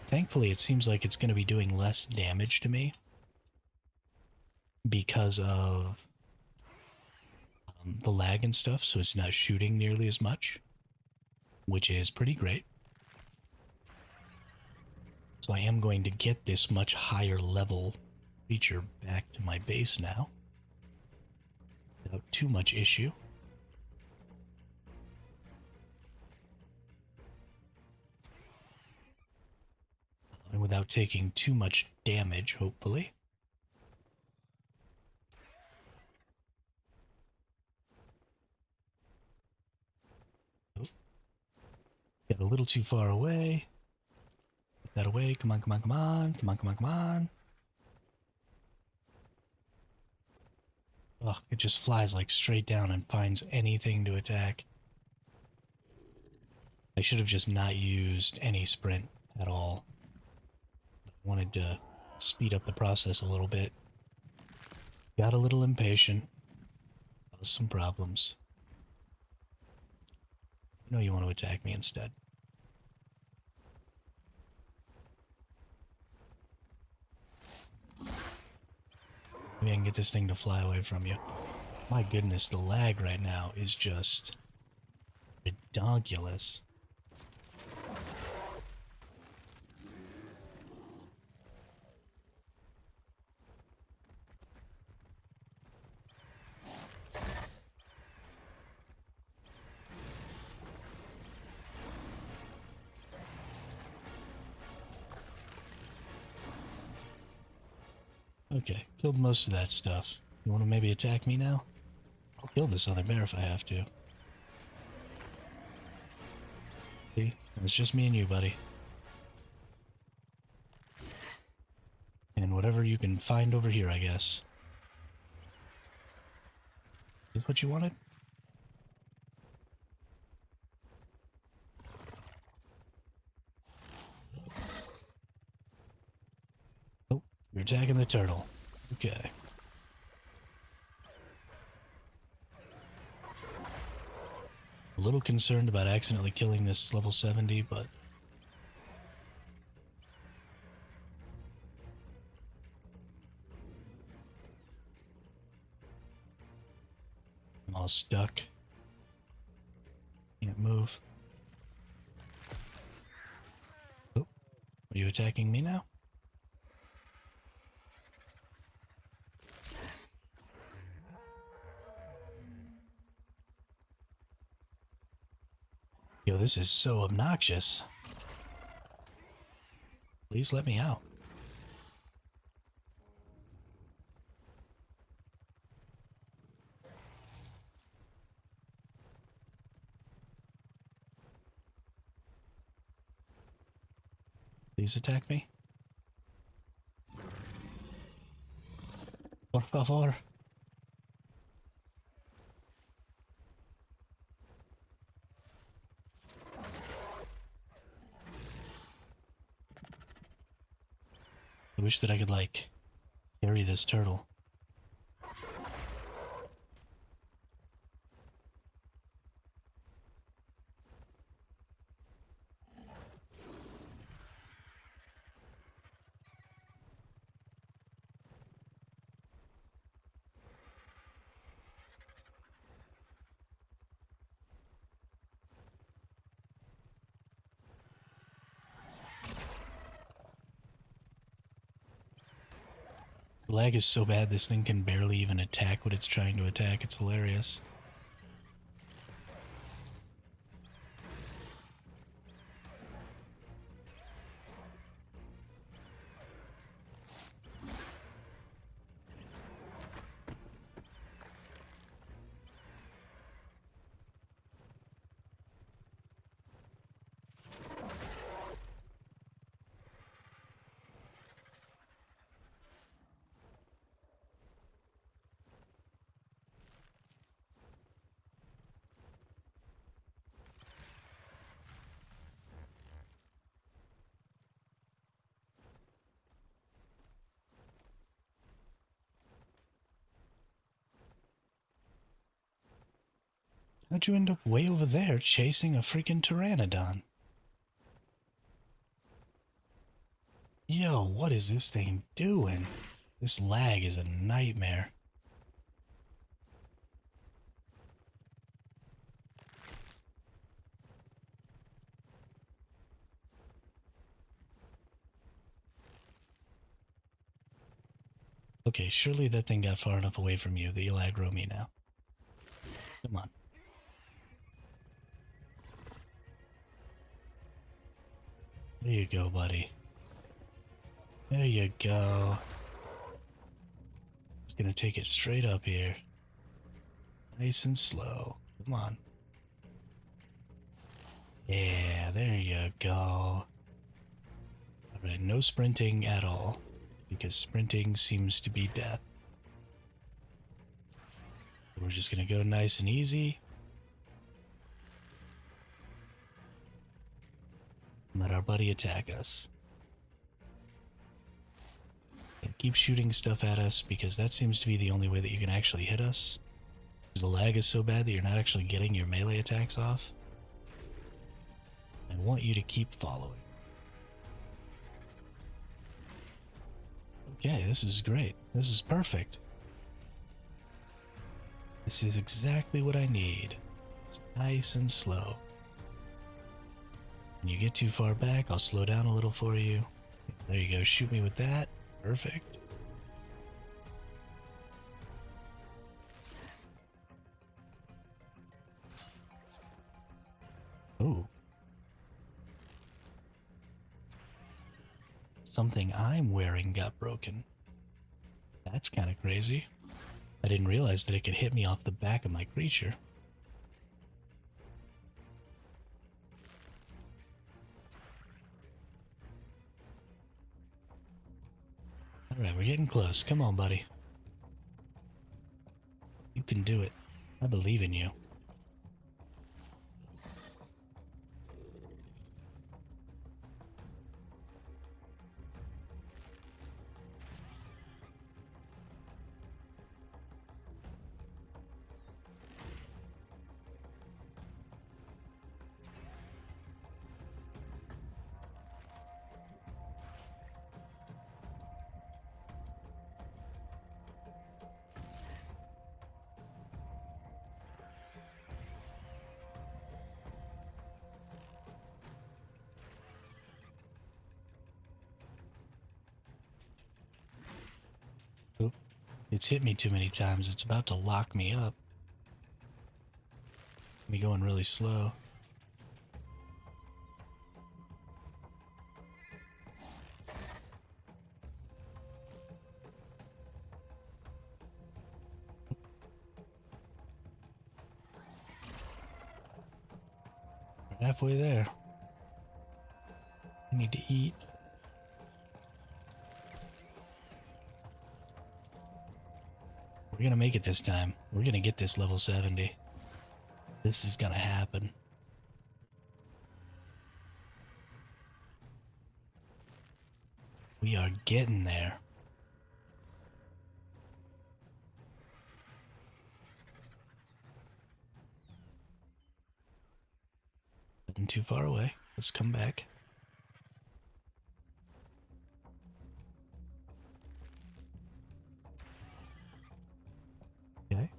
Thankfully, it seems like it's going to be doing less damage to me because of the lag and stuff, so it's not shooting nearly as much, which is pretty great. So I am going to get this much higher level creature back to my base now without too much issue. And without taking too much damage, hopefully. Oh. Got a little too far away. Get that away. Come on, come on, come on. Come on, come on, come on. Ugh, it just flies like straight down and finds anything to attack. I should have just not used any sprint at all. Wanted to speed up the process a little bit. Got a little impatient. Caused some problems. You know you want to attack me instead. Maybe I can get this thing to fly away from you. My goodness, the lag right now is just ridiculous. Okay, killed most of that stuff. You want to maybe attack me now? I'll kill this other bear if I have to. See? It's just me and you, buddy. And whatever you can find over here, I guess. Is this what you wanted? Oh, you're attacking the turtle. Okay. A little concerned about accidentally killing this level 70, but... I'm all stuck. Can't move. Oh, are you attacking me now? Yo, this is so obnoxious. Please let me out. Please attack me. Por favor. I wish that I could, like, carry this turtle. The lag is so bad this thing can barely even attack what it's trying to attack. It's hilarious. How'd you end up way over there chasing a freaking pteranodon? Yo, what is this thing doing? This lag is a nightmare. Okay, surely that thing got far enough away from you that you'll aggro me now. Come on. There you go, buddy. There you go. Just gonna take it straight up here. Nice and slow. Come on. Yeah, there you go. Alright, no sprinting at all, because sprinting seems to be death. We're just gonna go nice and easy. Let our buddy attack us. And keep shooting stuff at us, because that seems to be the only way that you can actually hit us. Because the lag is so bad that you're not actually getting your melee attacks off. I want you to keep following. Okay, this is great. This is perfect. This is exactly what I need. It's nice and slow. When you get too far back, I'll slow down a little for you. There you go, shoot me with that. Perfect. Ooh. Something I'm wearing got broken. That's kind of crazy. I didn't realize that it could hit me off the back of my creature. Alright, we're getting close. Come on, buddy. You can do it. I believe in you. Oop. It's hit me too many times. It's about to lock me up. Me going really slow. We're halfway there. I need to eat. We're gonna make it this time. We're gonna get this level 70. This is gonna happen. We are getting there. Nothing too far away. Let's come back. Okay.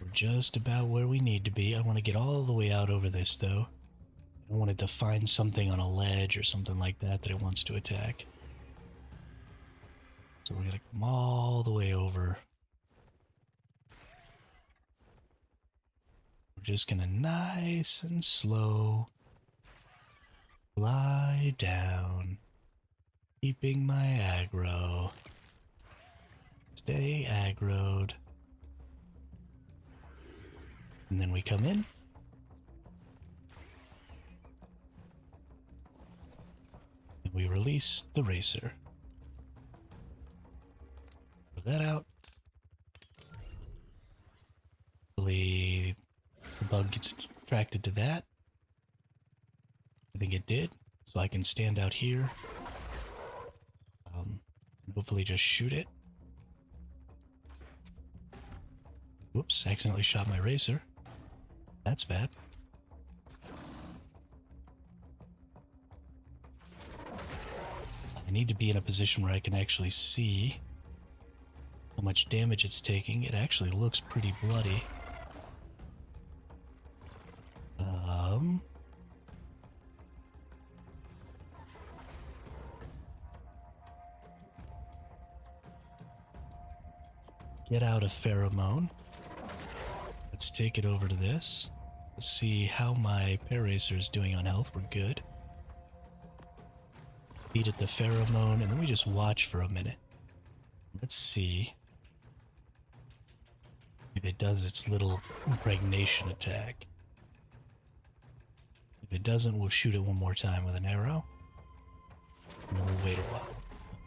We're just about where we need to be. I want to get all the way out over this, though. I want it to find something on a ledge or something like that that it wants to attack. So we're going to come all the way over. We're just going to nice and slow lie down, keeping my aggro. Stay aggroed. And then we come in. And we release the racer. Put that out. Hopefully the bug gets attracted to that. I think it did. So I can stand out here. And hopefully just shoot it. Whoops, accidentally shot my racer. That's bad. I need to be in a position where I can actually see how much damage it's taking. It actually looks pretty bloody. Get out a pheromone. Let's take it over to this. Let's see how my Paracer is doing on health. We're good. Beat at the pheromone, and then we just watch for a minute. Let's see if it does its little impregnation attack. If it doesn't, we'll shoot it one more time with an arrow. And then we'll wait a while.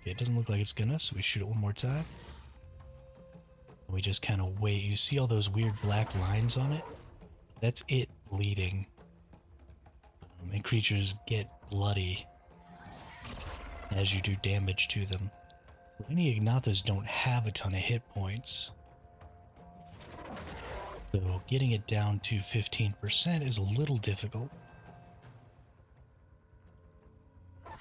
Okay, it doesn't look like it's gonna, so we shoot it one more time. We just kind of wait. You see all those weird black lines on it? That's it bleeding. And creatures get bloody as you do damage to them. Any Ignathas don't have a ton of hit points. So getting it down to 15% is a little difficult. How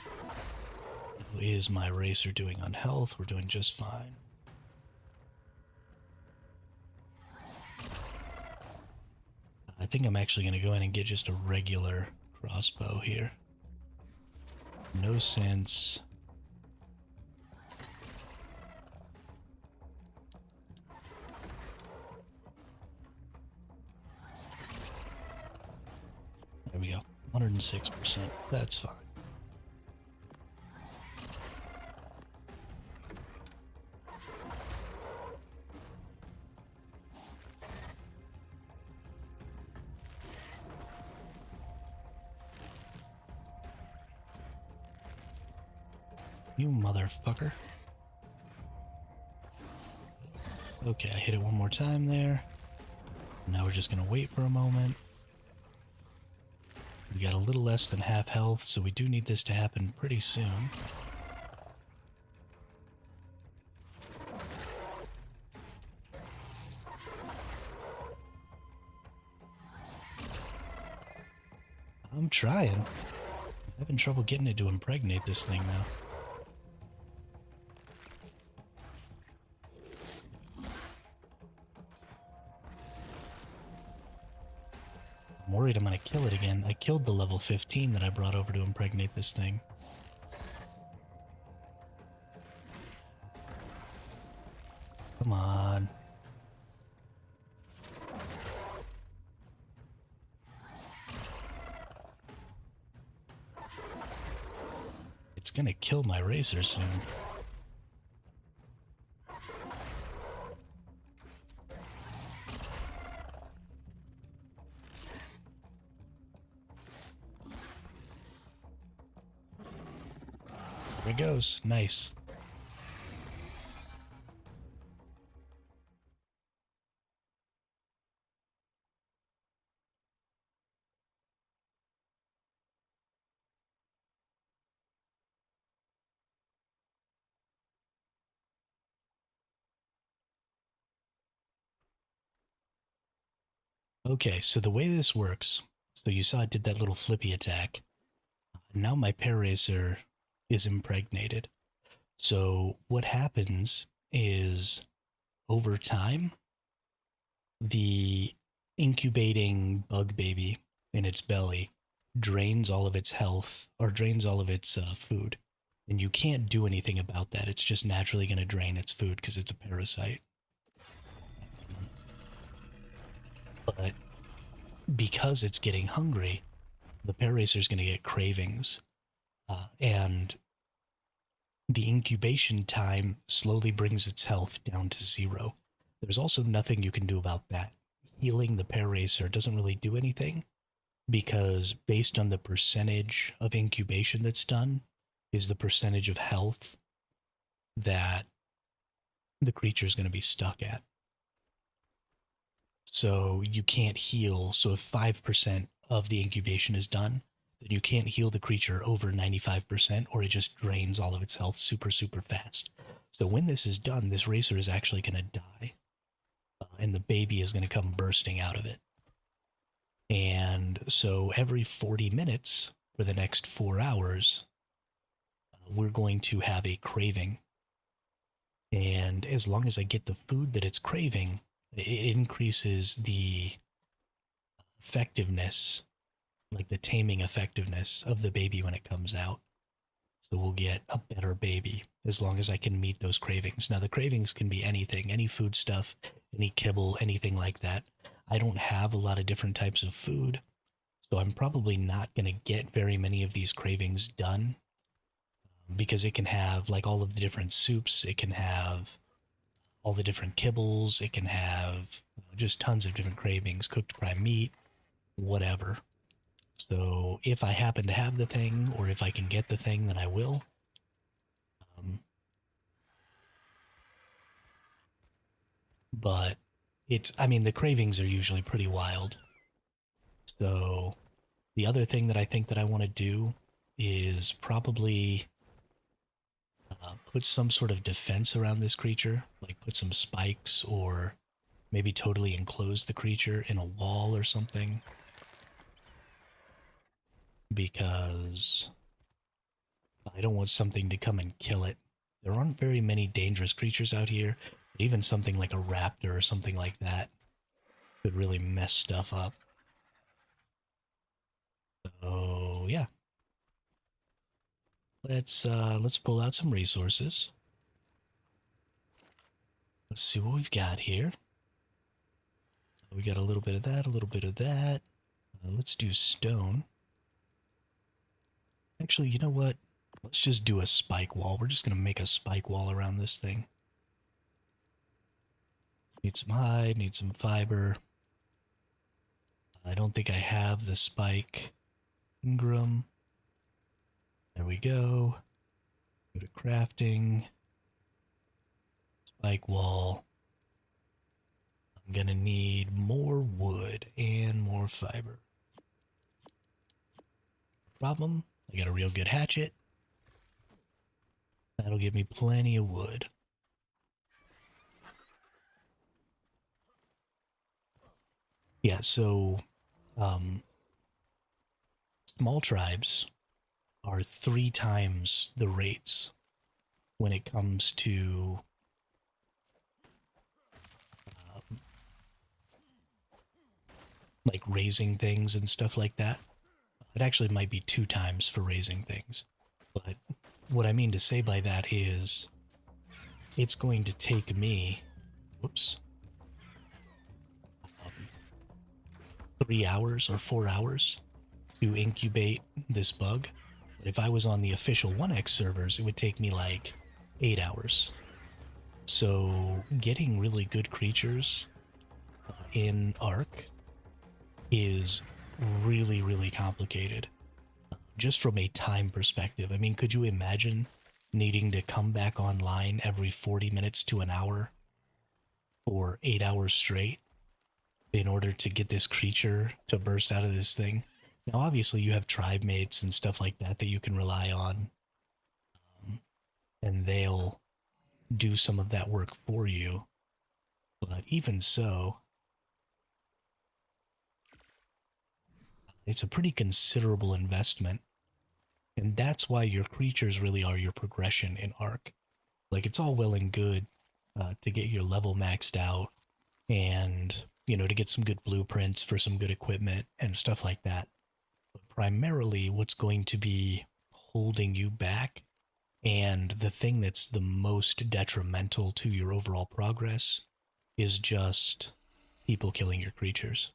is my racer doing on health? We're doing just fine. I think I'm actually going to go in and get just a regular crossbow here. No sense. There we go. 106%. That's fine. You motherfucker. Okay, I hit it one more time there. Now we're just gonna wait for a moment. We got a little less than half health, so we do need this to happen pretty soon. I'm trying. I'm having trouble getting it to impregnate this thing now. I'm worried I'm gonna kill it again. I killed the level 15 that I brought over to impregnate this thing. Come on. It's gonna kill my racer soon. goes. Nice. Okay, so the way this works, so you saw it did that little flippy attack. Now my Paracer is impregnated. So what happens is over time, the incubating bug baby in its belly drains all of its health or drains all of its food. And you can't do anything about that. It's just naturally going to drain its food because it's a parasite. But because it's getting hungry, the Paracer's going to get cravings. And the incubation time slowly brings its health down to 0. There's also nothing you can do about that. Healing the Paracer doesn't really do anything because based on the percentage of incubation that's done is the percentage of health that the creature is going to be stuck at. So you can't heal. So if 5% of the incubation is done, then you can't heal the creature over 95% or it just drains all of its health super, super fast. So when this is done, this racer is actually going to die. And the baby is going to come bursting out of it. And so every 40 minutes for the next 4 hours, we're going to have a craving. And as long as I get the food that it's craving, it increases the effectiveness, like the taming effectiveness of the baby when it comes out. So we'll get a better baby as long as I can meet those cravings. Now the cravings can be anything, any food stuff, any kibble, anything like that. I don't have a lot of different types of food, so I'm probably not going to get very many of these cravings done because it can have like all of the different soups, it can have all the different kibbles, it can have just tons of different cravings, cooked prime meat, whatever. So if I happen to have the thing, or if I can get the thing, then I will. But I mean, the cravings are usually pretty wild. So the other thing that I think that I want to do is probably put some sort of defense around this creature, like put some spikes or maybe totally enclose the creature in a wall or something. Because I don't want something to come and kill it. There aren't very many dangerous creatures out here. Even something like a raptor or something like that could really mess stuff up. So yeah. Let's pull out some resources. Let's see what we've got here. We got a little bit of that, a little bit of that. Let's do stone. Actually, you know what? Let's just do a spike wall. We're just going to make a spike wall around this thing. Need some hide, need some fiber. I don't think I have the spike Ingram. There we go. Go to crafting. Spike wall. I'm going to need more wood and more fiber. Problem? I got a real good hatchet. That'll give me plenty of wood. Yeah, so small tribes are 3 times the rates when it comes to like raising things and stuff like that. It actually might be 2 times for raising things. But what I mean to say by that is it's going to take me, whoops, 3 hours or 4 hours to incubate this bug. But if I was on the official 1x servers, it would take me like 8 hours. So getting really good creatures in ARK is really complicated. Just from a time perspective. I mean, could you imagine needing to come back online every 40 minutes to an hour for 8 hours straight in order to get this creature to burst out of this thing. Now, obviously, you have tribe mates and stuff like that that you can rely on, and they'll do some of that work for you. But even so, it's a pretty considerable investment. And that's why your creatures really are your progression in ARK. Like, it's all well and good to get your level maxed out and, you know, to get some good blueprints for some good equipment and stuff like that. But primarily, what's going to be holding you back and the thing that's the most detrimental to your overall progress is just people killing your creatures.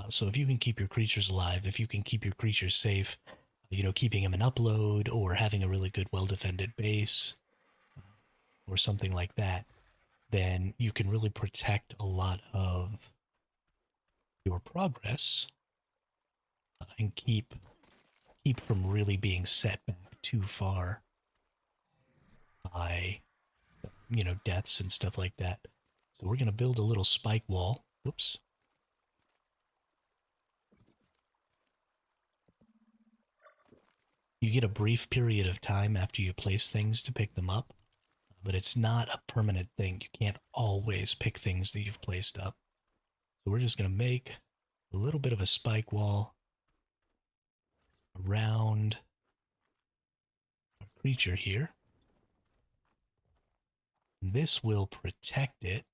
So if you can keep your creatures alive, if you can keep your creatures safe, you know, keeping them in upload or having a really good, well-defended base or something like that, then you can really protect a lot of your progress and keep from really being set back too far by, you know, deaths and stuff like that. So we're going to build a little spike wall. Whoops. You get a brief period of time after you place things to pick them up, but it's not a permanent thing. You can't always pick things that you've placed up. So we're just going to make a little bit of a spike wall around our creature here. This will protect it.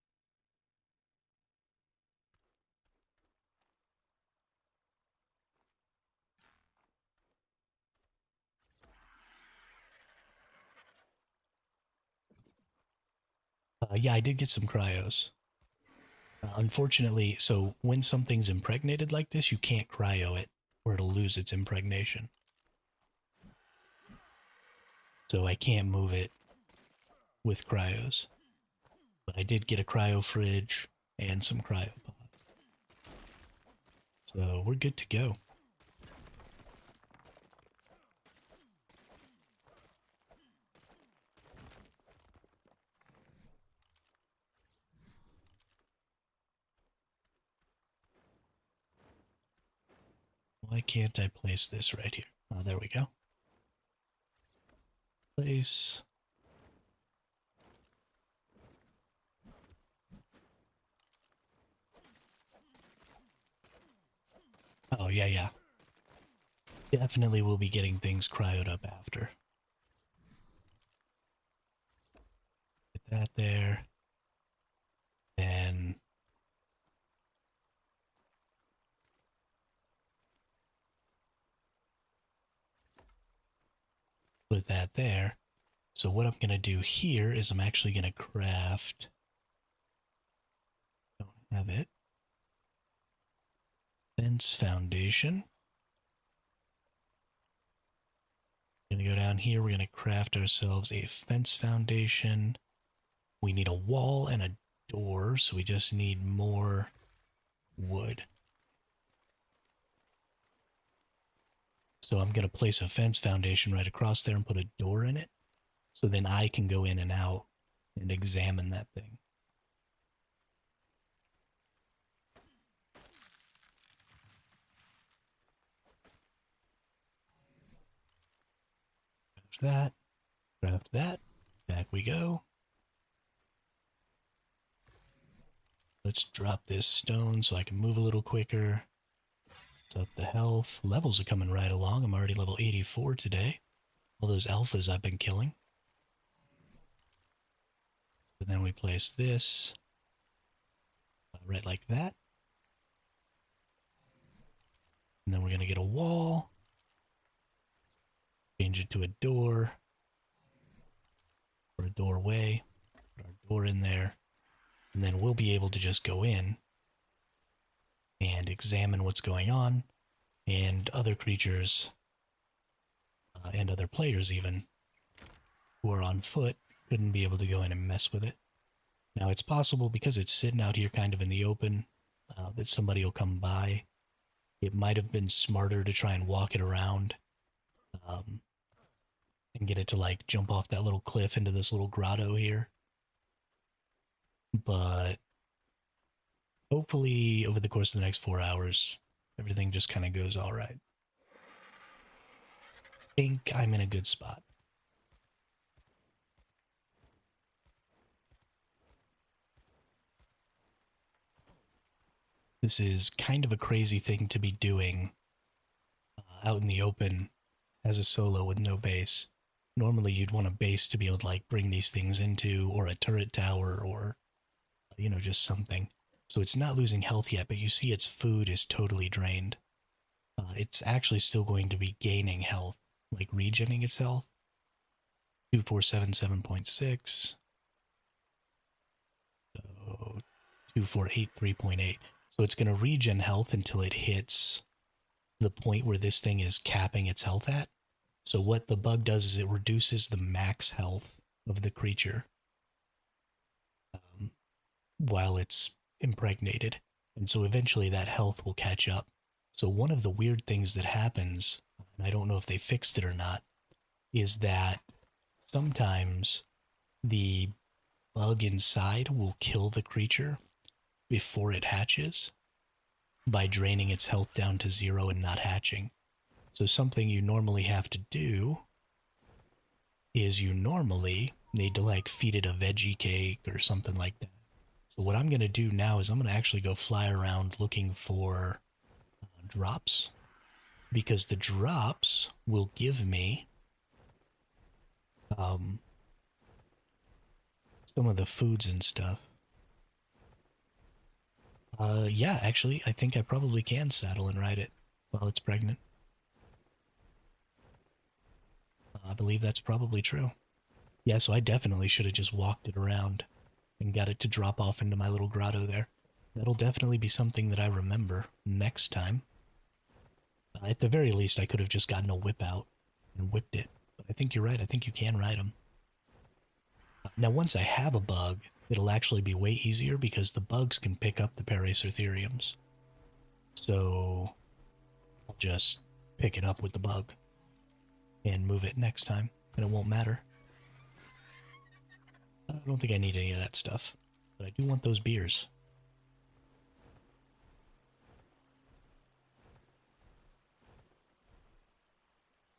Yeah, I did get some cryos. Unfortunately, so when something's impregnated like this, you can't cryo it or it'll lose its impregnation. So I can't move it with cryos. But I did get a cryo fridge and some cryopods. So we're good to go. Why can't I place this right here? Oh, there we go. Place. Oh, yeah. Definitely will be getting things cryoed up after. Get that there. And put that there. So what I'm going to do here is I'm actually going to craft... Don't have it. Fence foundation. We're going to go down here. We're going to craft ourselves a fence foundation. We need a wall and a door, so we just need more wood. So I'm going to place a fence foundation right across there and put a door in it. So then I can go in and out and examine that thing. Craft that. Back we go. Let's drop this stone so I can move a little quicker. Let's up the health. Levels are coming right along. I'm already level 84 today. All those alphas I've been killing. And then we place this right like that. And then we're going to get a wall. Change it to a door. Or a doorway. Put our door in there. And then we'll be able to just go in and examine what's going on. And other creatures, and other players even, who are on foot, couldn't be able to go in and mess with it. Now it's possible, because it's sitting out here kind of in the open, that somebody will come by. It might have been smarter to try and walk it around. and get it to like jump off that little cliff into this little grotto here. But hopefully over the course of the next 4 hours, everything just kind of goes all right. I think I'm in a good spot. This is kind of a crazy thing to be doing out in the open as a solo with no base. Normally you'd want a base to be able to like bring these things into, or a turret tower, or just something. So it's not losing health yet, but you see its food is totally drained. It's actually still going to be gaining health, like regenerating its health. 2477.6. So 2483.8. So it's going to regen health until it hits the point where this thing is capping its health at. So what the bug does is it reduces the max health of the creature while it's impregnated. And so eventually that health will catch up. So one of the weird things that happens, and I don't know if they fixed it or not, is that sometimes the bug inside will kill the creature before it hatches by draining its health down to 0 and not hatching. So something you normally have to do is you normally need to like feed it a veggie cake or something like that. So what I'm going to do now is I'm going to actually go fly around looking for drops, because the drops will give me some of the foods and stuff. Yeah, actually, I think I probably can saddle and ride it while it's pregnant. I believe that's probably true. Yeah, so I definitely should have just walked it around and got it to drop off into my little grotto there. That'll definitely be something that I remember next time. At the very least, I could have just gotten a whip out and whipped it. But I think you're right. I think you can ride them. Now, once I have a bug, it'll actually be way easier because the bugs can pick up the Paracertheriums. So I'll just pick it up with the bug and move it next time, and it won't matter. I don't think I need any of that stuff, but I do want those beers.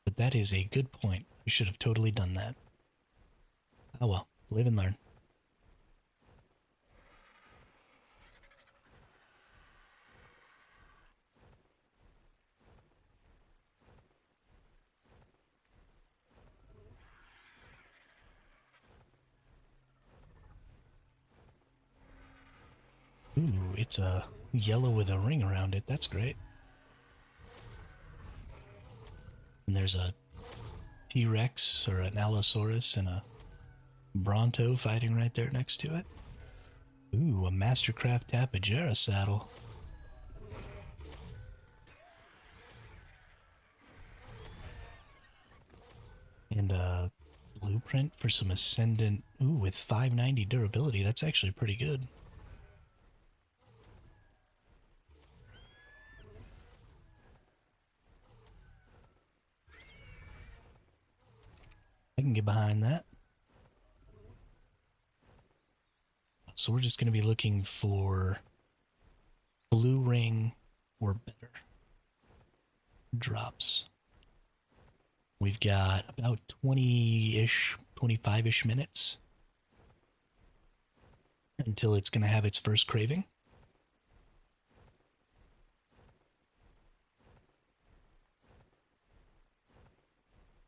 But that is a good point. We should have totally done that. Oh well, live and learn. Ooh, it's a yellow with a ring around it. That's great. And there's a T-Rex or an Allosaurus and a Bronto fighting right there next to it. Ooh, a Mastercraft Tapejara saddle. And a blueprint for some Ascendant. Ooh, with 590 durability. That's actually pretty good. I can get behind that. So we're just going to be looking for blue ring or better drops. We've got about 20-ish, 25-ish minutes until it's going to have its first craving.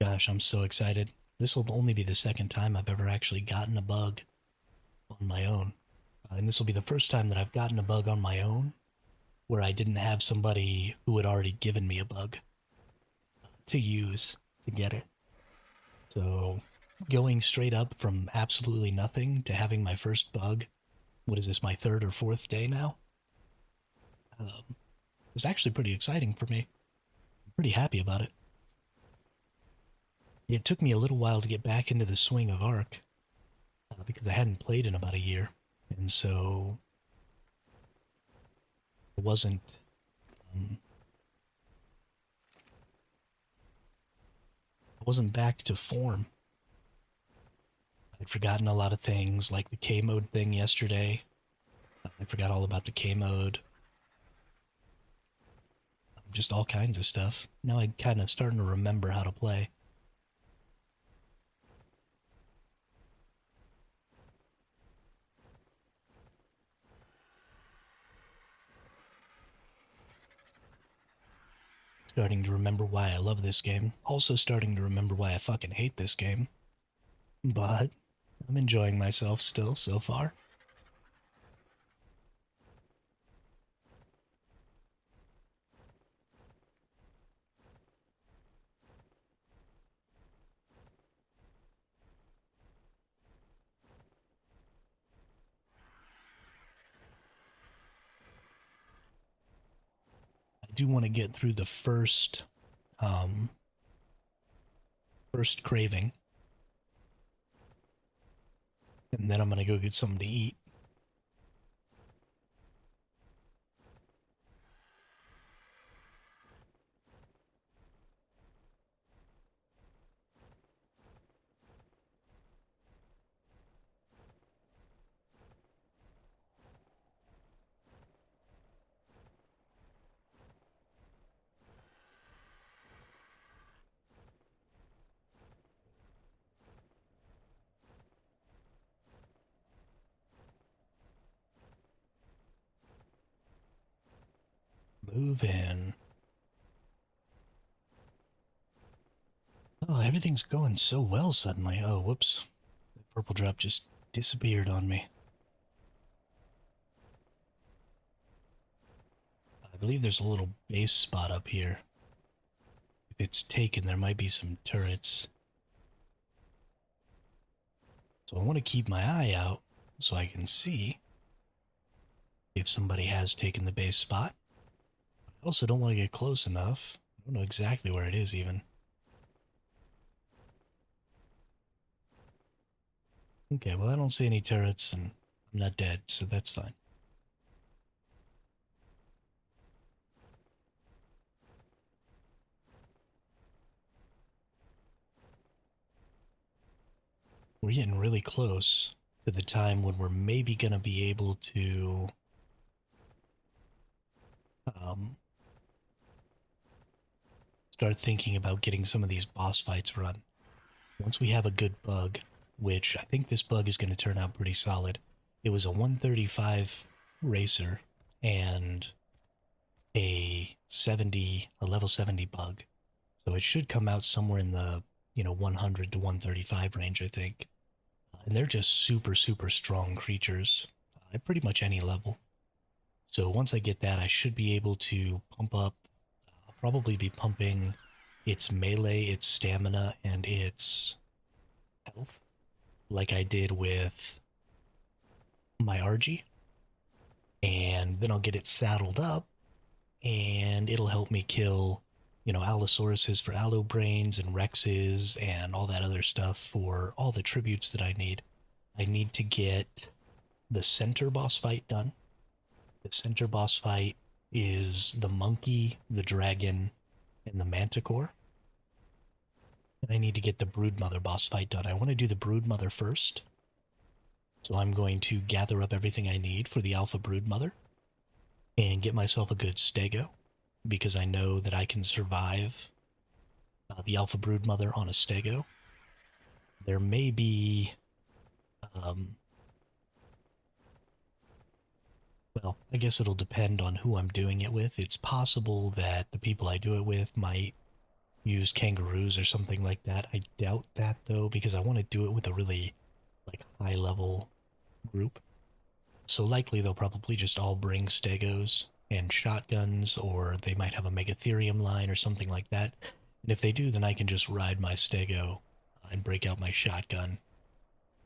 Gosh, I'm so excited. This will only be the second time I've ever actually gotten a bug on my own. And this will be the first time that I've gotten a bug on my own where I didn't have somebody who had already given me a bug to use to get it. So going straight up from absolutely nothing to having my first bug, what is this, my third or fourth day now? Was actually pretty exciting for me. I'm pretty happy about it. It took me a little while to get back into the swing of ARK because I hadn't played in about a year. And so it wasn't I wasn't back to form. I'd forgotten a lot of things, like the K mode thing yesterday. I forgot all about the K mode. Just all kinds of stuff. Now I'm kind of starting to remember how to play. Starting to remember why I love this game. Also starting to remember why I fucking hate this game. But I'm enjoying myself still so far. I do want to get through the first craving. And then I'm gonna go get something to eat. Move in. Oh, everything's going so well suddenly. Oh, whoops. The purple drop just disappeared on me. I believe there's a little base spot up here. If it's taken, there might be some turrets. So I want to keep my eye out so I can see if somebody has taken the base spot. I also don't want to get close enough. I don't know exactly where it is even. Okay, well I don't see any turrets and I'm not dead, so that's fine. We're getting really close to the time when we're maybe going to be able to start thinking about getting some of these boss fights run. Once we have a good bug, which I think this bug is going to turn out pretty solid. It was a 135 racer and a level 70 bug. So it should come out somewhere in the, 100 to 135 range, I think. And they're just super, super strong creatures at pretty much any level. So once I get that, I should be able to pump up, I'll probably be pumping its melee, its stamina, and its health, like I did with my RG. And then I'll get it saddled up, and it'll help me kill, Allosauruses for Allo Brains and Rexes and all that other stuff for all the tributes that I need. I need to get the center boss fight done. The center boss fight is the monkey, the dragon, and the manticore. And I need to get the broodmother boss fight done. I want to do the broodmother first. So I'm going to gather up everything I need for the alpha broodmother and get myself a good stego, because I know that I can survive the alpha broodmother on a stego. There may be, well, I guess it'll depend on who I'm doing it with. It's possible that the people I do it with might use kangaroos or something like that. I doubt that though, because I want to do it with a really high level group. So likely they'll probably just all bring stegos and shotguns, or they might have a megatherium line or something like that. And if they do, then I can just ride my stego and break out my shotgun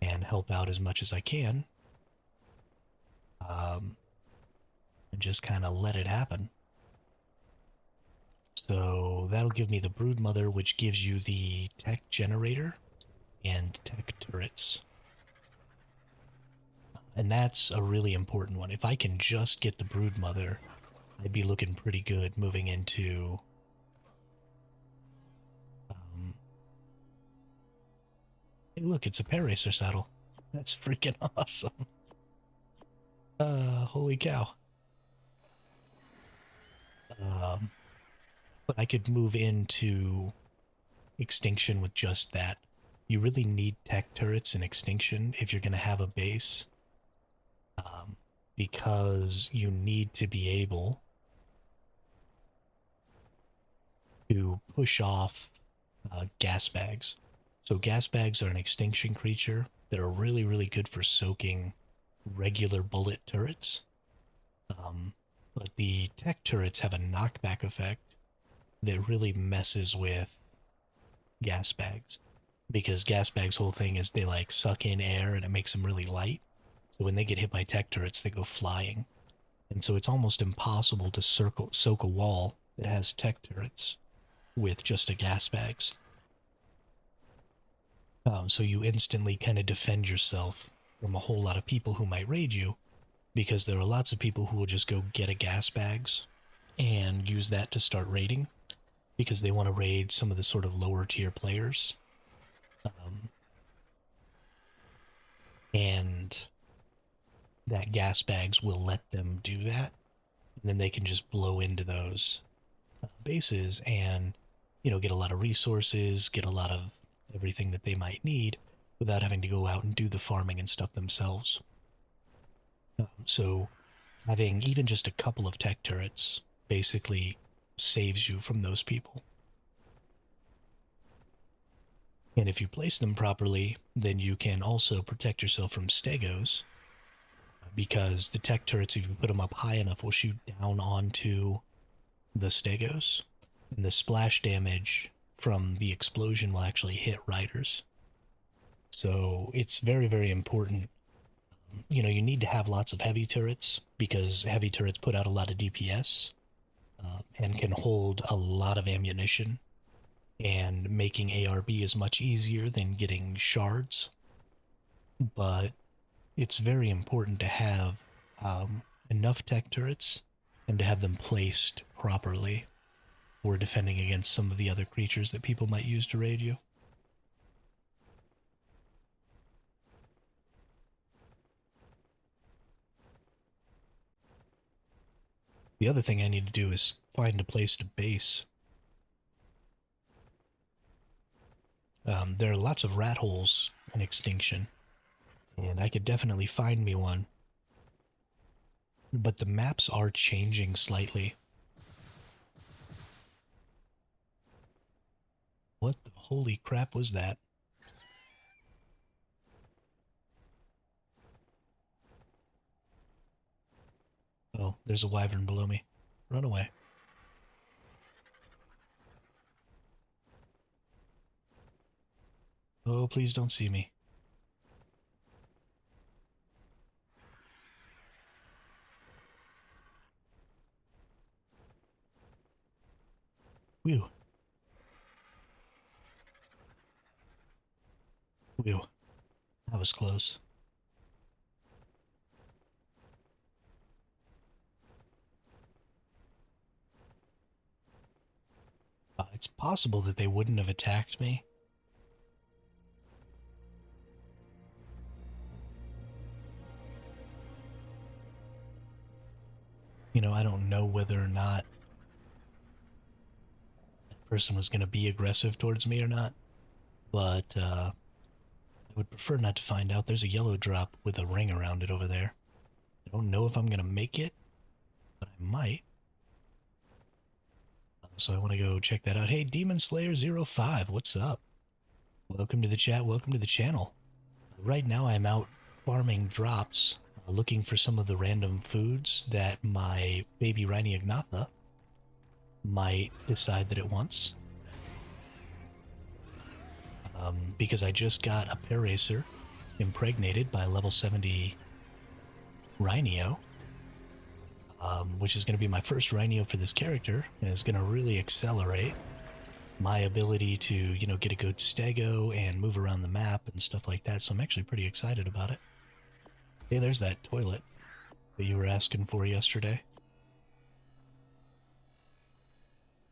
and help out as much as I can. And just kind of let it happen. So that'll give me the broodmother, which gives you the tech generator and tech turrets. And that's a really important one. If I can just get the broodmother, I'd be looking pretty good moving into Hey, look, it's a Paracer saddle. That's freaking awesome. Holy cow. Um, but I could move into Extinction with just that. You really need tech turrets in Extinction if you're going to have a base, because you need to be able to push off gas bags. So gas bags are an Extinction creature that are really, really good for soaking regular bullet turrets. But the tech turrets have a knockback effect that really messes with gas bags, because gas bags' whole thing is they like suck in air and it makes them really light. So when they get hit by tech turrets, they go flying. And so it's almost impossible to soak a wall that has tech turrets with just a gas bags. So you instantly kind of defend yourself from a whole lot of people who might raid you, because there are lots of people who will just go get a gas bags and use that to start raiding, because they want to raid some of the sort of lower tier players. And that gas bags will let them do that. And then they can just blow into those bases and, get a lot of resources, get a lot of everything that they might need without having to go out and do the farming and stuff themselves. So having even just a couple of tech turrets basically saves you from those people. And if you place them properly, then you can also protect yourself from stegos, because the tech turrets, if you put them up high enough, will shoot down onto the stegos, and the splash damage from the explosion will actually hit riders. So it's very, very important. You need to have lots of heavy turrets, because heavy turrets put out a lot of DPS and can hold a lot of ammunition, and making ARB is much easier than getting shards. But it's very important to have enough tech turrets and to have them placed properly for defending against some of the other creatures that people might use to raid you. The other thing I need to do is find a place to base. There are lots of rat holes in Extinction, and I could definitely find me one. But the maps are changing slightly. What the holy crap was that? Oh, there's a wyvern below me. Run away. Oh, please don't see me. Whew. Whew. That was close. It's possible that they wouldn't have attacked me. I don't know whether or not that person was going to be aggressive towards me or not, but I would prefer not to find out. There's a yellow drop with a ring around it over there. I don't know if I'm going to make it, but I might. So I want to go check that out. Hey, Demon Slayer 05, what's up? Welcome to the chat, welcome to the channel. Right now I'm out farming drops, looking for some of the random foods that my baby Rhini Ignatha might decide that it wants. Because I just got a Paracer impregnated by a level 70 Rhinio, which is going to be my first Rhinio for this character, and is going to really accelerate my ability to, get a good stego and move around the map and stuff like that, so I'm actually pretty excited about it. Hey, there's that toilet that you were asking for yesterday.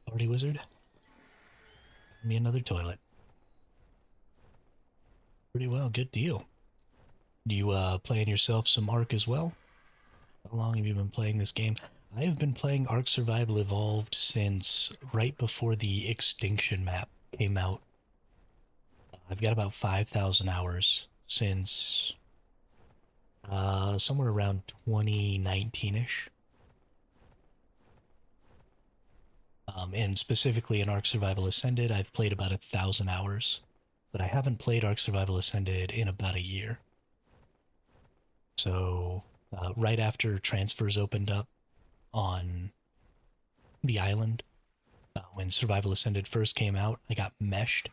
Party wizard? Give me another toilet. Pretty well, good deal. Do you playing yourself some ARK as well? How long have you been playing this game? I have been playing ARK Survival Evolved since right before the Extinction map came out. I've got about 5,000 hours since somewhere around 2019-ish. And specifically in ARK Survival Ascended, I've played about 1,000 hours. But I haven't played ARK Survival Ascended in about a year. So, right after transfers opened up on the island, when Survival Ascended first came out, I got meshed,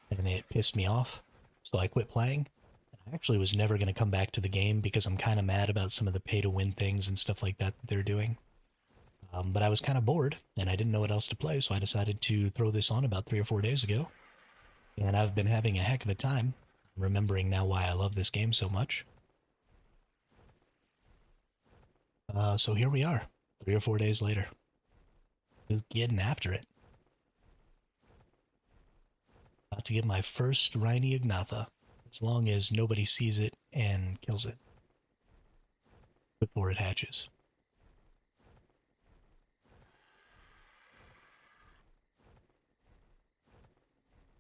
and it pissed me off, so I quit playing. I actually was never going to come back to the game because I'm kind of mad about some of the pay-to-win things and stuff like that they're doing. But I was kind of bored, and I didn't know what else to play, so I decided to throw this on about 3 or 4 days ago. And I've been having a heck of a time, remembering now why I love this game so much. So here we are, 3 or 4 days later. Just getting after it. About to get my first Rhynie Ignatha, as long as nobody sees it and kills it before it hatches.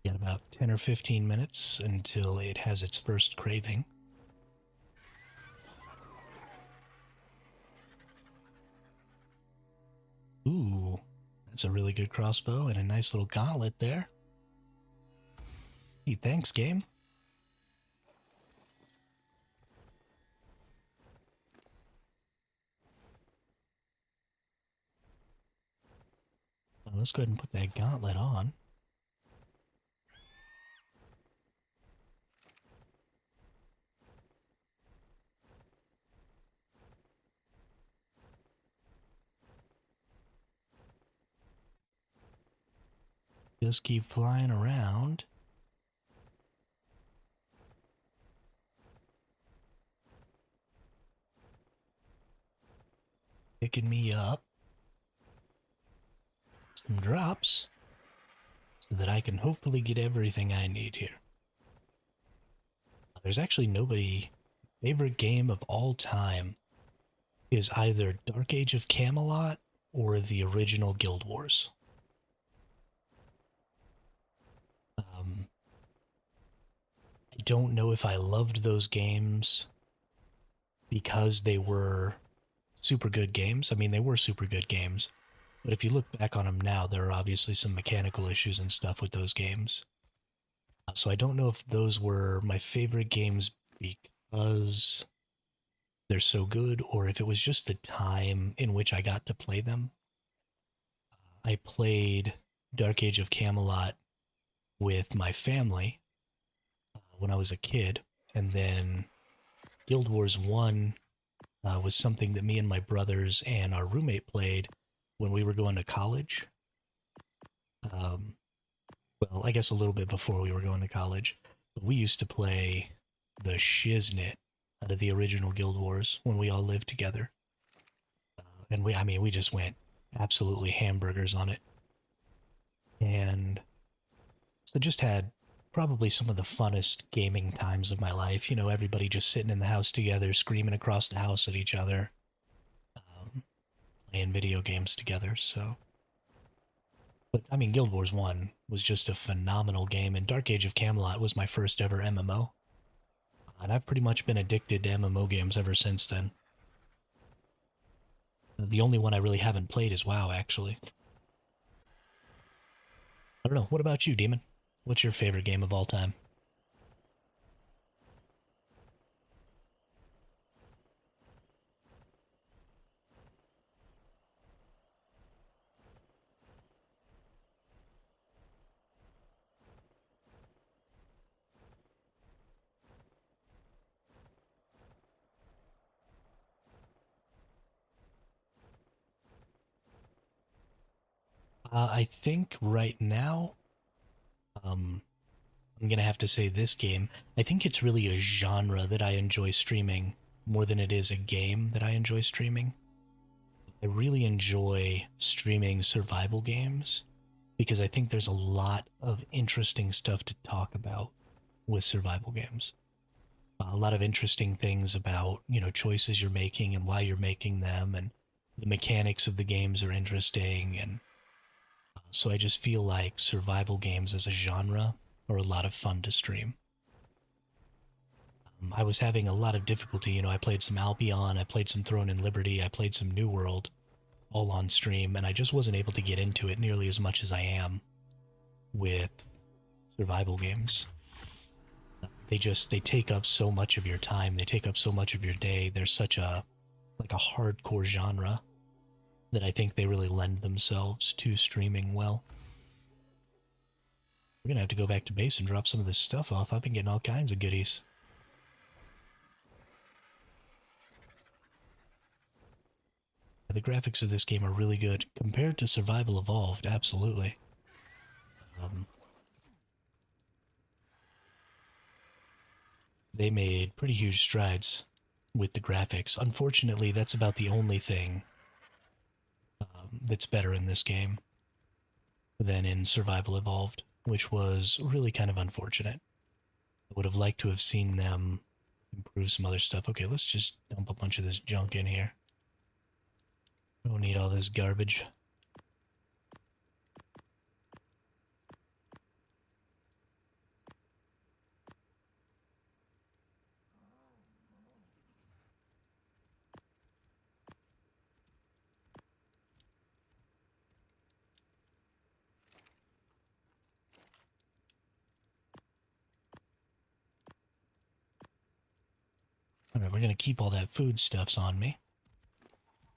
Got about 10 or 15 minutes until it has its first craving. Ooh, that's a really good crossbow and a nice little gauntlet there. Hey, thanks, game. Well, let's go ahead and put that gauntlet on. Just keep flying around. Picking me up some drops so that I can hopefully get everything I need here. There's actually nobody. Favorite game of all time is either Dark Age of Camelot or the original Guild Wars. I don't know if I loved those games because they were super good games. I mean, they were super good games. But if you look back on them now, there are obviously some mechanical issues and stuff with those games. So I don't know if those were my favorite games because they're so good, or if it was just the time in which I got to play them. I played Dark Age of Camelot with my family when I was a kid, and then Guild Wars 1 was something that me and my brothers and our roommate played when we were going to college. Well, I guess a little bit before we were going to college. But we used to play the shiznit out of the original Guild Wars when we all lived together. And we just went absolutely hamburgers on it. And so just had probably some of the funnest gaming times of my life. You know, everybody just sitting in the house together, screaming across the house at each other, playing video games together, so. But, I mean, Guild Wars 1 was just a phenomenal game, and Dark Age of Camelot was my first ever MMO. And I've pretty much been addicted to MMO games ever since then. The only one I really haven't played is WoW, actually. I don't know, what about you, Demon? What's your favorite game of all time? I think right now, I'm gonna have to say this game. I think it's really a genre that I enjoy streaming more than it is a game that I enjoy streaming. I really enjoy streaming survival games because I think there's a lot of interesting stuff to talk about with survival games. A lot of interesting things about, choices you're making and why you're making them, and the mechanics of the games are interesting. And so I just feel like survival games as a genre are a lot of fun to stream. I was having a lot of difficulty. I played some Albion, I played some Throne and Liberty, I played some New World, all on stream, and I just wasn't able to get into it nearly as much as I am with survival games. They take up so much of your time, they take up so much of your day. They're such a hardcore genre that I think they really lend themselves to streaming well. We're gonna have to go back to base and drop some of this stuff off. I've been getting all kinds of goodies. The graphics of this game are really good compared to Survival Evolved, absolutely. They made pretty huge strides with the graphics. Unfortunately, that's about the only thing that's better in this game than in Survival Evolved, which was really kind of unfortunate. I would have liked to have seen them improve some other stuff. Okay, let's just dump a bunch of this junk in here. Don't need all this garbage. Alright, we're gonna keep all that foodstuffs on me,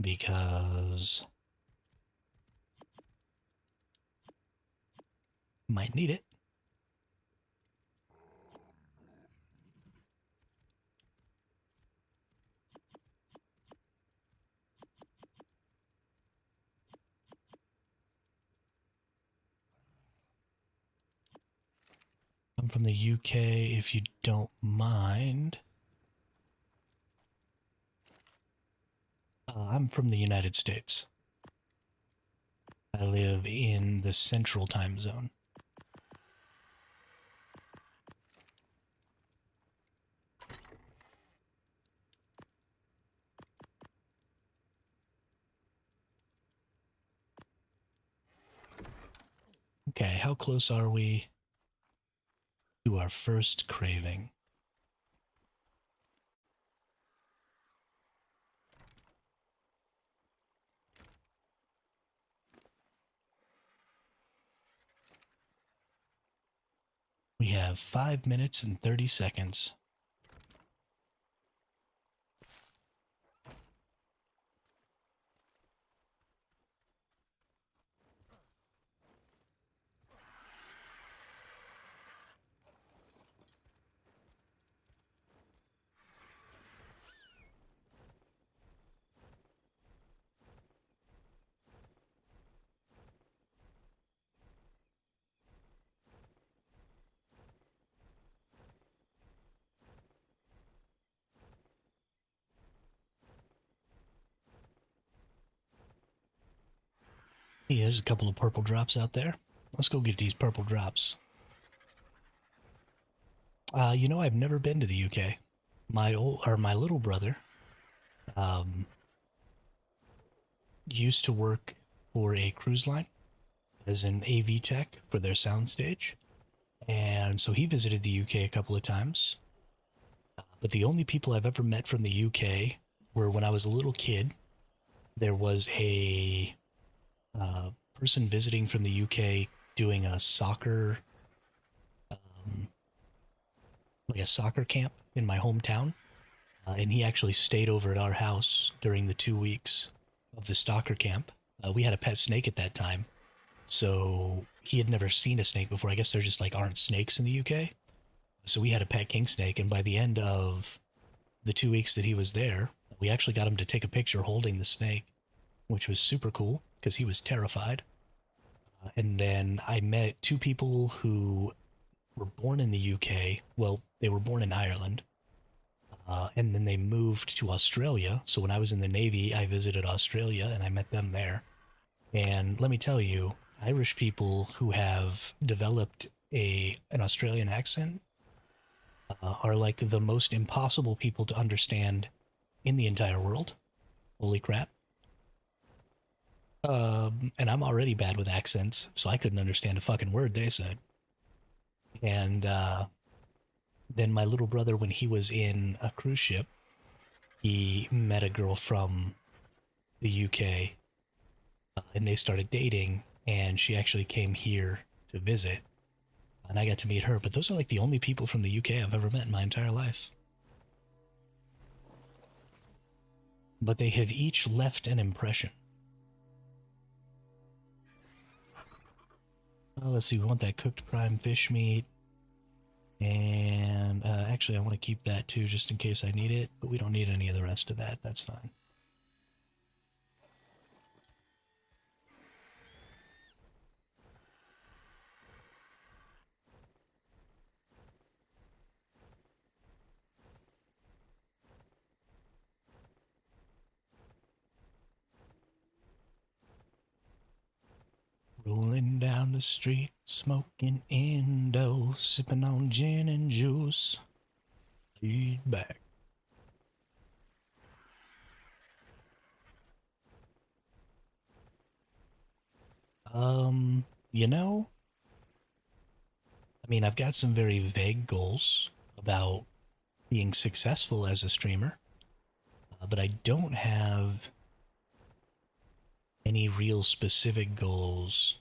because might need it. I'm from the UK, if you don't mind. I'm from the United States. I live in the Central Time Zone. Okay, how close are we to our first craving? We have 5 minutes and 30 seconds. There's a couple of purple drops out there. Let's go get these purple drops. I've never been to the UK. My little brother, used to work for a cruise line as an AV tech for their soundstage, and so he visited the UK a couple of times. But the only people I've ever met from the UK were when I was a little kid. There was a person visiting from the UK doing a soccer, like a soccer camp in my hometown, and he actually stayed over at our house during the 2 weeks of the soccer camp. We had a pet snake at that time, so he had never seen a snake before. I guess there just aren't snakes in the UK. So we had a pet king snake, and by the end of the 2 weeks that he was there, we actually got him to take a picture holding the snake, which was super cool because he was terrified. And then I met two people who were born in the UK. Well, they were born in Ireland. And then they moved to Australia. So when I was in the Navy, I visited Australia and I met them there. And let me tell you, Irish people who have developed an Australian accent are like the most impossible people to understand in the entire world. Holy crap. And I'm already bad with accents, so I couldn't understand a fucking word they said. And then my little brother, when he was in a cruise ship, he met a girl from the UK, and they started dating, and she actually came here to visit, and I got to meet her. But those are like the only people from the UK I've ever met in my entire life. But they have each left an impression. Let's see, we want that cooked prime fish meat. And actually, I want to keep that too, just in case I need it. But we don't need any of the rest of that. That's fine. Rolling down the street, smoking Indo, sipping on gin and juice. Feedback. You know, I mean, I've got some very vague goals about being successful as a streamer, but I don't have any real specific goals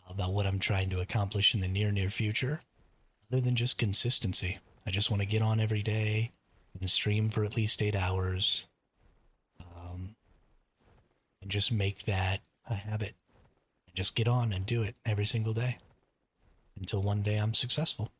about what I'm trying to accomplish in the near future, other than just consistency. I just want to get on every day and stream for at least 8 hours, and just make that a habit. And just get on and do it every single day until one day I'm successful.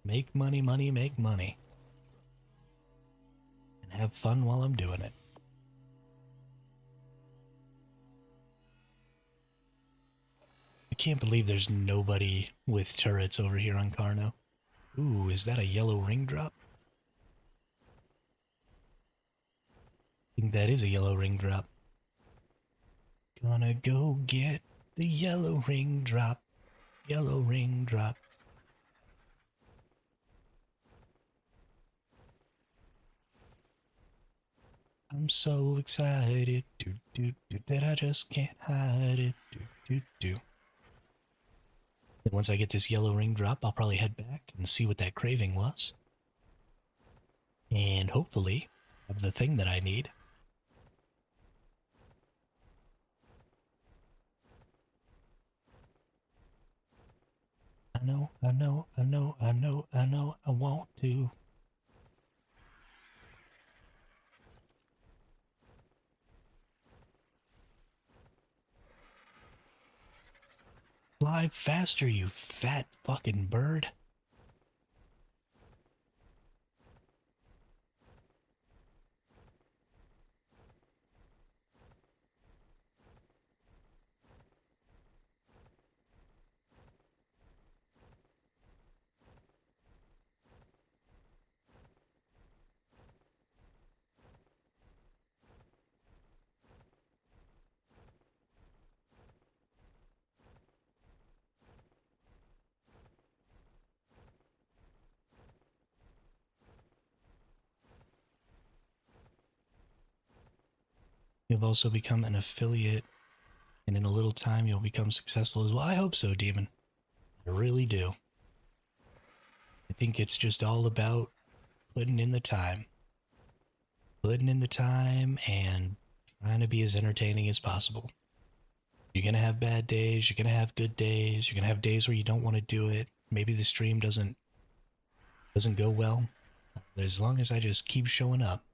Make money, money, make money. And have fun while I'm doing it. I can't believe there's nobody with turrets over here on Carno. Ooh, is that a yellow ring drop? I think that is a yellow ring drop. Gonna go get the yellow ring drop. Yellow ring drop. I'm so excited, that I just can't hide it, And once I get this yellow ring drop, I'll probably head back and see what that craving was. And hopefully have the thing that I need. I know, I want to. Fly faster, you fat fucking bird. You've also become an affiliate, and in a little time you'll become successful as well. I hope so, Demon. I really do. I think it's just all about putting in the time. Putting in the time and trying to be as entertaining as possible. You're going to have bad days, you're going to have good days, you're going to have days where you don't want to do it. Maybe the stream doesn't go well. But as long as I just keep showing up,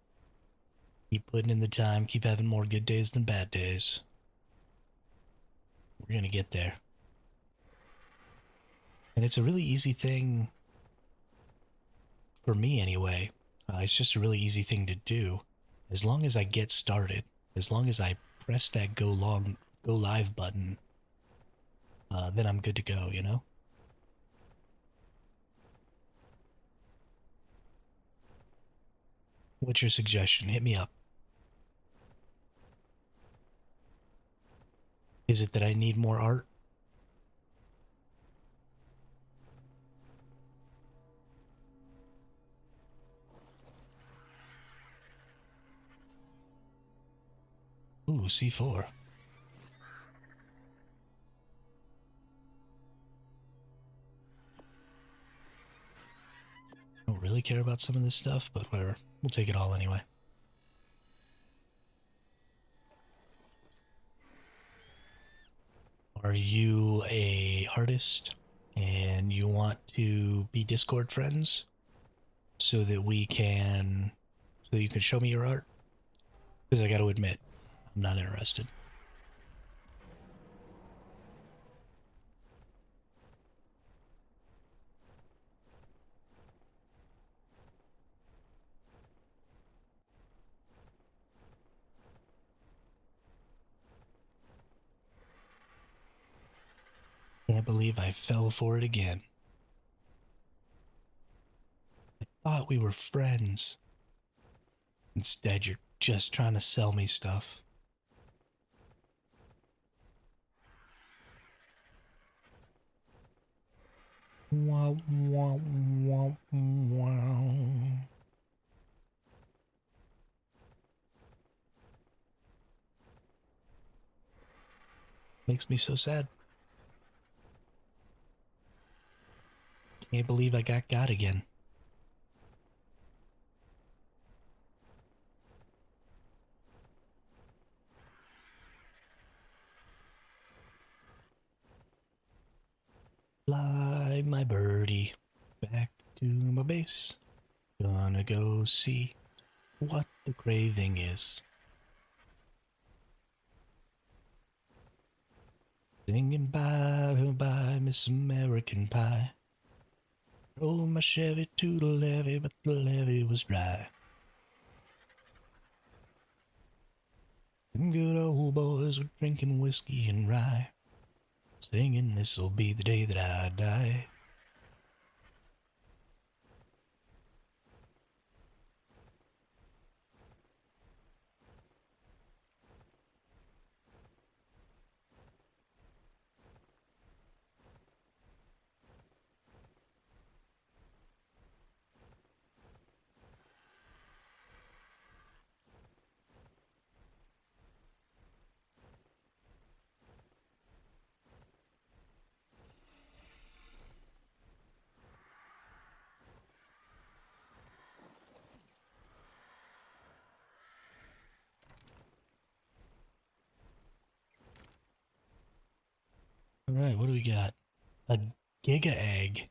keep putting in the time, keep having more good days than bad days, we're going to get there. And it's a really easy thing, for me anyway. It's just a really easy thing to do. As long as I get started, as long as I press that go live button, then I'm good to go, you know? What's your suggestion? Hit me up. Is it that I need more art? Ooh, C4. Don't really care about some of this stuff, but whatever. We'll take it all anyway. Are you a artist and you want to be Discord friends so that so that you can show me your art? Because I got to admit, I'm not interested. Can't believe I fell for it again. I thought we were friends. Instead, you're just trying to sell me stuff. Wow, wow, wow, wow. Makes me so sad. Can't believe I got again. Fly, my birdie, back to my base. Gonna go see what the craving is. Singing bye, bye, Miss American Pie. Drove my Chevy to the levee, but the levee was dry. Them good old boys were drinking whiskey and rye, singing this'll be the day that I die. Alright, what do we got? A Giga Egg.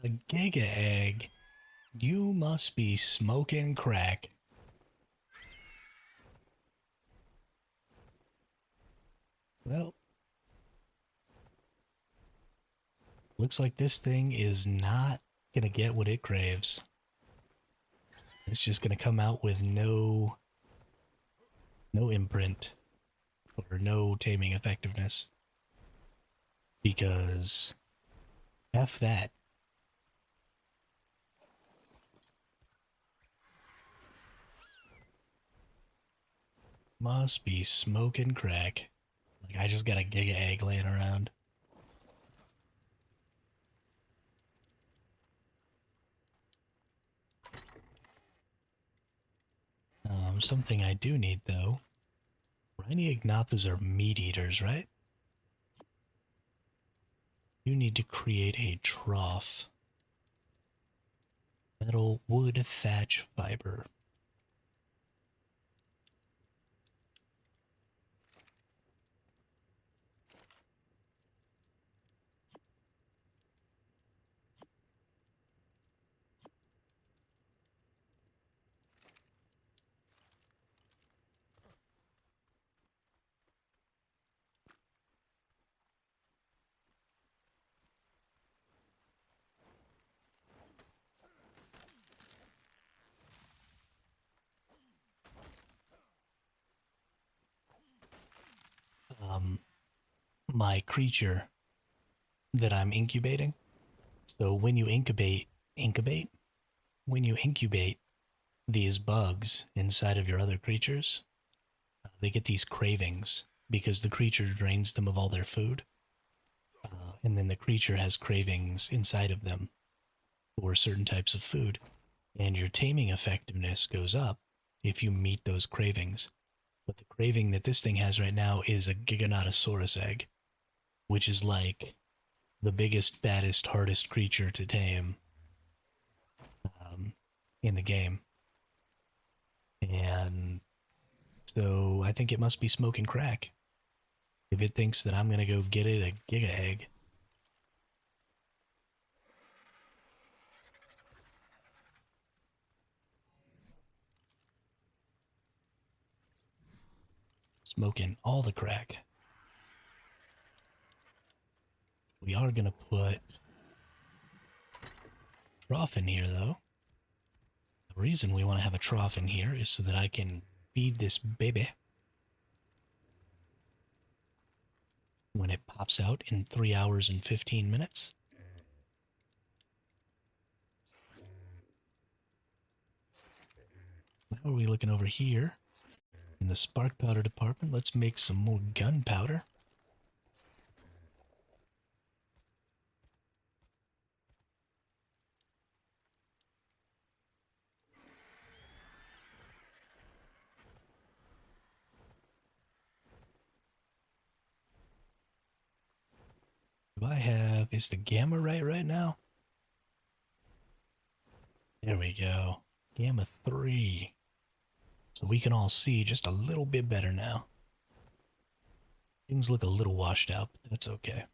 A Giga Egg? You must be smoking crack. Well, looks like this thing is not gonna get what it craves. It's just gonna come out with no imprint or no taming effectiveness. Because F that. Must be smoking crack. Like I just got a Giga Egg laying around. Something I do need though. Rhyniognathas are meat eaters, right? You need to create a trough. Metal, wood, thatch, fiber. My creature that I'm incubating. So when you incubate, incubate. When you incubate these bugs inside of your other creatures, they get these cravings because the creature drains them of all their food. And then the creature has cravings inside of them for certain types of food. And your taming effectiveness goes up if you meet those cravings. But the craving that this thing has right now is a Giganotosaurus egg, which is like the biggest, baddest, hardest creature to tame in the game. And so I think it must be smoking crack if it thinks that I'm going to go get it a Giga egg. Smoking all the crack. We are going to put trough in here, though. The reason we want to have a trough in here is so that I can feed this baby when it pops out in 3 hours and 15 minutes. Now are we looking over here in the spark powder department? Let's make some more gunpowder. Do I have, is the gamma right now? There we go. Gamma 3. So we can all see just a little bit better now. Things look a little washed out, but that's okay.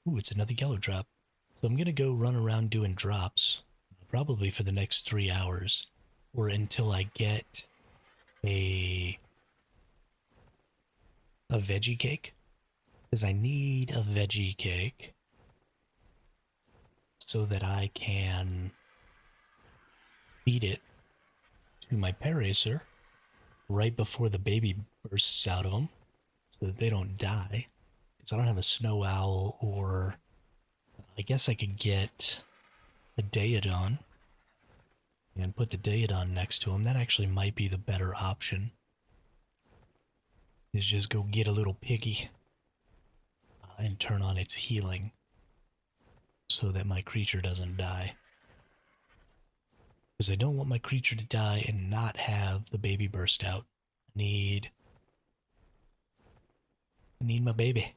Ooh, it's another yellow drop. So I'm going to go run around doing drops, probably for the next 3 hours, or until I get a veggie cake. Because I need a veggie cake so that I can feed it to my Paracer right before the baby bursts out of them so that they don't die. Because I don't have a snow owl, or I guess I could get a Daedon and put the Daedon next to him. That actually might be the better option. Is just go get a little piggy and turn on its healing so that my creature doesn't die. Because I don't want my creature to die and not have the baby burst out. I need my baby.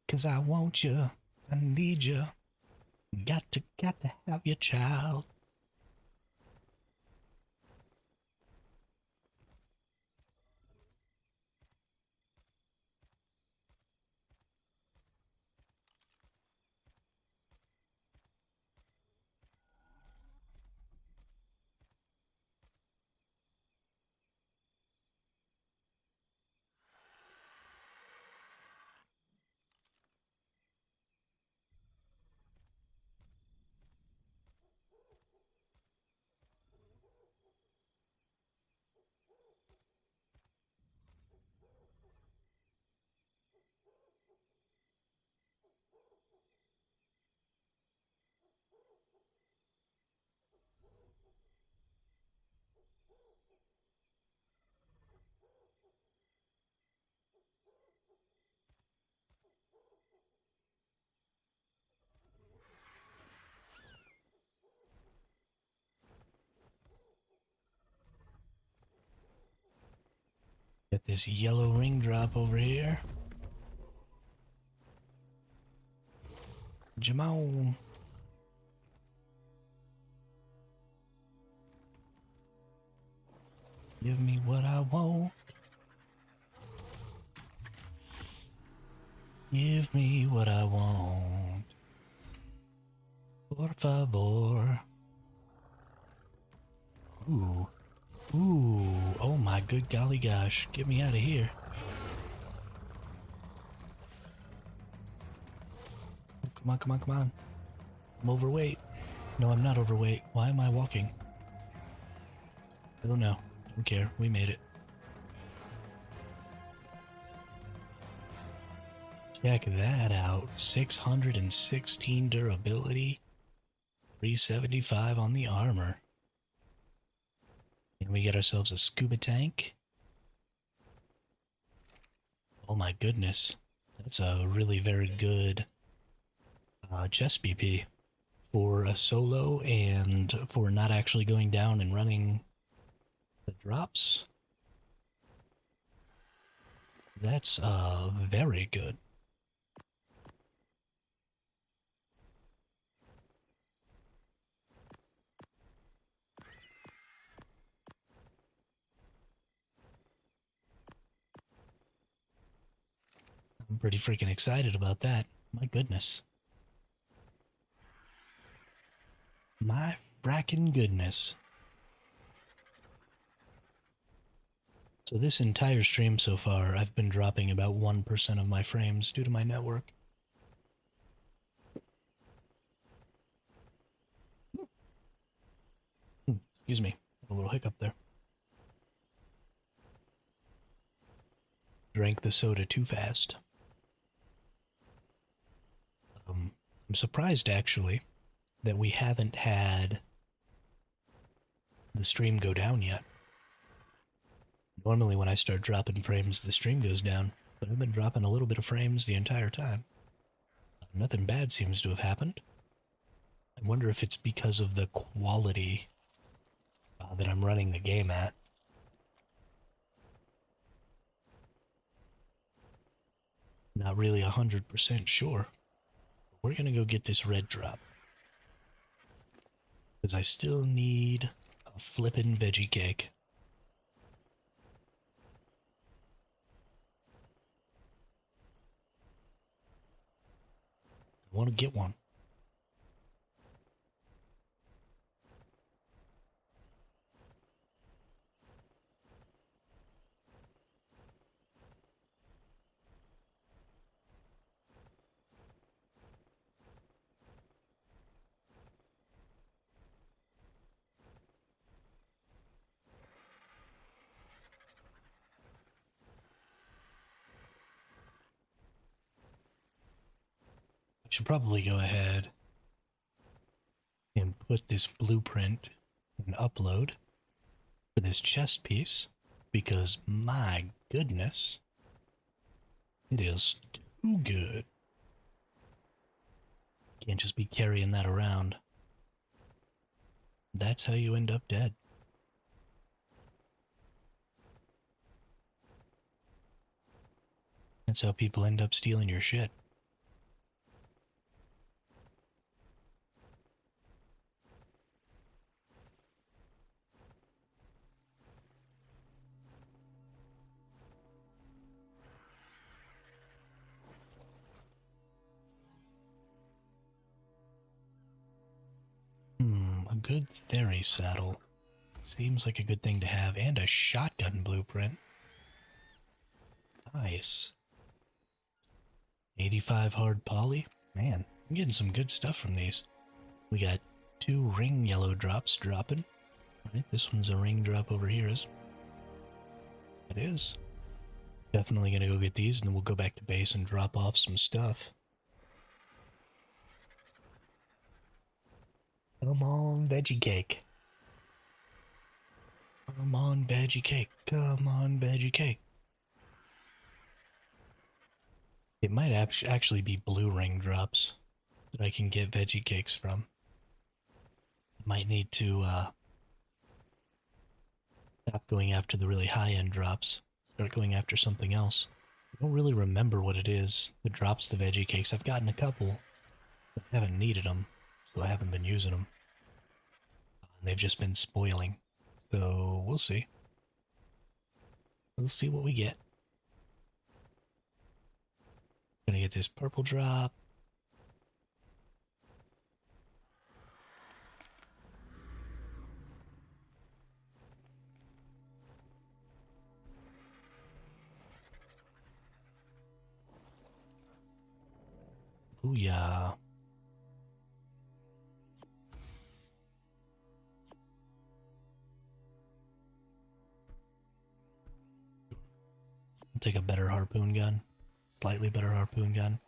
Because I want you. I need you. Got to have your child. Get this yellow ring drop over here. Jamon. Give me what I want. Give me what I want. Por favor. Ooh. Ooh. Oh my good golly gosh. Get me out of here. Oh, come on, come on, come on. I'm overweight. No, I'm not overweight. Why am I walking? I don't know. Don't care. We made it. Check that out. 616 durability, 375 on the armor. And we get ourselves a scuba tank. Oh my goodness. That's a really very good chest BP for a solo and for not actually going down and running the drops. That's very good. I'm pretty freaking excited about that. My goodness. My frackin' goodness. So this entire stream so far, I've been dropping about 1% of my frames due to my network. Excuse me, a little hiccup there. Drank the soda too fast. I'm surprised actually that we haven't had the stream go down yet. Normally when I start dropping frames, the stream goes down, but I've been dropping a little bit of frames the entire time. Nothing bad seems to have happened. I wonder if it's because of the quality that I'm running the game at. Not really 100% sure. We're gonna go get this red drop. Because I still need a flippin' veggie cake. I want to get one. I should probably go ahead and put this blueprint and upload for this chest piece, because my goodness, it is too good. Can't just be carrying that around. That's how you end up dead. That's how people end up stealing your shit. A good Theory saddle. Seems like a good thing to have, and a shotgun blueprint. Nice. 85 hard poly. Man, I'm getting some good stuff from these. We got 2 ring yellow drops dropping. Right, this one's a ring drop over here, is it? It is. Definitely gonna go get these, and then we'll go back to base and drop off some stuff. Come on, veggie cake. Come on, veggie cake. Come on, veggie cake. It might actually be blue ring drops that I can get veggie cakes from. Might need to stop going after the really high-end drops. Start going after something else. I don't really remember what it is that drops the veggie cakes. I've gotten a couple, but I haven't needed them, so I haven't been using them. They've just been spoiling. So we'll see. We'll see what we get. Gonna get this purple drop. Booyah. I'll take a better harpoon gun. slightly better harpoon gun.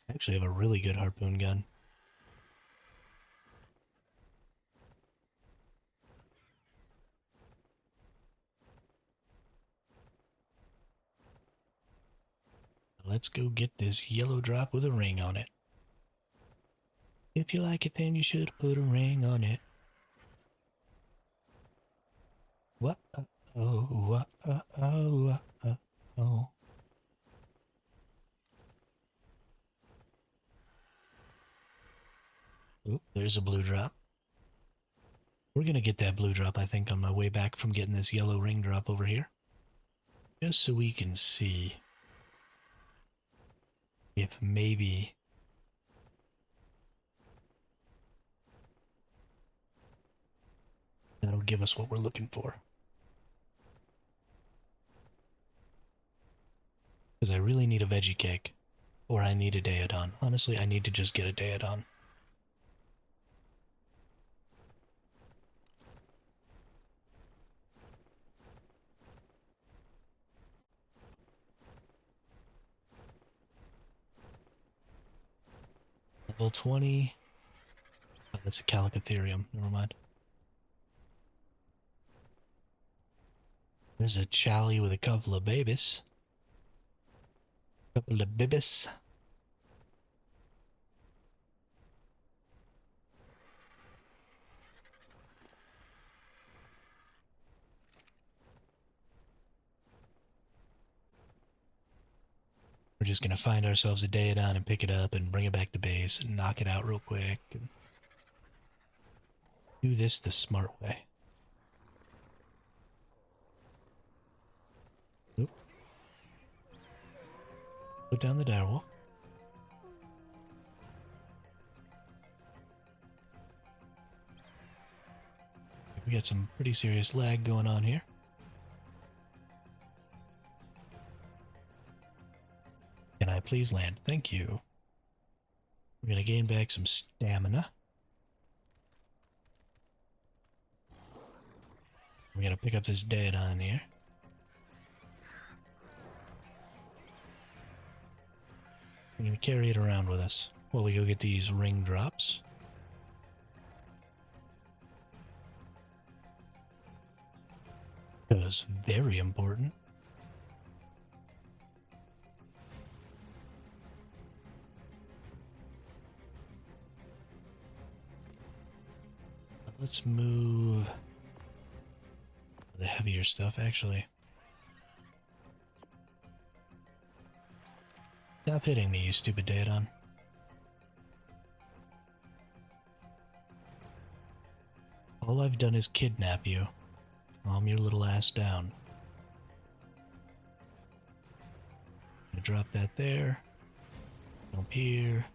I actually have a really good harpoon gun. Let's go get this yellow drop with a ring on it. If you like it, then you should put a ring on it. What? Oh, what? Oh. Oop, there's a blue drop. We're gonna get that blue drop, I think, on my way back from getting this yellow ring drop over here. Just so we can see if maybe that'll give us what we're looking for. Because I really need a veggie cake. Or I need a Daedon. Honestly, I need to just get a Daedon. Level 20. Oh, that's a Calicotherium. Never mind. There's a Chally with a couple of babies. Couple of babies. We're just gonna find ourselves a Daedon and pick it up and bring it back to base and knock it out real quick. And do this the smart way. Oop. Put down the direwolf. We got some pretty serious lag going on here. Can I please land? Thank you. We're gonna gain back some stamina. We're gonna pick up this Daedon here. We're gonna carry it around with us while we go get these ring drops. Because very important. Let's move the heavier stuff, actually. Stop hitting me, you stupid Daedon. All I've done is kidnap you. Calm your little ass down. I'm gonna drop that there. Jump here.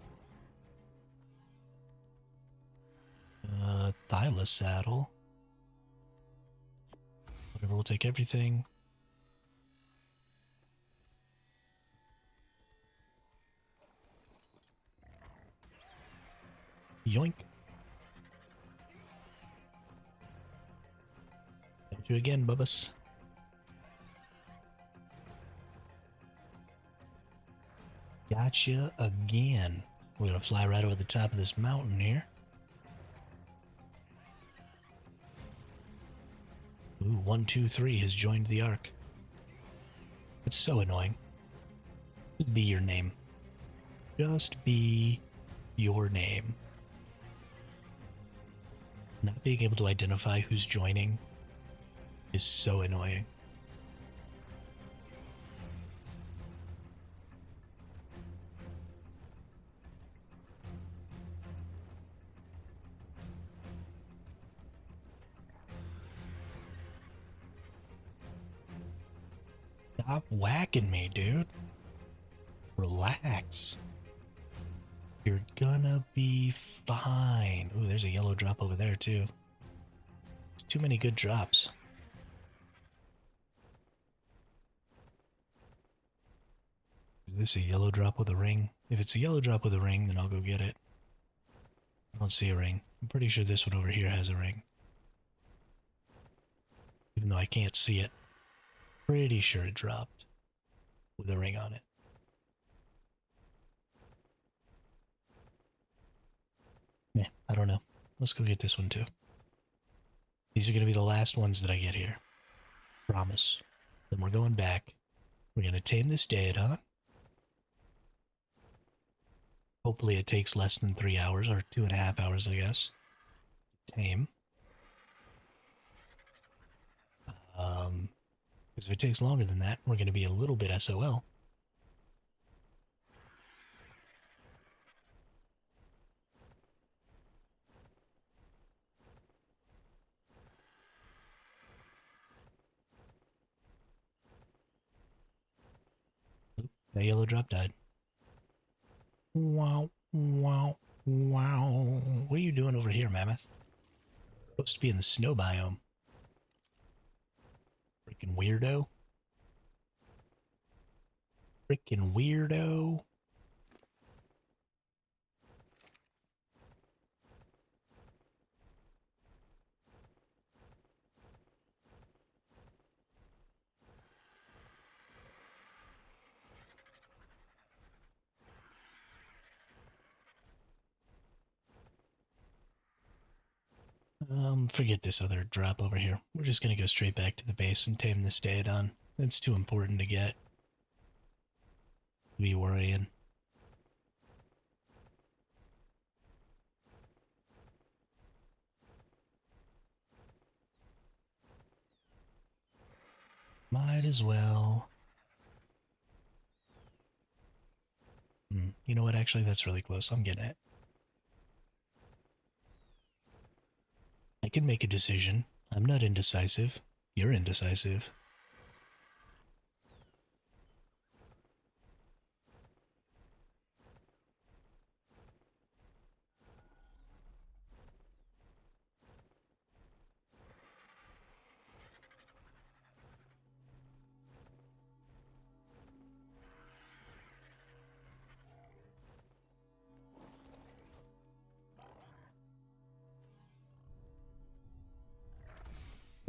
Thyla saddle. Whatever, we'll take everything. Yoink. Got you again, Bubbas. Gotcha again. We're gonna fly right over the top of this mountain here. Ooh, 123 has joined the ARK. It's so annoying. Just be your name. Just be your name. Not being able to identify who's joining is so annoying. Stop whacking me, dude. Relax. You're gonna be fine. Ooh, there's a yellow drop over there, too. Too many good drops. Is this a yellow drop with a ring? If it's a yellow drop with a ring, then I'll go get it. I don't see a ring. I'm pretty sure this one over here has a ring. Even though I can't see it. Pretty sure it dropped with a ring on it. let's go get this one too. These are going to be the last ones that I get here. Promise. Then we're going back. We're going to tame this Daedon. Hopefully it takes less than 3 hours, or 2.5 hours, I guess. Tame. Because if it takes longer than that, we're going to be a little bit SOL. Oop, that yellow drop died. Wow, wow, wow. What are you doing over here, Mammoth? Supposed to be in the snow biome. Freaking weirdo. Freaking weirdo. Forget this other drop over here. We're just gonna go straight back to the base and tame this Daedon. It's too important to get. Be worrying. Might as well. You know what? Actually, that's really close. I'm getting it. I can make a decision. I'm not indecisive. You're indecisive.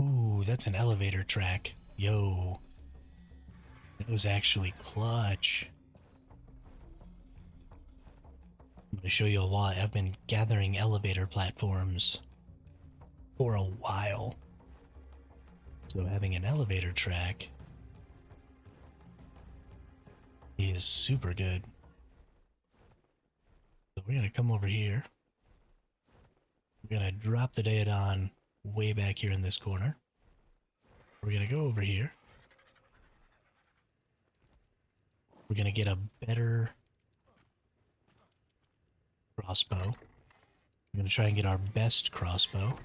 Ooh, that's an elevator track. Yo. That was actually clutch. I'm going to show you why. I've been gathering elevator platforms for a while. So having an elevator track is super good. So we're going to come over here. We're going to drop the Daedon way back here in this corner. We're going to go over here. We're going to get a better crossbow. We're going to try and get our best crossbow.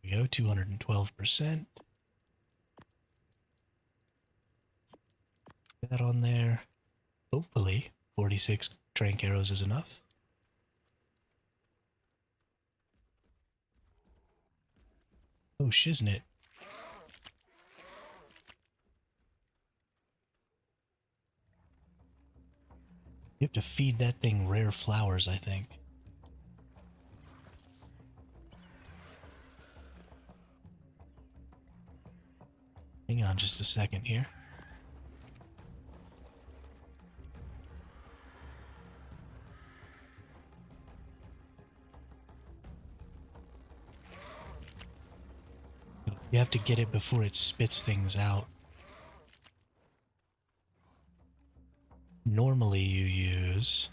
There we go, 212%. That on there. Hopefully, 46 trank arrows is enough. Oh, shiznit. You have to feed that thing rare flowers, I think. Hang on just a second here. You have to get it before it spits things out. Normally you use...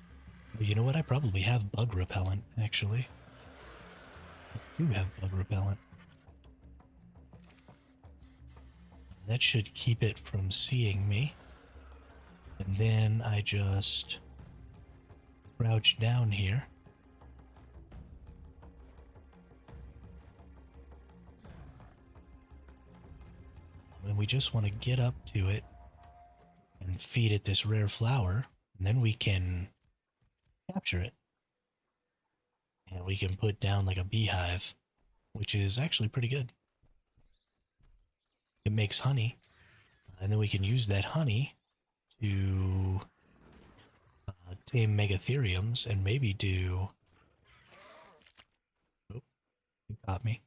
Oh, you know what? I probably have bug repellent, actually. I do have bug repellent. That should keep it from seeing me. And then I just crouch down here. And we just want to get up to it and feed it this rare flower, and then we can capture it. And we can put down like a beehive, which is actually pretty good. It makes honey, and then we can use that honey to tame megatheriums and maybe do... Oh, you got me.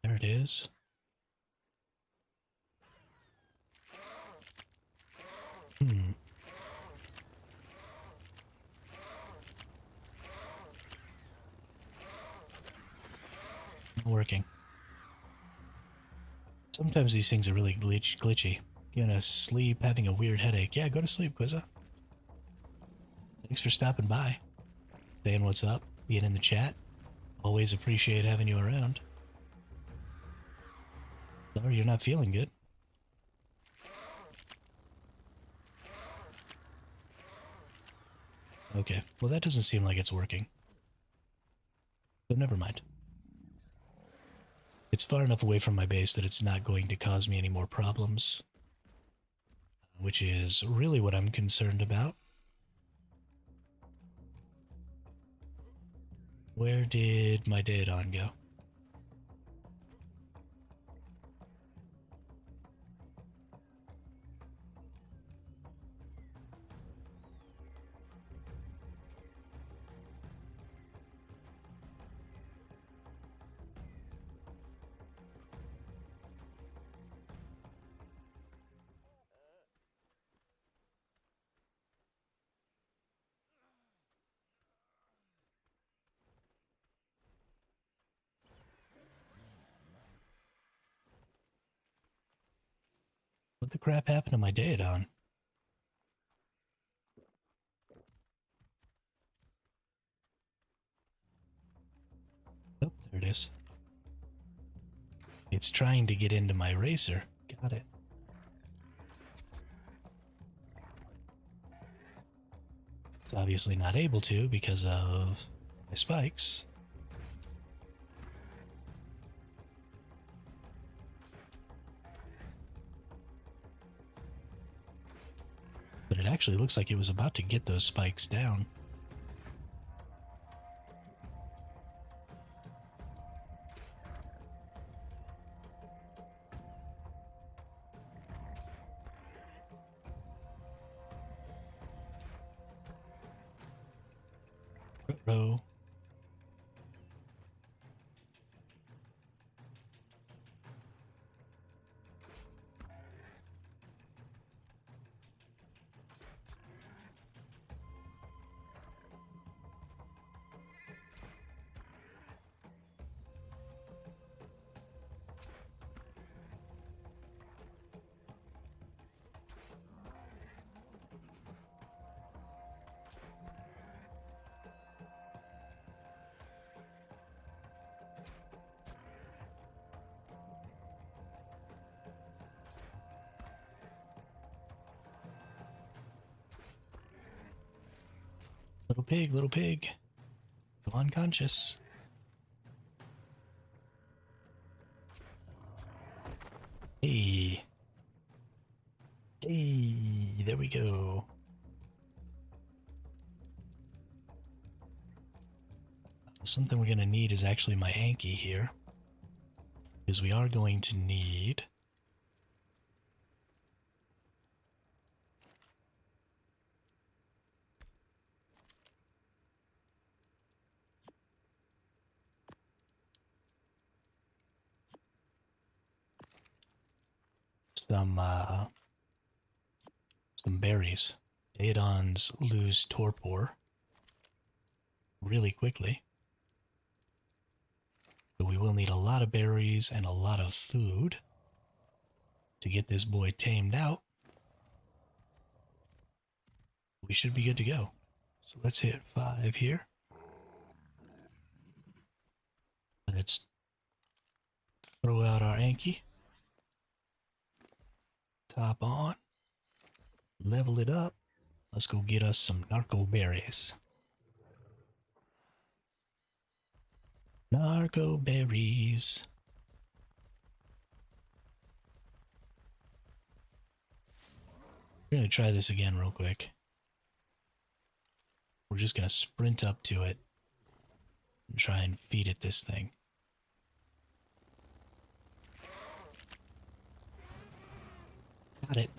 There it is. Hmm. Not working. Sometimes these things are really glitchy. You gonna sleep, having a weird headache. Yeah, go to sleep, Quizza. Thanks for stopping by. Saying what's up, being in the chat. Always appreciate having you around. Sorry you're not feeling good. Okay, well that doesn't seem like it's working. So never mind. It's far enough away from my base that it's not going to cause me any more problems. Which is really what I'm concerned about. Where did my Daedon go? What the crap happened to my Daedon? Oh, there it is. It's trying to get into my racer. Got it. It's obviously not able to because of my spikes. But it actually looks like it was about to get those spikes down. Row. Little pig. Go unconscious. Hey. Hey, there we go. Something we're going to need is actually my Anki here. Because we are going to need... some berries. Daedons lose torpor really quickly. So we will need a lot of berries and a lot of food to get this boy tamed out. We should be good to go. So let's hit 5 here. Let's throw out our Anki. Top on. Level it up. Let's go get us some narco berries. Narco berries. We're going to try this again real quick. We're just going to sprint up to it and try and feed it this thing. Got it.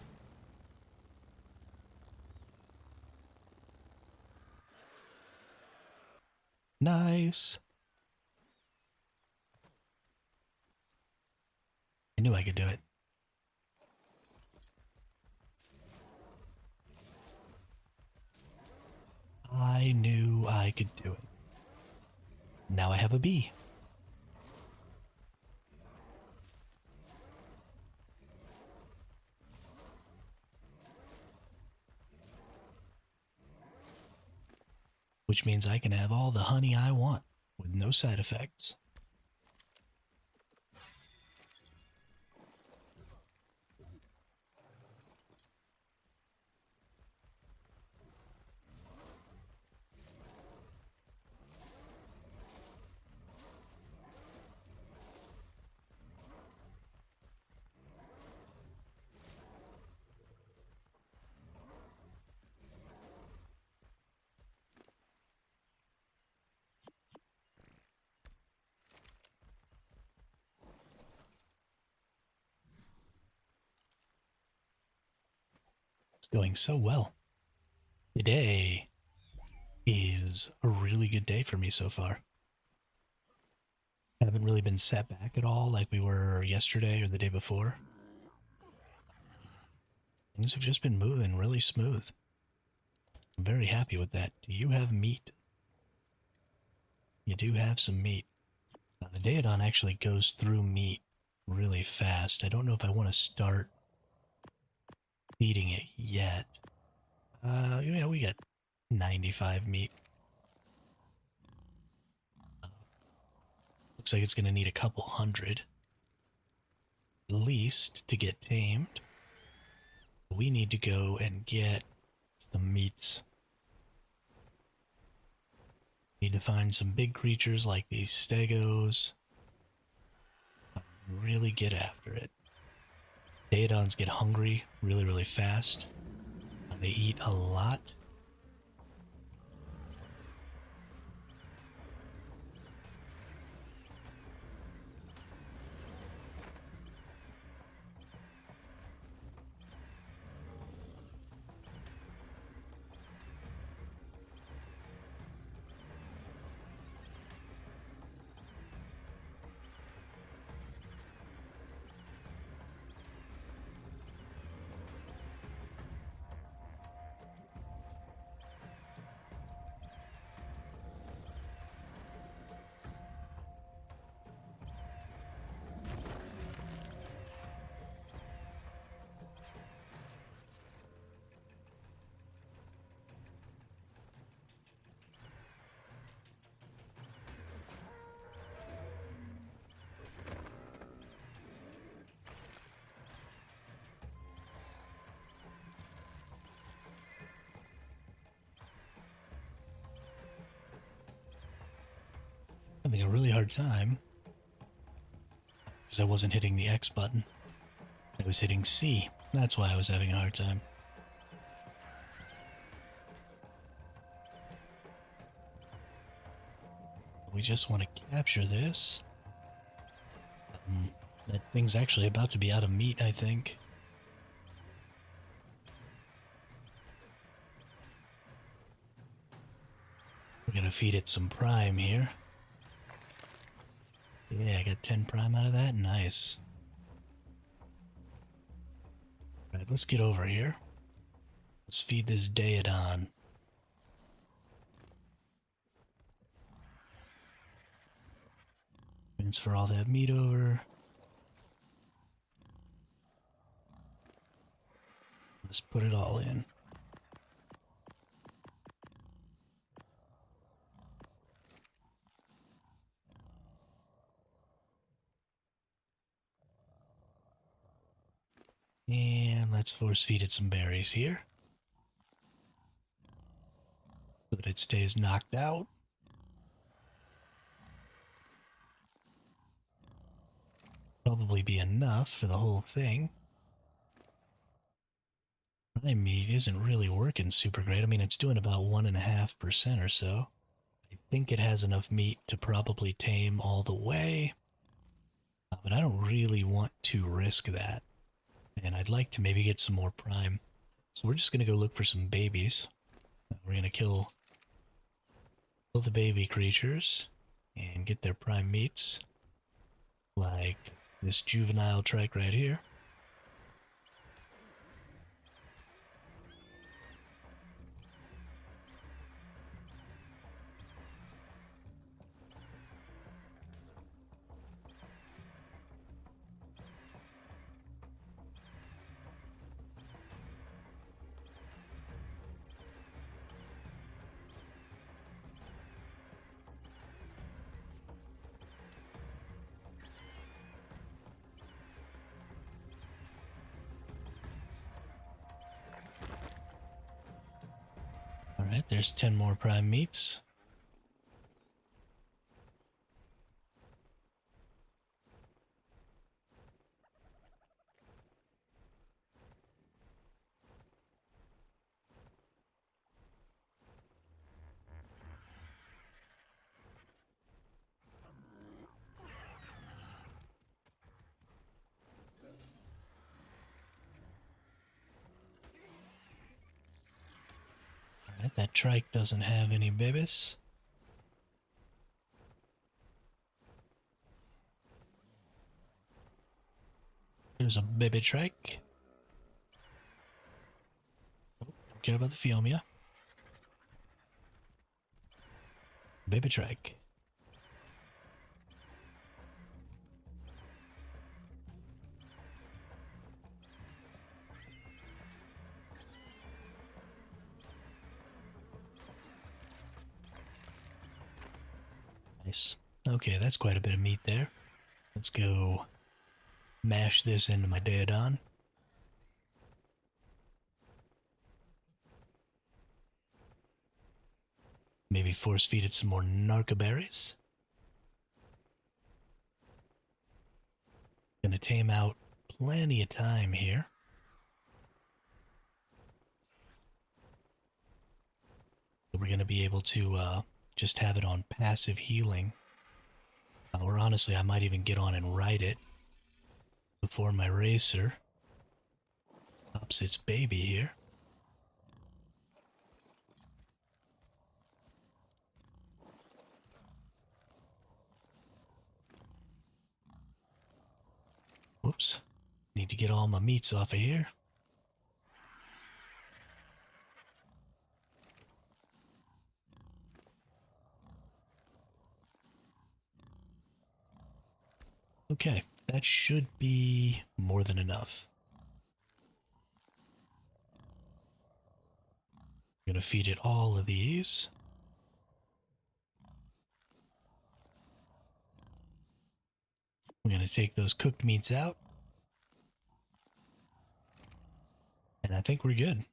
Nice. I knew I could do it. I knew I could do it. Now I have a bee. Which means I can have all the honey I want with no side effects. It's going so well. Today is a really good day for me so far. I haven't really been set back at all like we were yesterday or the day before. Things have just been moving really smooth. I'm very happy with that. Do you have meat? You do have some meat. The Daedon actually goes through meat really fast. I don't know if I want to start feeding it yet. We got 95 meat. Looks like it's going to need a couple hundred at least to get tamed. We need to go and get some meats. Need to find some big creatures like these stegos. Really get after it. Daedons get hungry really, really fast. They eat a lot. Having a really hard time because I wasn't hitting the X button. I was hitting C. That's why I was having a hard time. We just want to capture this. That thing's actually about to be out of meat, I think. We're gonna feed it some prime here. Yeah, I got 10 prime out of that. Nice. Alright, let's get over here. Let's feed this Daedon. Transfer all that meat over. Let's put it all in. And let's force feed it some berries here. So that it stays knocked out. Probably be enough for the whole thing. My meat isn't really working super great. I mean, it's doing about 1.5% or so. I think it has enough meat to probably tame all the way. But I don't really want to risk that. And I'd like to maybe get some more prime. So we're just going to go look for some babies. We're going to kill the baby creatures and get their prime meats. Like this juvenile trike right here. Alright, there's 10 more prime meats. Alright, that trike doesn't have any babies. There's a baby trike. Oh, don't care about the Phiomia. Baby trike. Nice. Okay, that's quite a bit of meat there. Let's go mash this into my Daedon. Maybe force feed it some more narca berries. Gonna tame out plenty of time here. We're gonna be able to just have it on passive healing. Or honestly, I might even get on and ride it before my racer pops its baby here. Whoops. Need to get all my meats off of here. Okay, that should be more than enough. I'm gonna feed it all of these. I'm gonna take those cooked meats out. And I think we're good.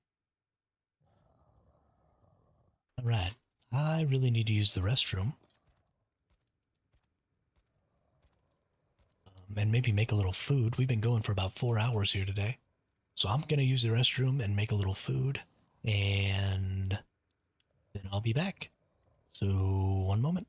Alright, I really need to use the restroom. And maybe make a little food. We've been going for about 4 hours here today. So I'm gonna use the restroom and make a little food. And then I'll be back. So, one moment.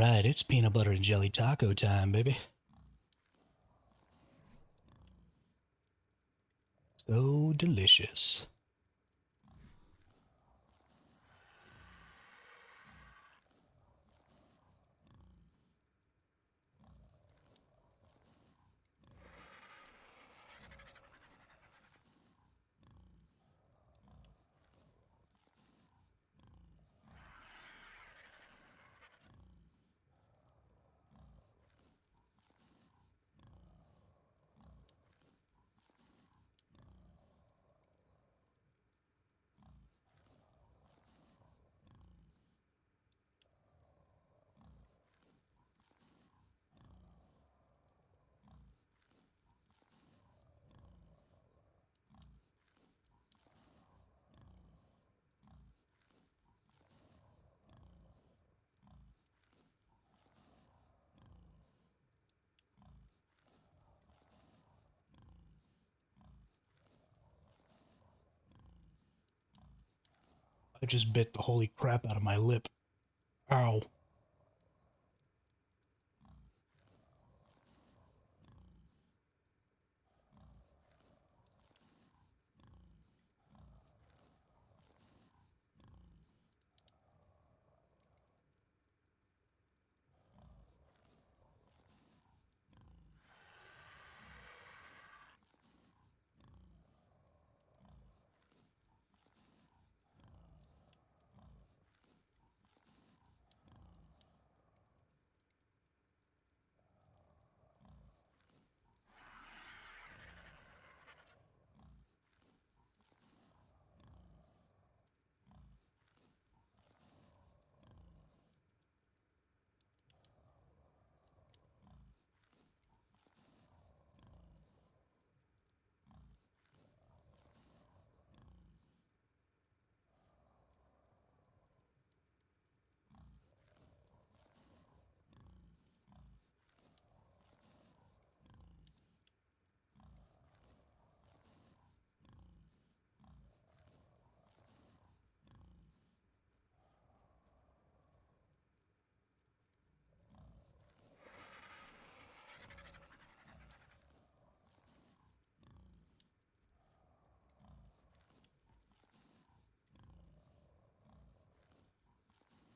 Alright, it's peanut butter and jelly taco time, baby. So delicious. I just bit the holy crap out of my lip. Ow.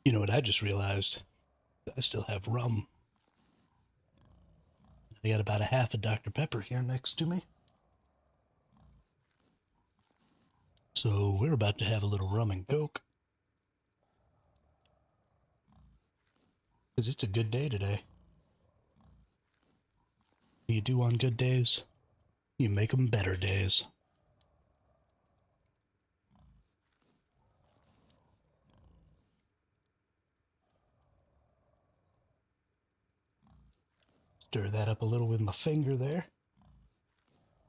You know what I just realized? I still have rum. I got about a half a Dr. Pepper here next to me. So we're about to have a little rum and coke. Because it's a good day today. What do you do on good days? You make them better days. Stir that up a little with my finger there.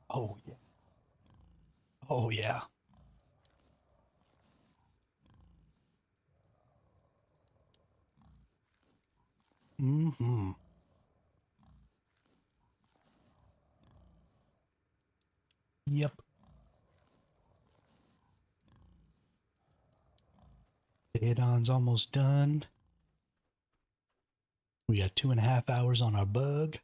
Oh, yeah. Oh, yeah. Mm-hmm. Yep. Add-on's almost done. We got 2.5 hours on our bug.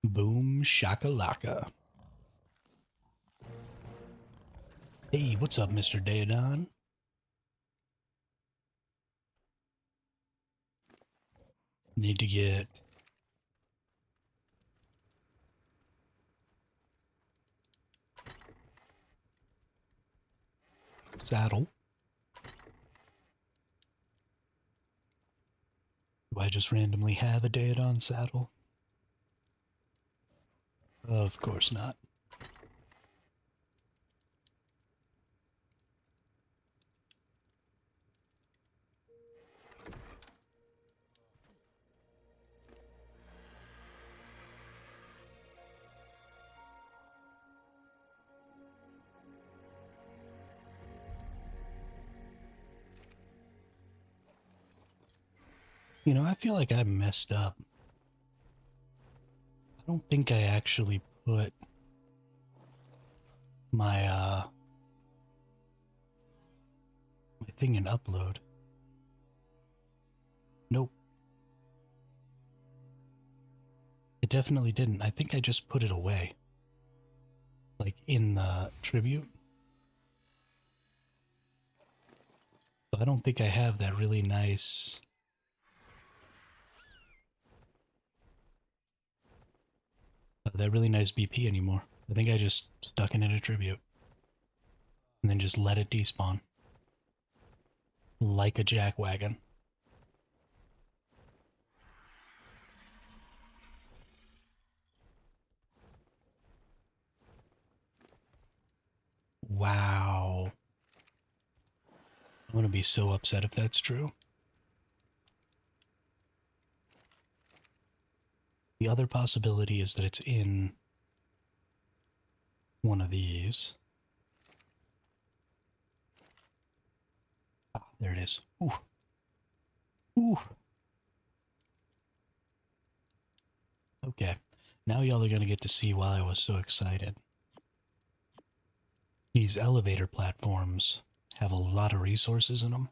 Boom shakalaka. Hey, what's up, Mr. Daedon? Need to get saddle. Do I just randomly have a Daedon saddle? Of course not. You know, I feel like I messed up. I don't think I actually put my my thing in upload. Nope. It definitely didn't. I think I just put it away. Like in the tribute. So I don't think I have that really nice BP anymore. I think I just stuck it in a tribute. And then just let it despawn. Like a jackwagon. Wow. I'm gonna be so upset if that's true. The other possibility is that it's in one of these. Ah, there it is. Ooh. Ooh. Okay. Now y'all are gonna get to see why I was so excited. These elevator platforms have a lot of resources in them.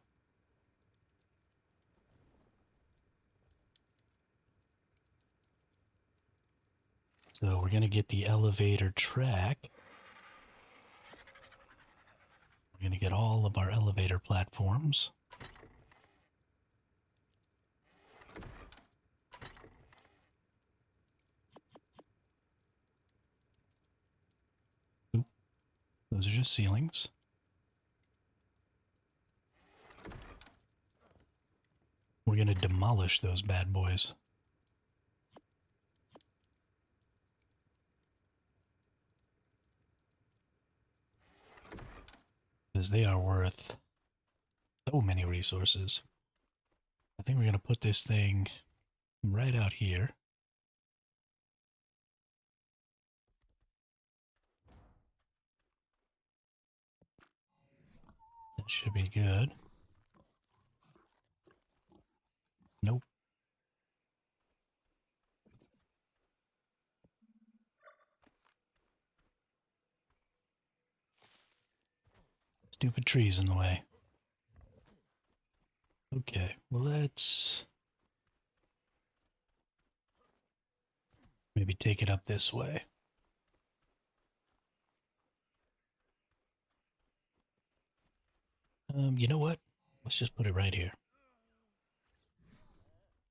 So we're gonna get the elevator track. We're gonna get all of our elevator platforms. Oop. Those are just ceilings. We're gonna demolish those bad boys. Because they are worth so many resources. I think we're gonna put this thing right out here. That should be good. Nope. Stupid trees in the way. Okay, well let's maybe take it up this way. You know what? Let's just put it right here.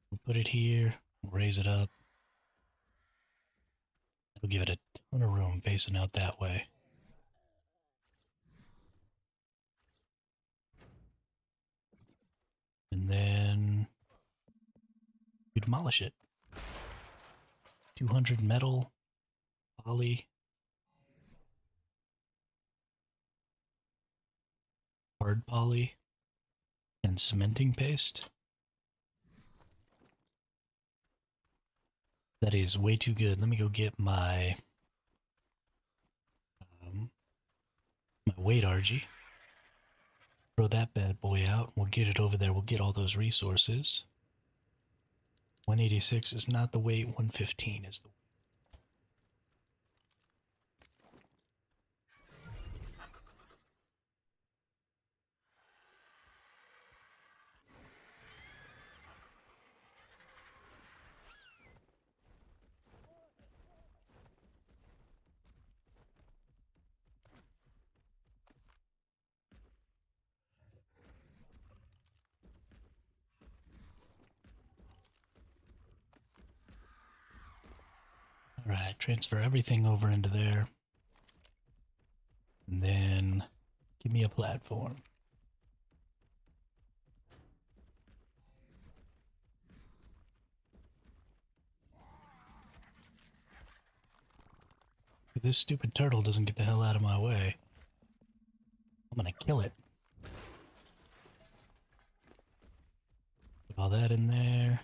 We'll put it here, we'll raise it up. It'll give it a ton of room facing out that way. And then we demolish it. 200 metal, poly, hard poly, and cementing paste. That is way too good. Let me go get my my weight RG. Throw that bad boy out. We'll get it over there. We'll get all those resources. 186 is not the weight. 115 is the weight. Alright, transfer everything over into there. And then give me a platform. If this stupid turtle doesn't get the hell out of my way, I'm gonna kill it. Put all that in there.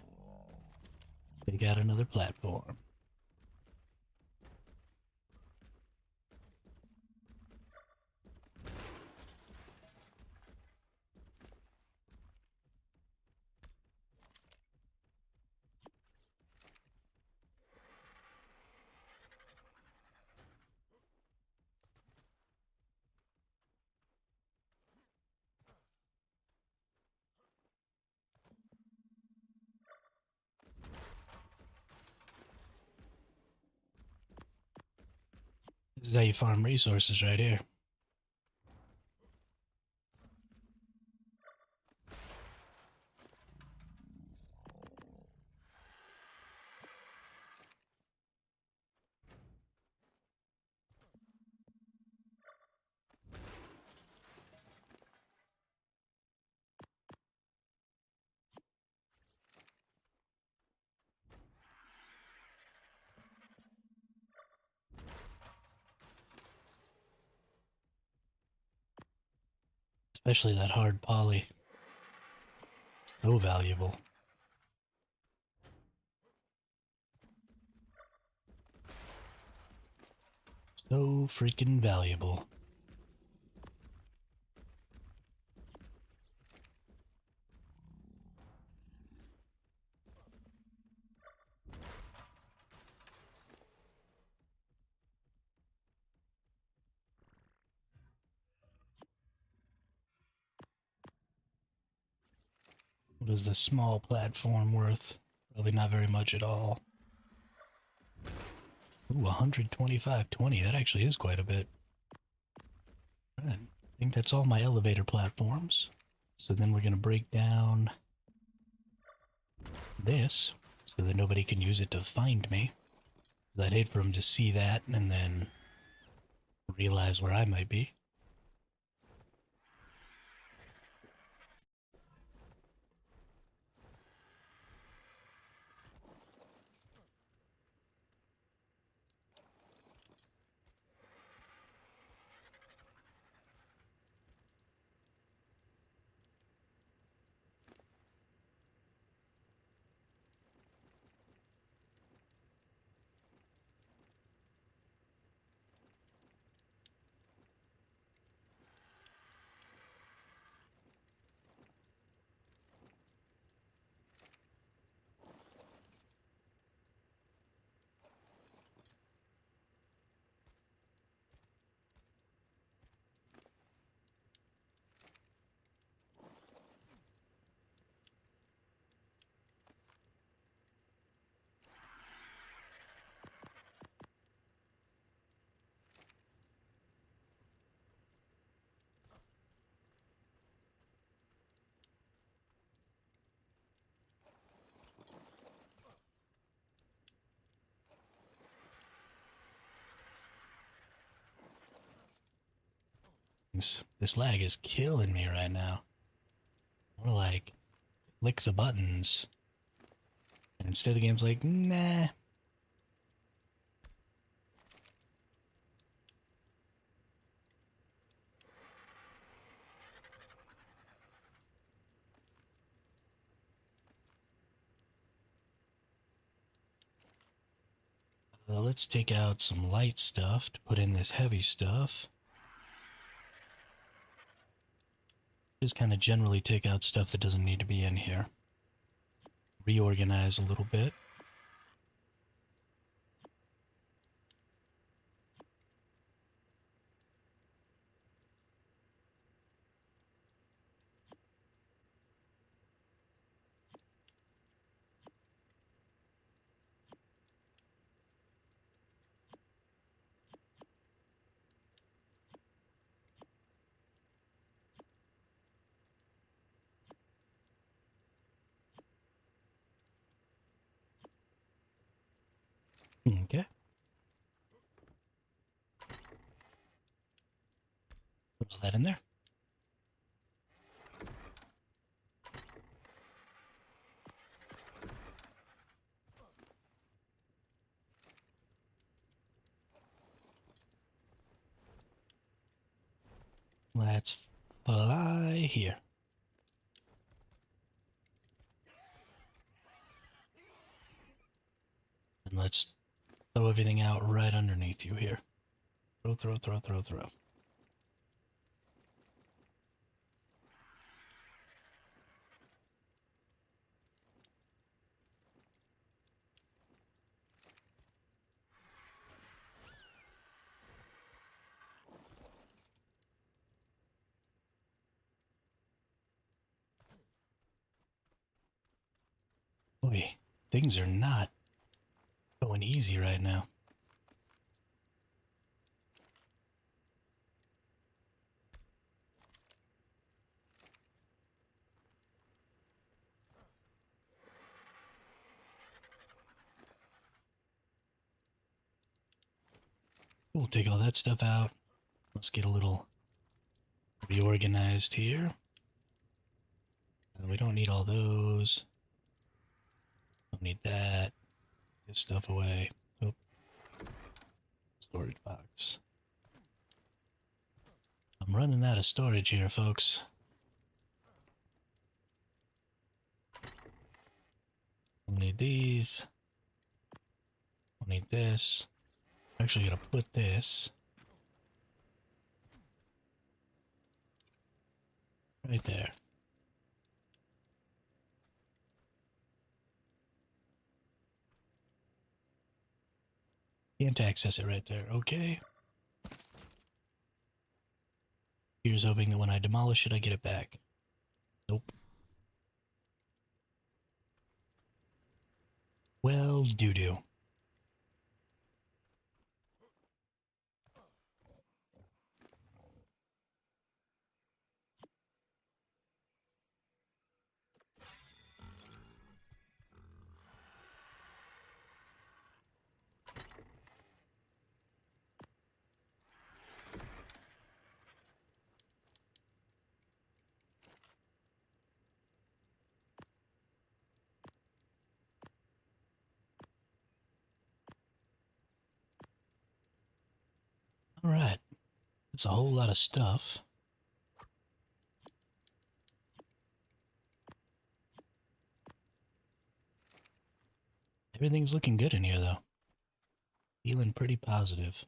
Take out another platform. This is how you farm resources right here. Especially that hard poly. So valuable. So freaking valuable. What is this small platform worth? Probably not very much at all. Ooh, 125.20. That actually is quite a bit. Right. I think that's all my elevator platforms. So then we're going to break down this so that nobody can use it to find me. I'd hate for them to see that and then realize where I might be. This lag is killing me right now. I want to like lick the buttons. And instead the game's like, nah. Let's take out some light stuff to put in this heavy stuff. Just kind of generally take out stuff that doesn't need to be in here. Reorganize a little bit. Okay. Put all that in there. Let's fly here. And let's throw everything out right underneath you here. Throw, throw, throw, throw, throw. Boy, things are not going easy right now. We'll take all that stuff out. Let's get a little reorganized here. We don't need all those. Don't need that. Get stuff away. Oh. Storage box. I'm running out of storage here, folks. We'll need these. We'll need this. I'm actually gonna put this right there. Can't access it right there. Okay. Here's hoping that when I demolish it, I get it back. Nope. Well, doo-doo. Alright. That's a whole lot of stuff. Everything's looking good in here, though. Feeling pretty positive.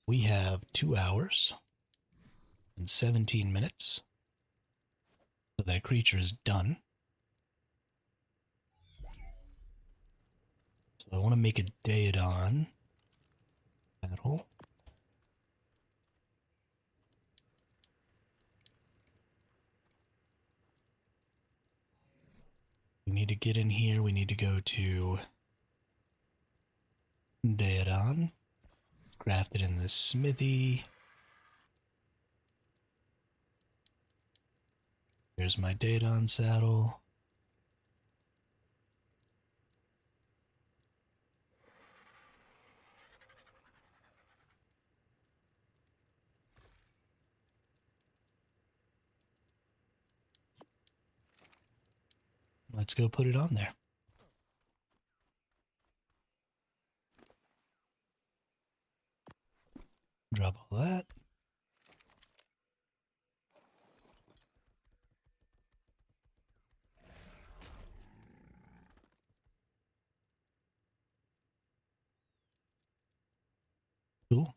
We have 2 hours and 17 minutes. So that creature is done. So I want to make a Daedon battle. We need to get in here. We need to go to Daedon. Craft it in the smithy. Here's my Daedon saddle. Let's go put it on there. Drop all that. Cool.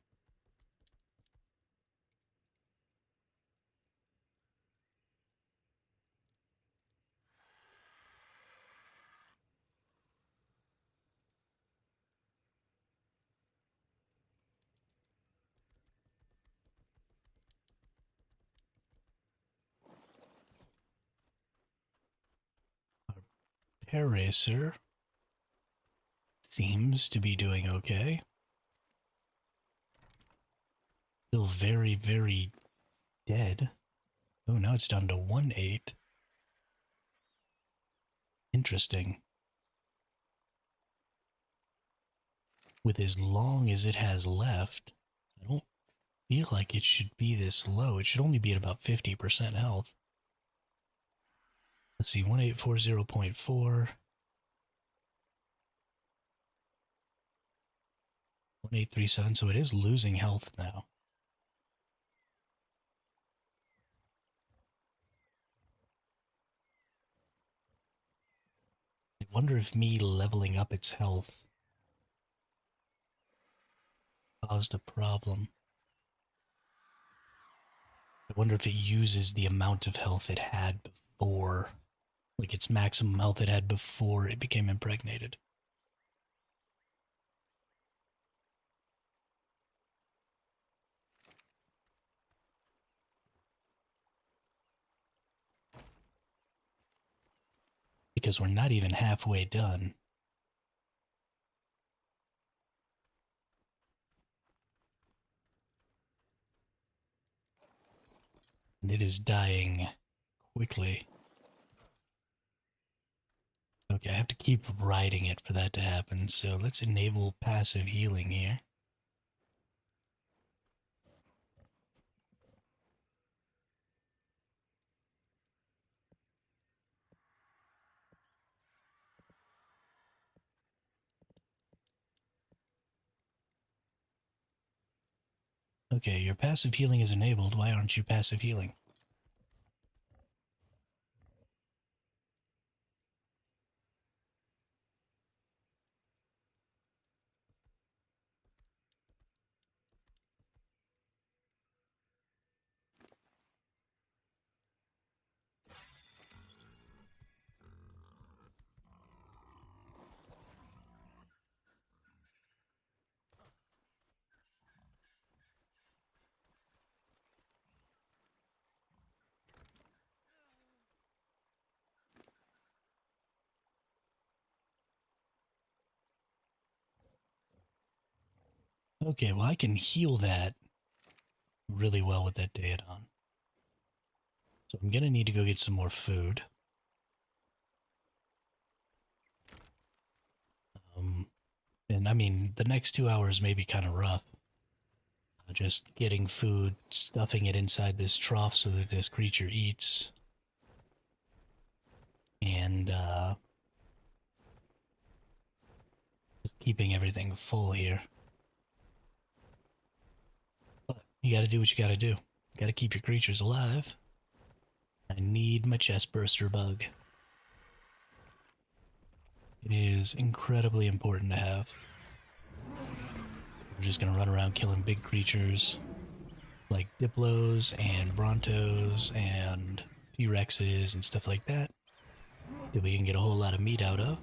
Hair Racer seems to be doing okay. Still very, very dead. Oh, now it's down to 1-8. Interesting. With as long as it has left, I don't feel like it should be this low. It should only be at about 50% health. Let's see, 1840.4. 1837, so it is losing health now. I wonder if me leveling up its health caused a problem. I wonder if it uses the amount of health it had before, like its maximum health it had before it became impregnated. Because we're not even halfway done. And it is dying quickly. Okay, I have to keep riding it for that to happen, so let's enable passive healing here. Okay, your passive healing is enabled. Why aren't you passive healing? Okay, well, I can heal that really well with that Daedon. So I'm gonna need to go get some more food. Um, and I mean, the next 2 hours may be kind of rough. Just getting food, stuffing it inside this trough so that this creature eats, and just keeping everything full here. But you gotta do what you gotta do. Gotta keep your creatures alive. I need my chest burster bug. It is incredibly important to have. We're just gonna run around killing big creatures like Diplos and Brontos and T-Rexes and stuff like that we can get a whole lot of meat out of.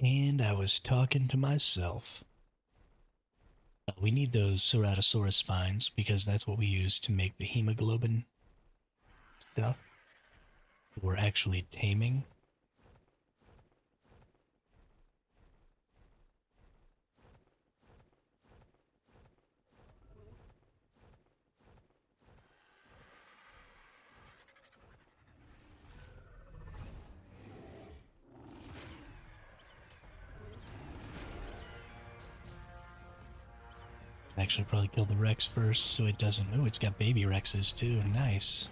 And I was talking to myself. We need those Ceratosaurus spines because that's what we use to make the hemoglobin stuff. We're actually taming. Actually, probably kill the Rex first so it doesn't. Oh, it's got baby Rexes too. Nice.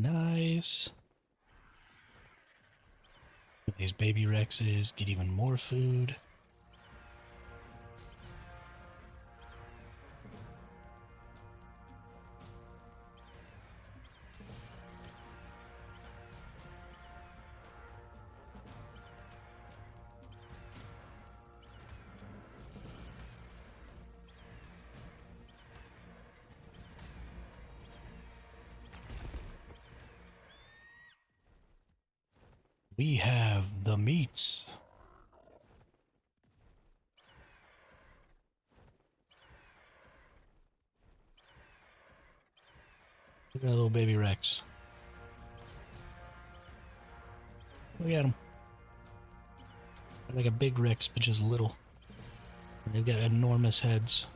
Nice. These baby Rexes get even more food. We have the meats. Look at that little baby Rex. Look at him. They're like a big Rex, but just little. And they've got enormous heads.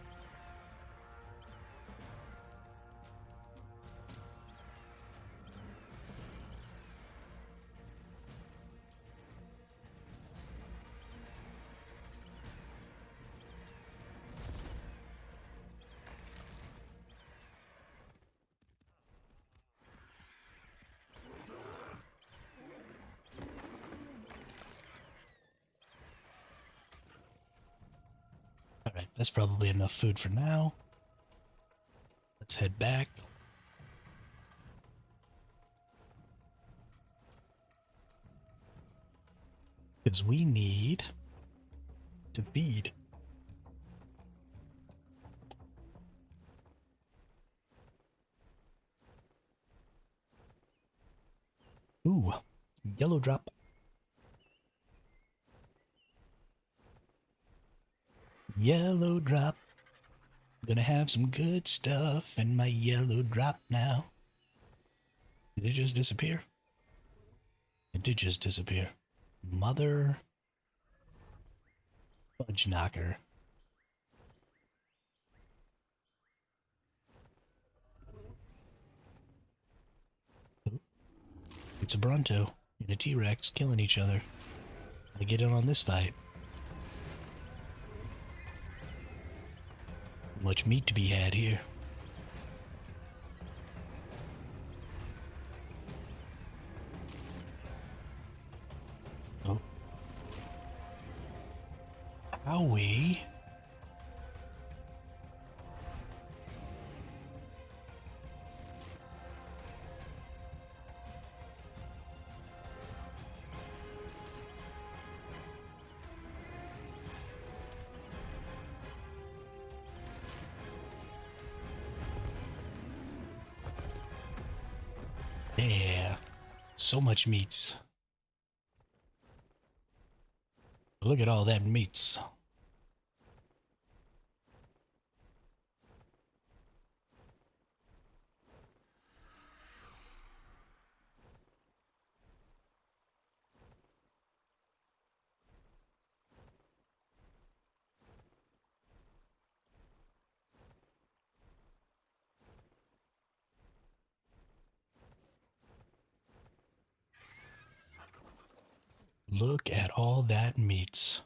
Alright, that's probably enough food for now. Let's head back. Because we need to feed. Ooh, yellow drop. Yellow drop. Gonna have some good stuff in my yellow drop now. Did it just disappear? It did just disappear. Mother fudge knocker. It's a Bronto and a T-Rex killing each other. I get in on this fight. Much meat to be had here. Oh. Owie. Yeah, so much meats. Look at all that meats. Look at all that meats.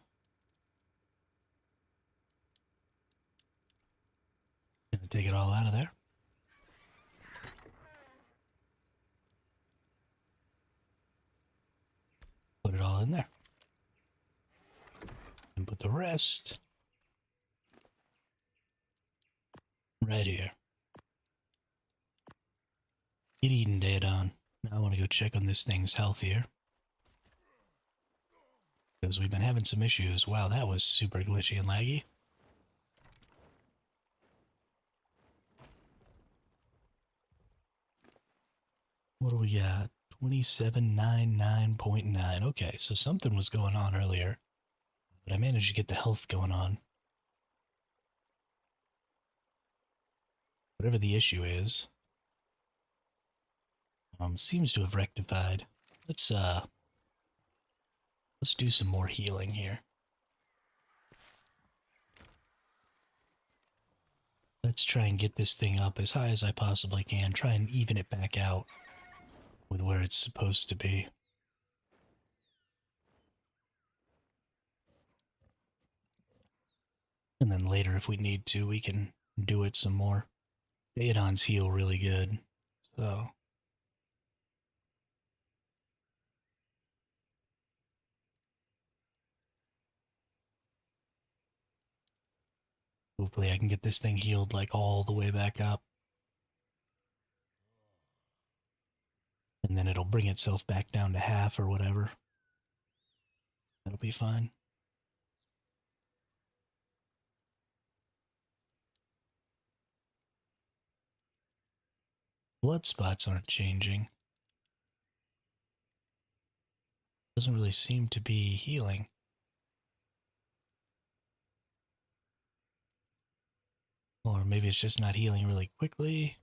Gonna take it all out of there. Put it all in there. And put the rest right here. Get eating, Daedon. Now I want to go check on this thing's health here. Because we've been having some issues. Wow, that was super glitchy and laggy. What do we got? 2799.9. Okay, so something was going on earlier. But I managed to get the health going on. Whatever the issue is. Seems to have rectified. Let's do some more healing here. Let's try and get this thing up as high as I possibly can. Try and even it back out with where it's supposed to be. And then later, if we need to, we can do it some more. Daedons heal really good, so... hopefully I can get this thing healed like all the way back up. And then it'll bring itself back down to half or whatever. That'll be fine. Blood spots aren't changing. Doesn't really seem to be healing. Or maybe it's just not healing really quickly.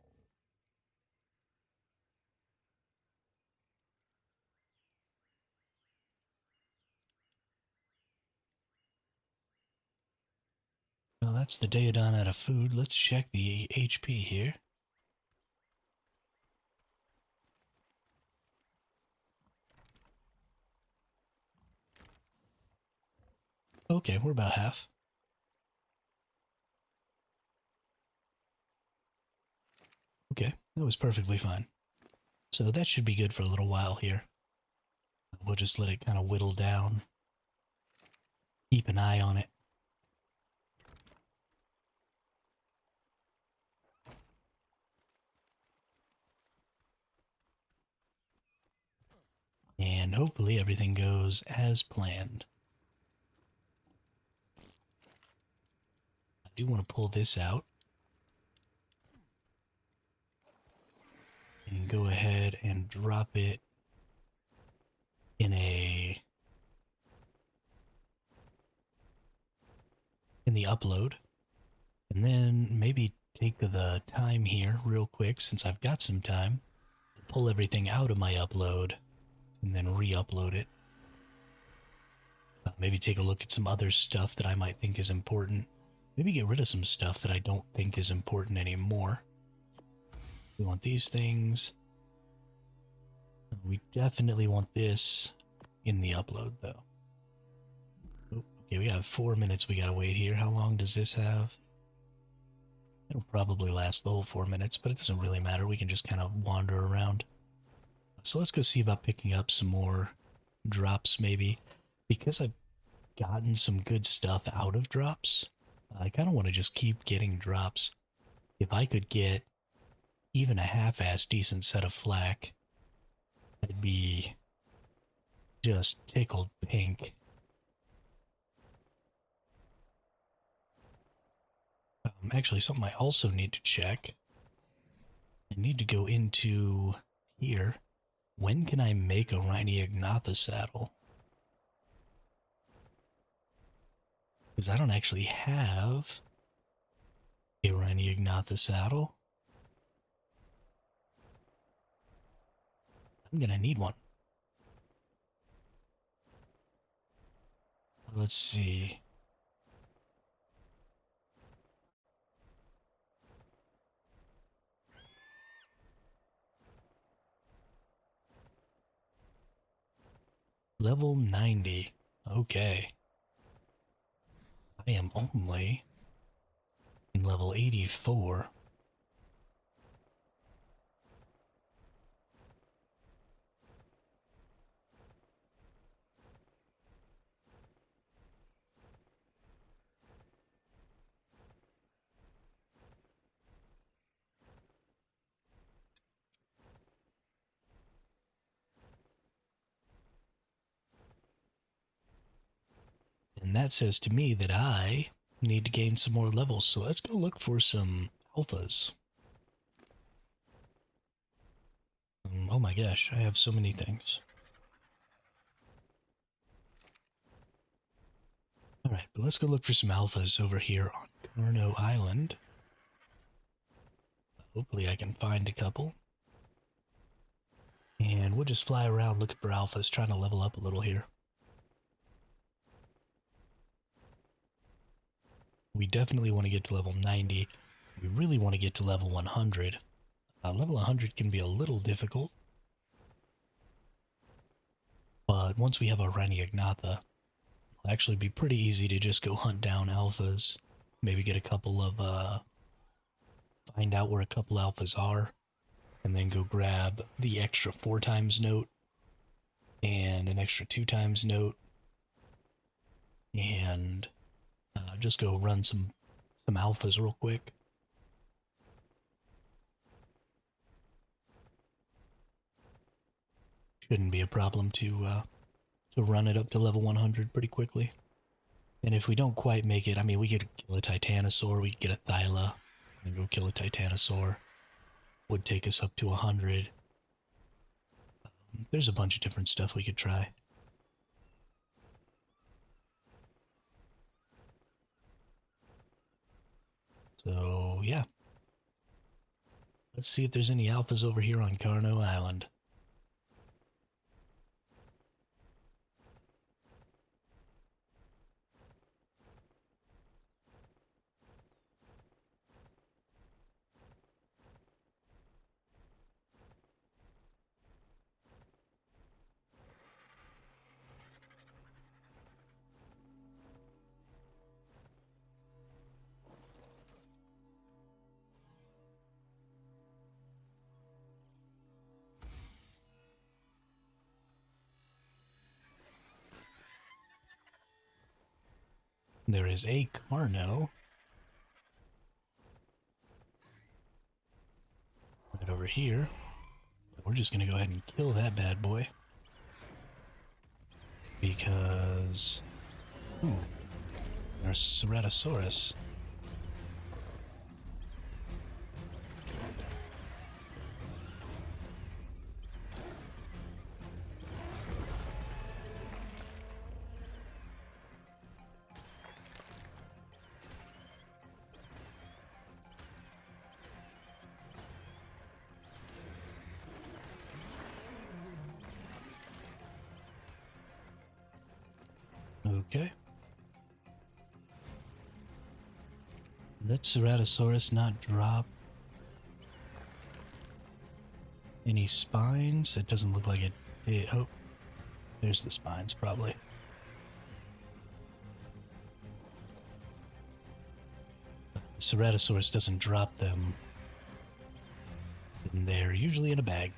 Well, that's the Daedon out of food. Let's check the HP here. Okay, we're about half. Okay, that was perfectly fine. So that should be good for a little while here. We'll just let it kind of whittle down. Keep an eye on it. And hopefully everything goes as planned. I do want to pull this out. And go ahead and drop it in the upload. And then maybe take the time here real quick, since I've got some time, to pull everything out of my upload and then re-upload it. Maybe take a look at some other stuff that I might think is important. Maybe get rid of some stuff that I don't think is important anymore. We want these things. We definitely want this in the upload, though. Oh, okay, we have 4 minutes we gotta wait here. How long does this have? It'll probably last the whole 4 minutes, but it doesn't really matter. We can just kind of wander around. So let's go see about picking up some more drops, maybe. Because I've gotten some good stuff out of drops, I kind of want to just keep getting drops. If I could get even a half-ass decent set of flak, I'd be just tickled pink. Actually, something I also need to check. I need to go into here. When can I make a Rhini saddle? Because I don't actually have a Rhini saddle. I'm gonna need one. Let's see. Level 90. Okay. I am only in level 84. And that says to me that I need to gain some more levels, so let's go look for some alphas. Oh my gosh, I have so many things. Alright, but let's go look for some alphas over here on Carno Island. Hopefully I can find a couple. And we'll just fly around looking for alphas, trying to level up a little here. We definitely want to get to level 90. We really want to get to level 100. Level 100 can be a little difficult. But once we have a Rhini, it'll actually be pretty easy to just go hunt down alphas. Maybe get a couple of, find out where a couple alphas are. And then go grab the extra 4 times note. And an extra 2 times note. And just go run some alphas real quick. Shouldn't be a problem to run it up to level 100 pretty quickly. And if we don't quite make it, I mean, we could kill a Titanosaur, we could get a Thyla, and go kill a Titanosaur. Would take us up to 100. There's a bunch of different stuff we could try. So, yeah. Let's see if there's any alphas over here on Carno Island. There is a Carno. Right over here. We're just gonna go ahead and kill that bad boy. Because... Ooh. There's Ceratosaurus. Okay. Did Ceratosaurus not drop any spines? It doesn't look like it did. Oh, there's the spines, probably. The Ceratosaurus doesn't drop them. And they're usually in a bag.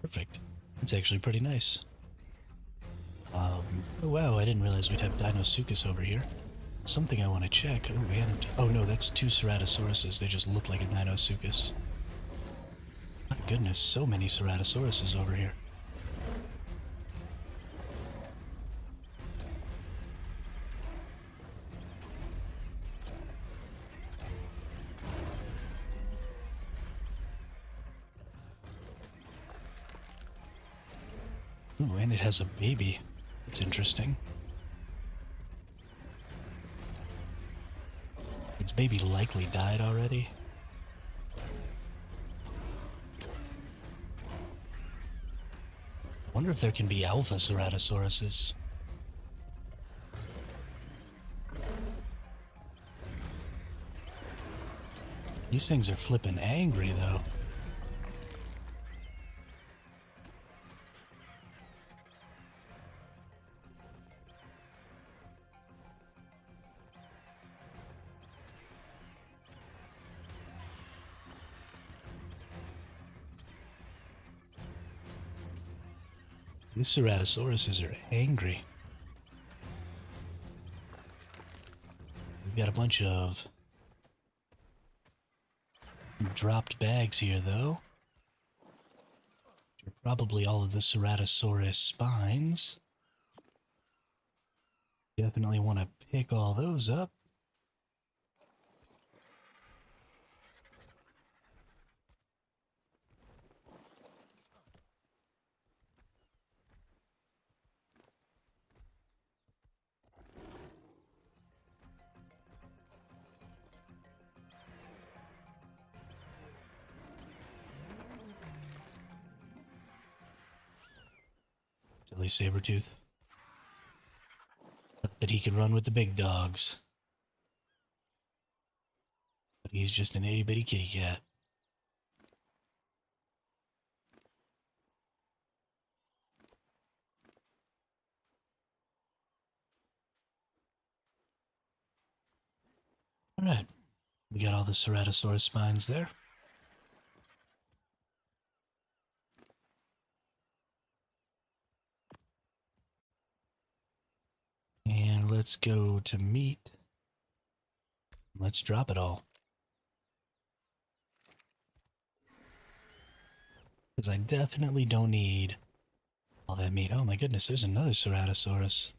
Perfect. It's actually pretty nice. Oh wow, I didn't realize we'd have Dinosuchus over here. Something I want to check. Oh, and... Oh no, that's two Ceratosauruses. They just look like a Dinosuchus. My goodness, so many Ceratosauruses over here. Oh, and it has a baby. That's interesting. Its baby likely died already. I wonder if there can be alpha Ceratosauruses. These things are flippin' angry, though. These Ceratosauruses are angry. We've got a bunch of dropped bags here, though. They're probably all of the Ceratosaurus spines. Definitely want to pick all those up. Silly Sabretooth. That he could run with the big dogs. But he's just an itty bitty kitty cat. Alright. We got all the Ceratosaurus spines there. And let's go to meat. Let's drop it all. Because I definitely don't need all that meat. Oh my goodness, there's another Ceratosaurus.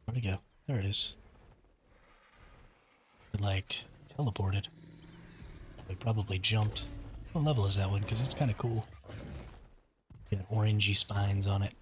Where'd it go? There it is. It, like, teleported. We probably jumped. What level is that one? Because it's kind of cool. Got orangey spines on it.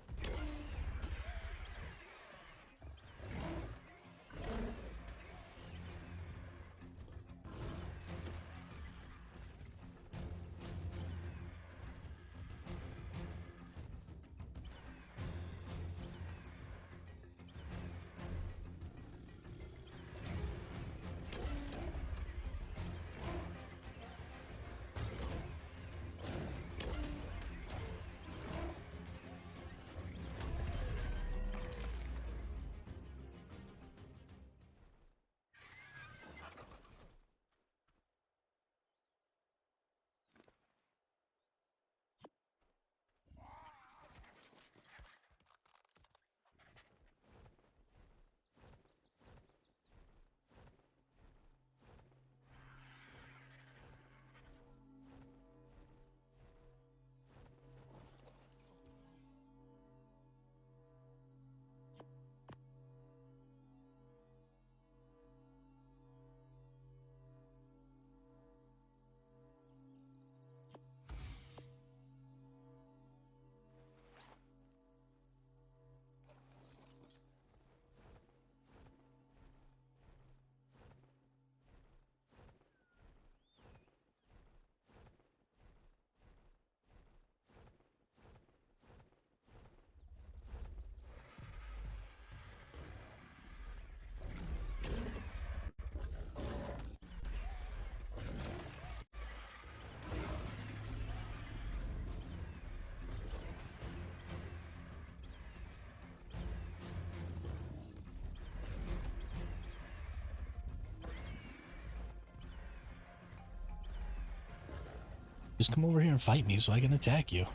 Just come over here and fight me so I can attack you.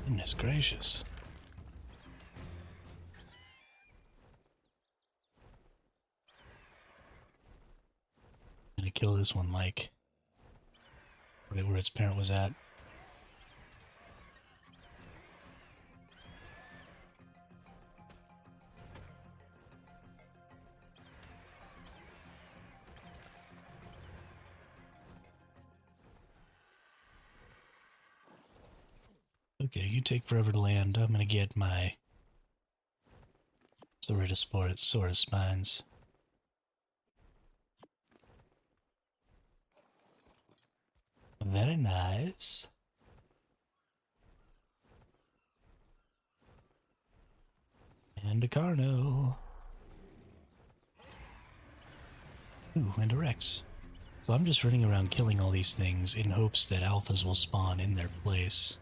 Goodness gracious. I'm gonna kill this one, Mike. Right where its parent was at. Okay, you take forever to land. I'm gonna get my Soritosaurus spines. Very nice. And a Carno. Ooh, and a Rex. So I'm just running around killing all these things in hopes that alphas will spawn in their place.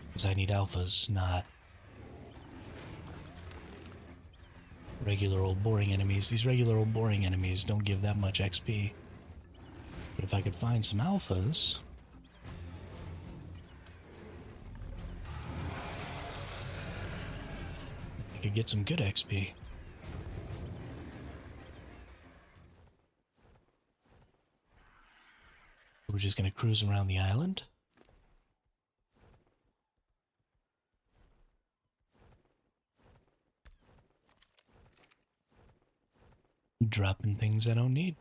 Because I need alphas, not regular old boring enemies. These regular old boring enemies don't give that much XP. But if I could find some alphas... I could get some good XP. We're just gonna cruise around the island. Dropping things I don't need.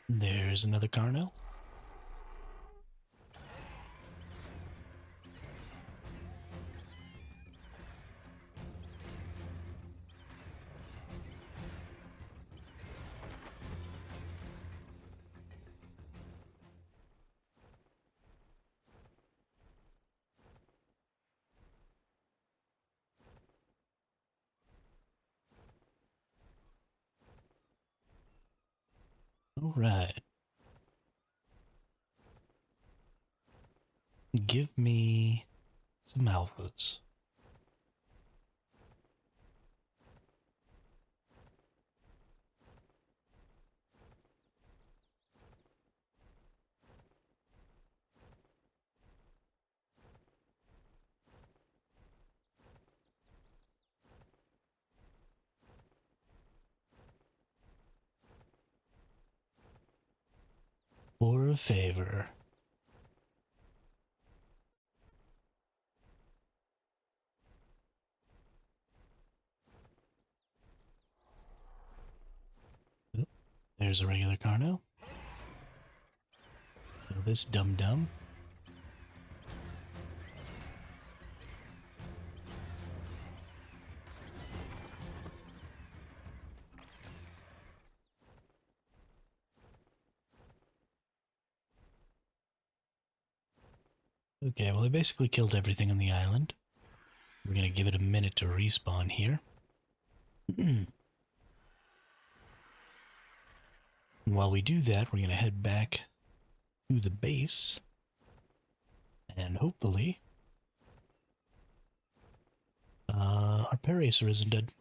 There's another Carno. Alright. Give me some alphas. a favor. Oop, there's a regular Carno. Kill this dum-dum. Okay, well I basically killed everything on the island. We're gonna give it a minute to respawn here. While we do that, we're gonna head back to the base. And hopefully, our Paracer isn't dead.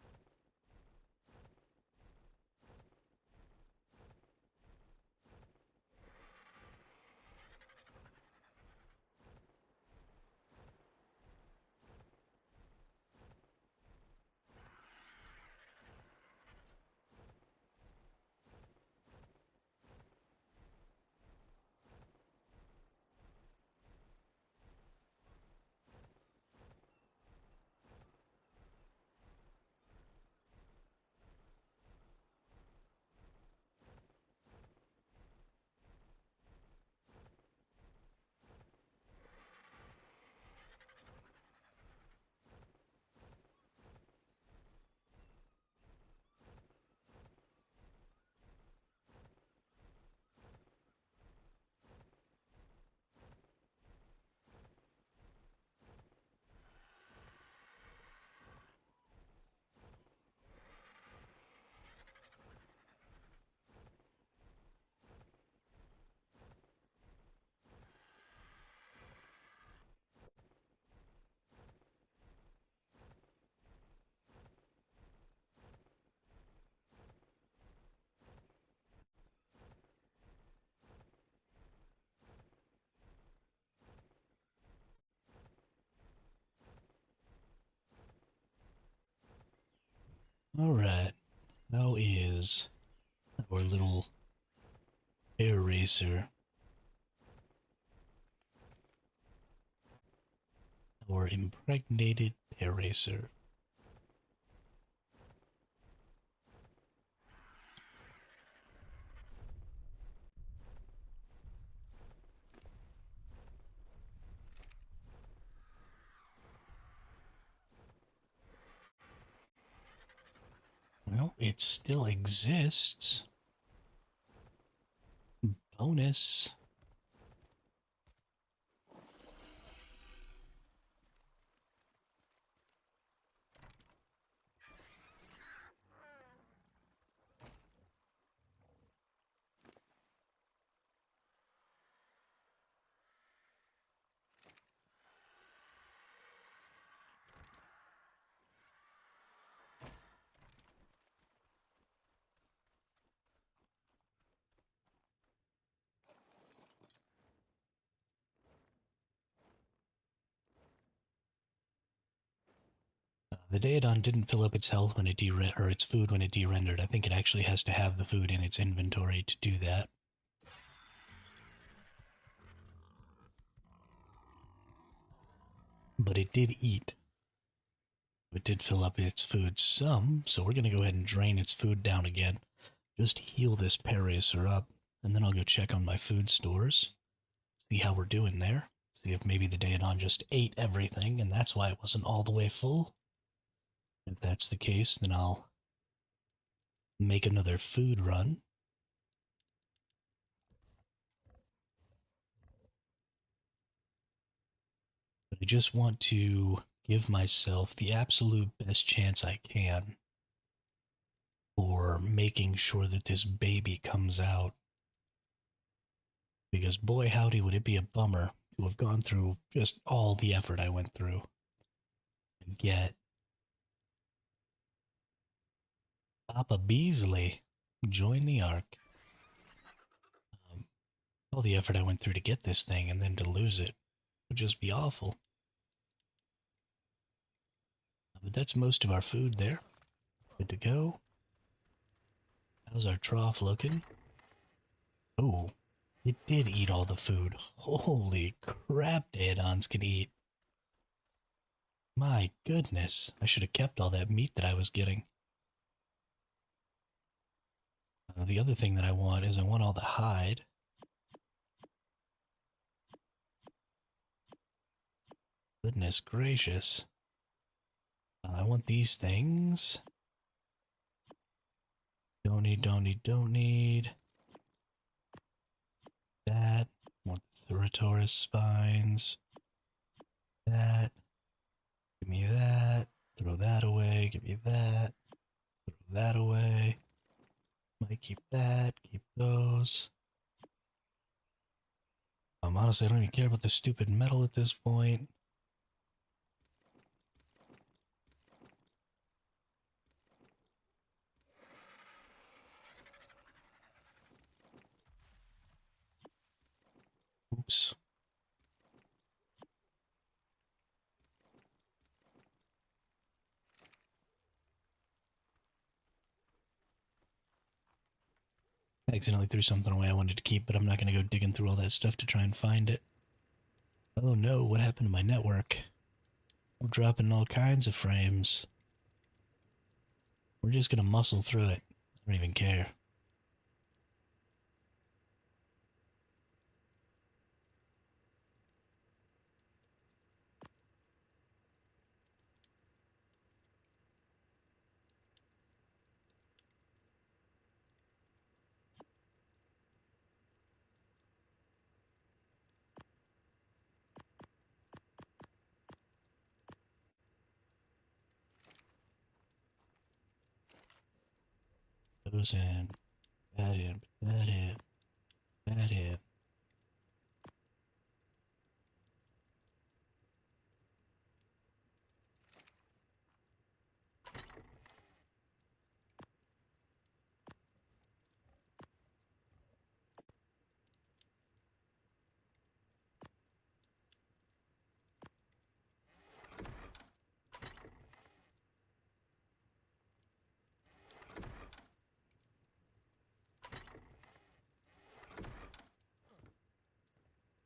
Alright, how is our little air racer? Our impregnated air racer. Well, it still exists. Bonus. The Daedon didn't fill up its health when it or its food when it derendered. I think it actually has to have the food in its inventory to do that. But it did eat. It did fill up its food some, so we're going to go ahead and drain its food down again. Just heal this Paracer up, and then I'll go check on my food stores. See how we're doing there. See if maybe the Daedon just ate everything, and that's why it wasn't all the way full. If that's the case, then I'll make another food run. But I just want to give myself the absolute best chance I can for making sure that this baby comes out. Because boy howdy would it be a bummer to have gone through just all the effort I went through to get Papa Beasley join the ARK. All the effort I went through to get this thing and then to lose it would just be awful. But that's most of our food there. Good to go. How's our trough looking? Oh, It did eat all the food. Holy crap, Daedons can eat. My goodness, I should have kept all that meat that I was getting. The other thing that I want is I want all the hide. Goodness gracious. I want these things. Don't need, don't need, don't need. That. Want the Ceratoris spines. That. Give me that. Throw that away. Give me that. Throw that away. Might keep that. Keep those. Honestly, I don't even care about the stupid metal at this point. Oops. I accidentally threw something away I wanted to keep, but I'm not going to go digging through all that stuff to try and find it. Oh no, what happened to my network? I'm dropping all kinds of frames. We're just going to muscle through it. I don't even care. Those in, that in, that in, that in.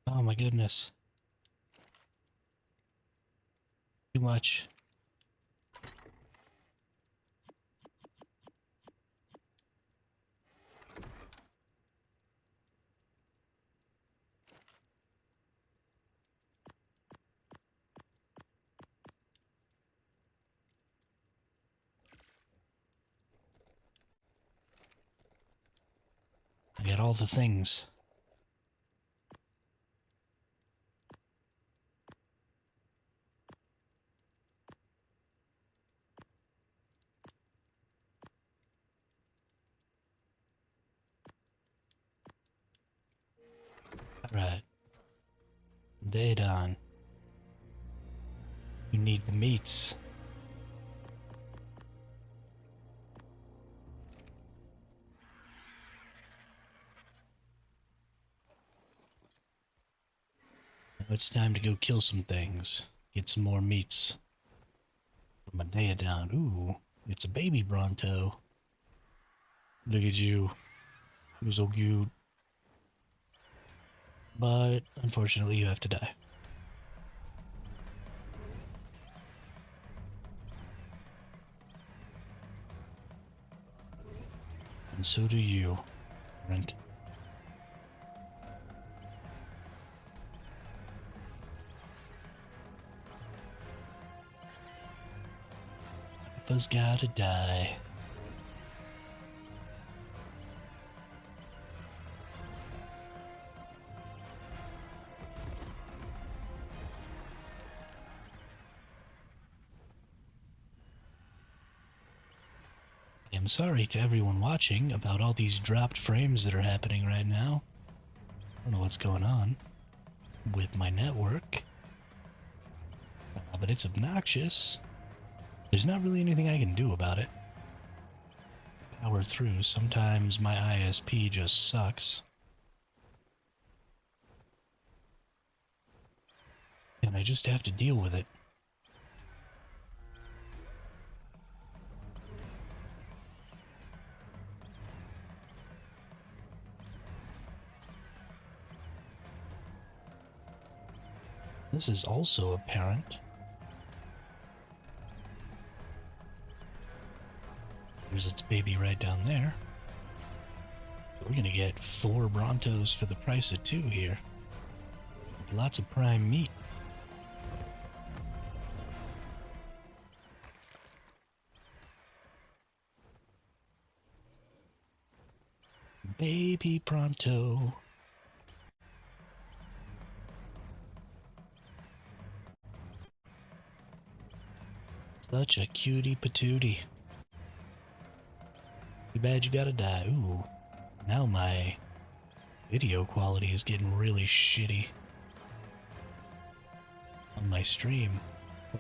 Oh my goodness. Too much. I got all the things. Alright. Daedon. You need the meats. Now it's time to go kill some things. Get some more meats. From a Daedon. Ooh, it's a baby Bronto. Look at you. You're so cute. But unfortunately, you have to die. And so do you, Brent. Papa's gotta die. I'm sorry to everyone watching about all these dropped frames that are happening right now. I don't know what's going on with my network. But it's obnoxious. There's not really anything I can do about it. Power through. Sometimes my ISP just sucks. And I just have to deal with it. This is also apparent. There's its baby right down there. We're gonna get 4 Brontos for the price of 2 here. Lots of prime meat. Baby Pronto. Such a cutie patootie. Too bad you gotta die. Ooh. Now my video quality is getting really shitty. On my stream.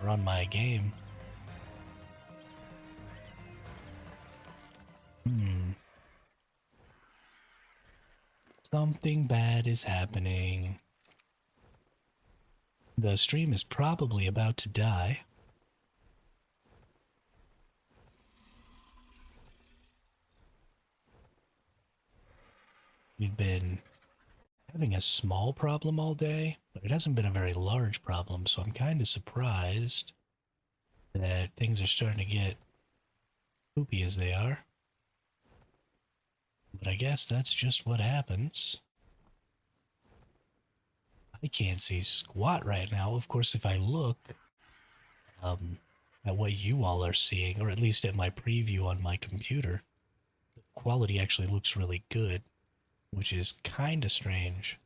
Or on my game. Something bad is happening. The stream is probably about to die. We've been having a small problem all day, but it hasn't been a very large problem, so I'm kind of surprised that things are starting to get poopy as they are. But I guess that's just what happens. I can't see squat right now. Of course, if I look at what you all are seeing, or at least at my preview on my computer, the quality actually looks really good, which is kind of strange.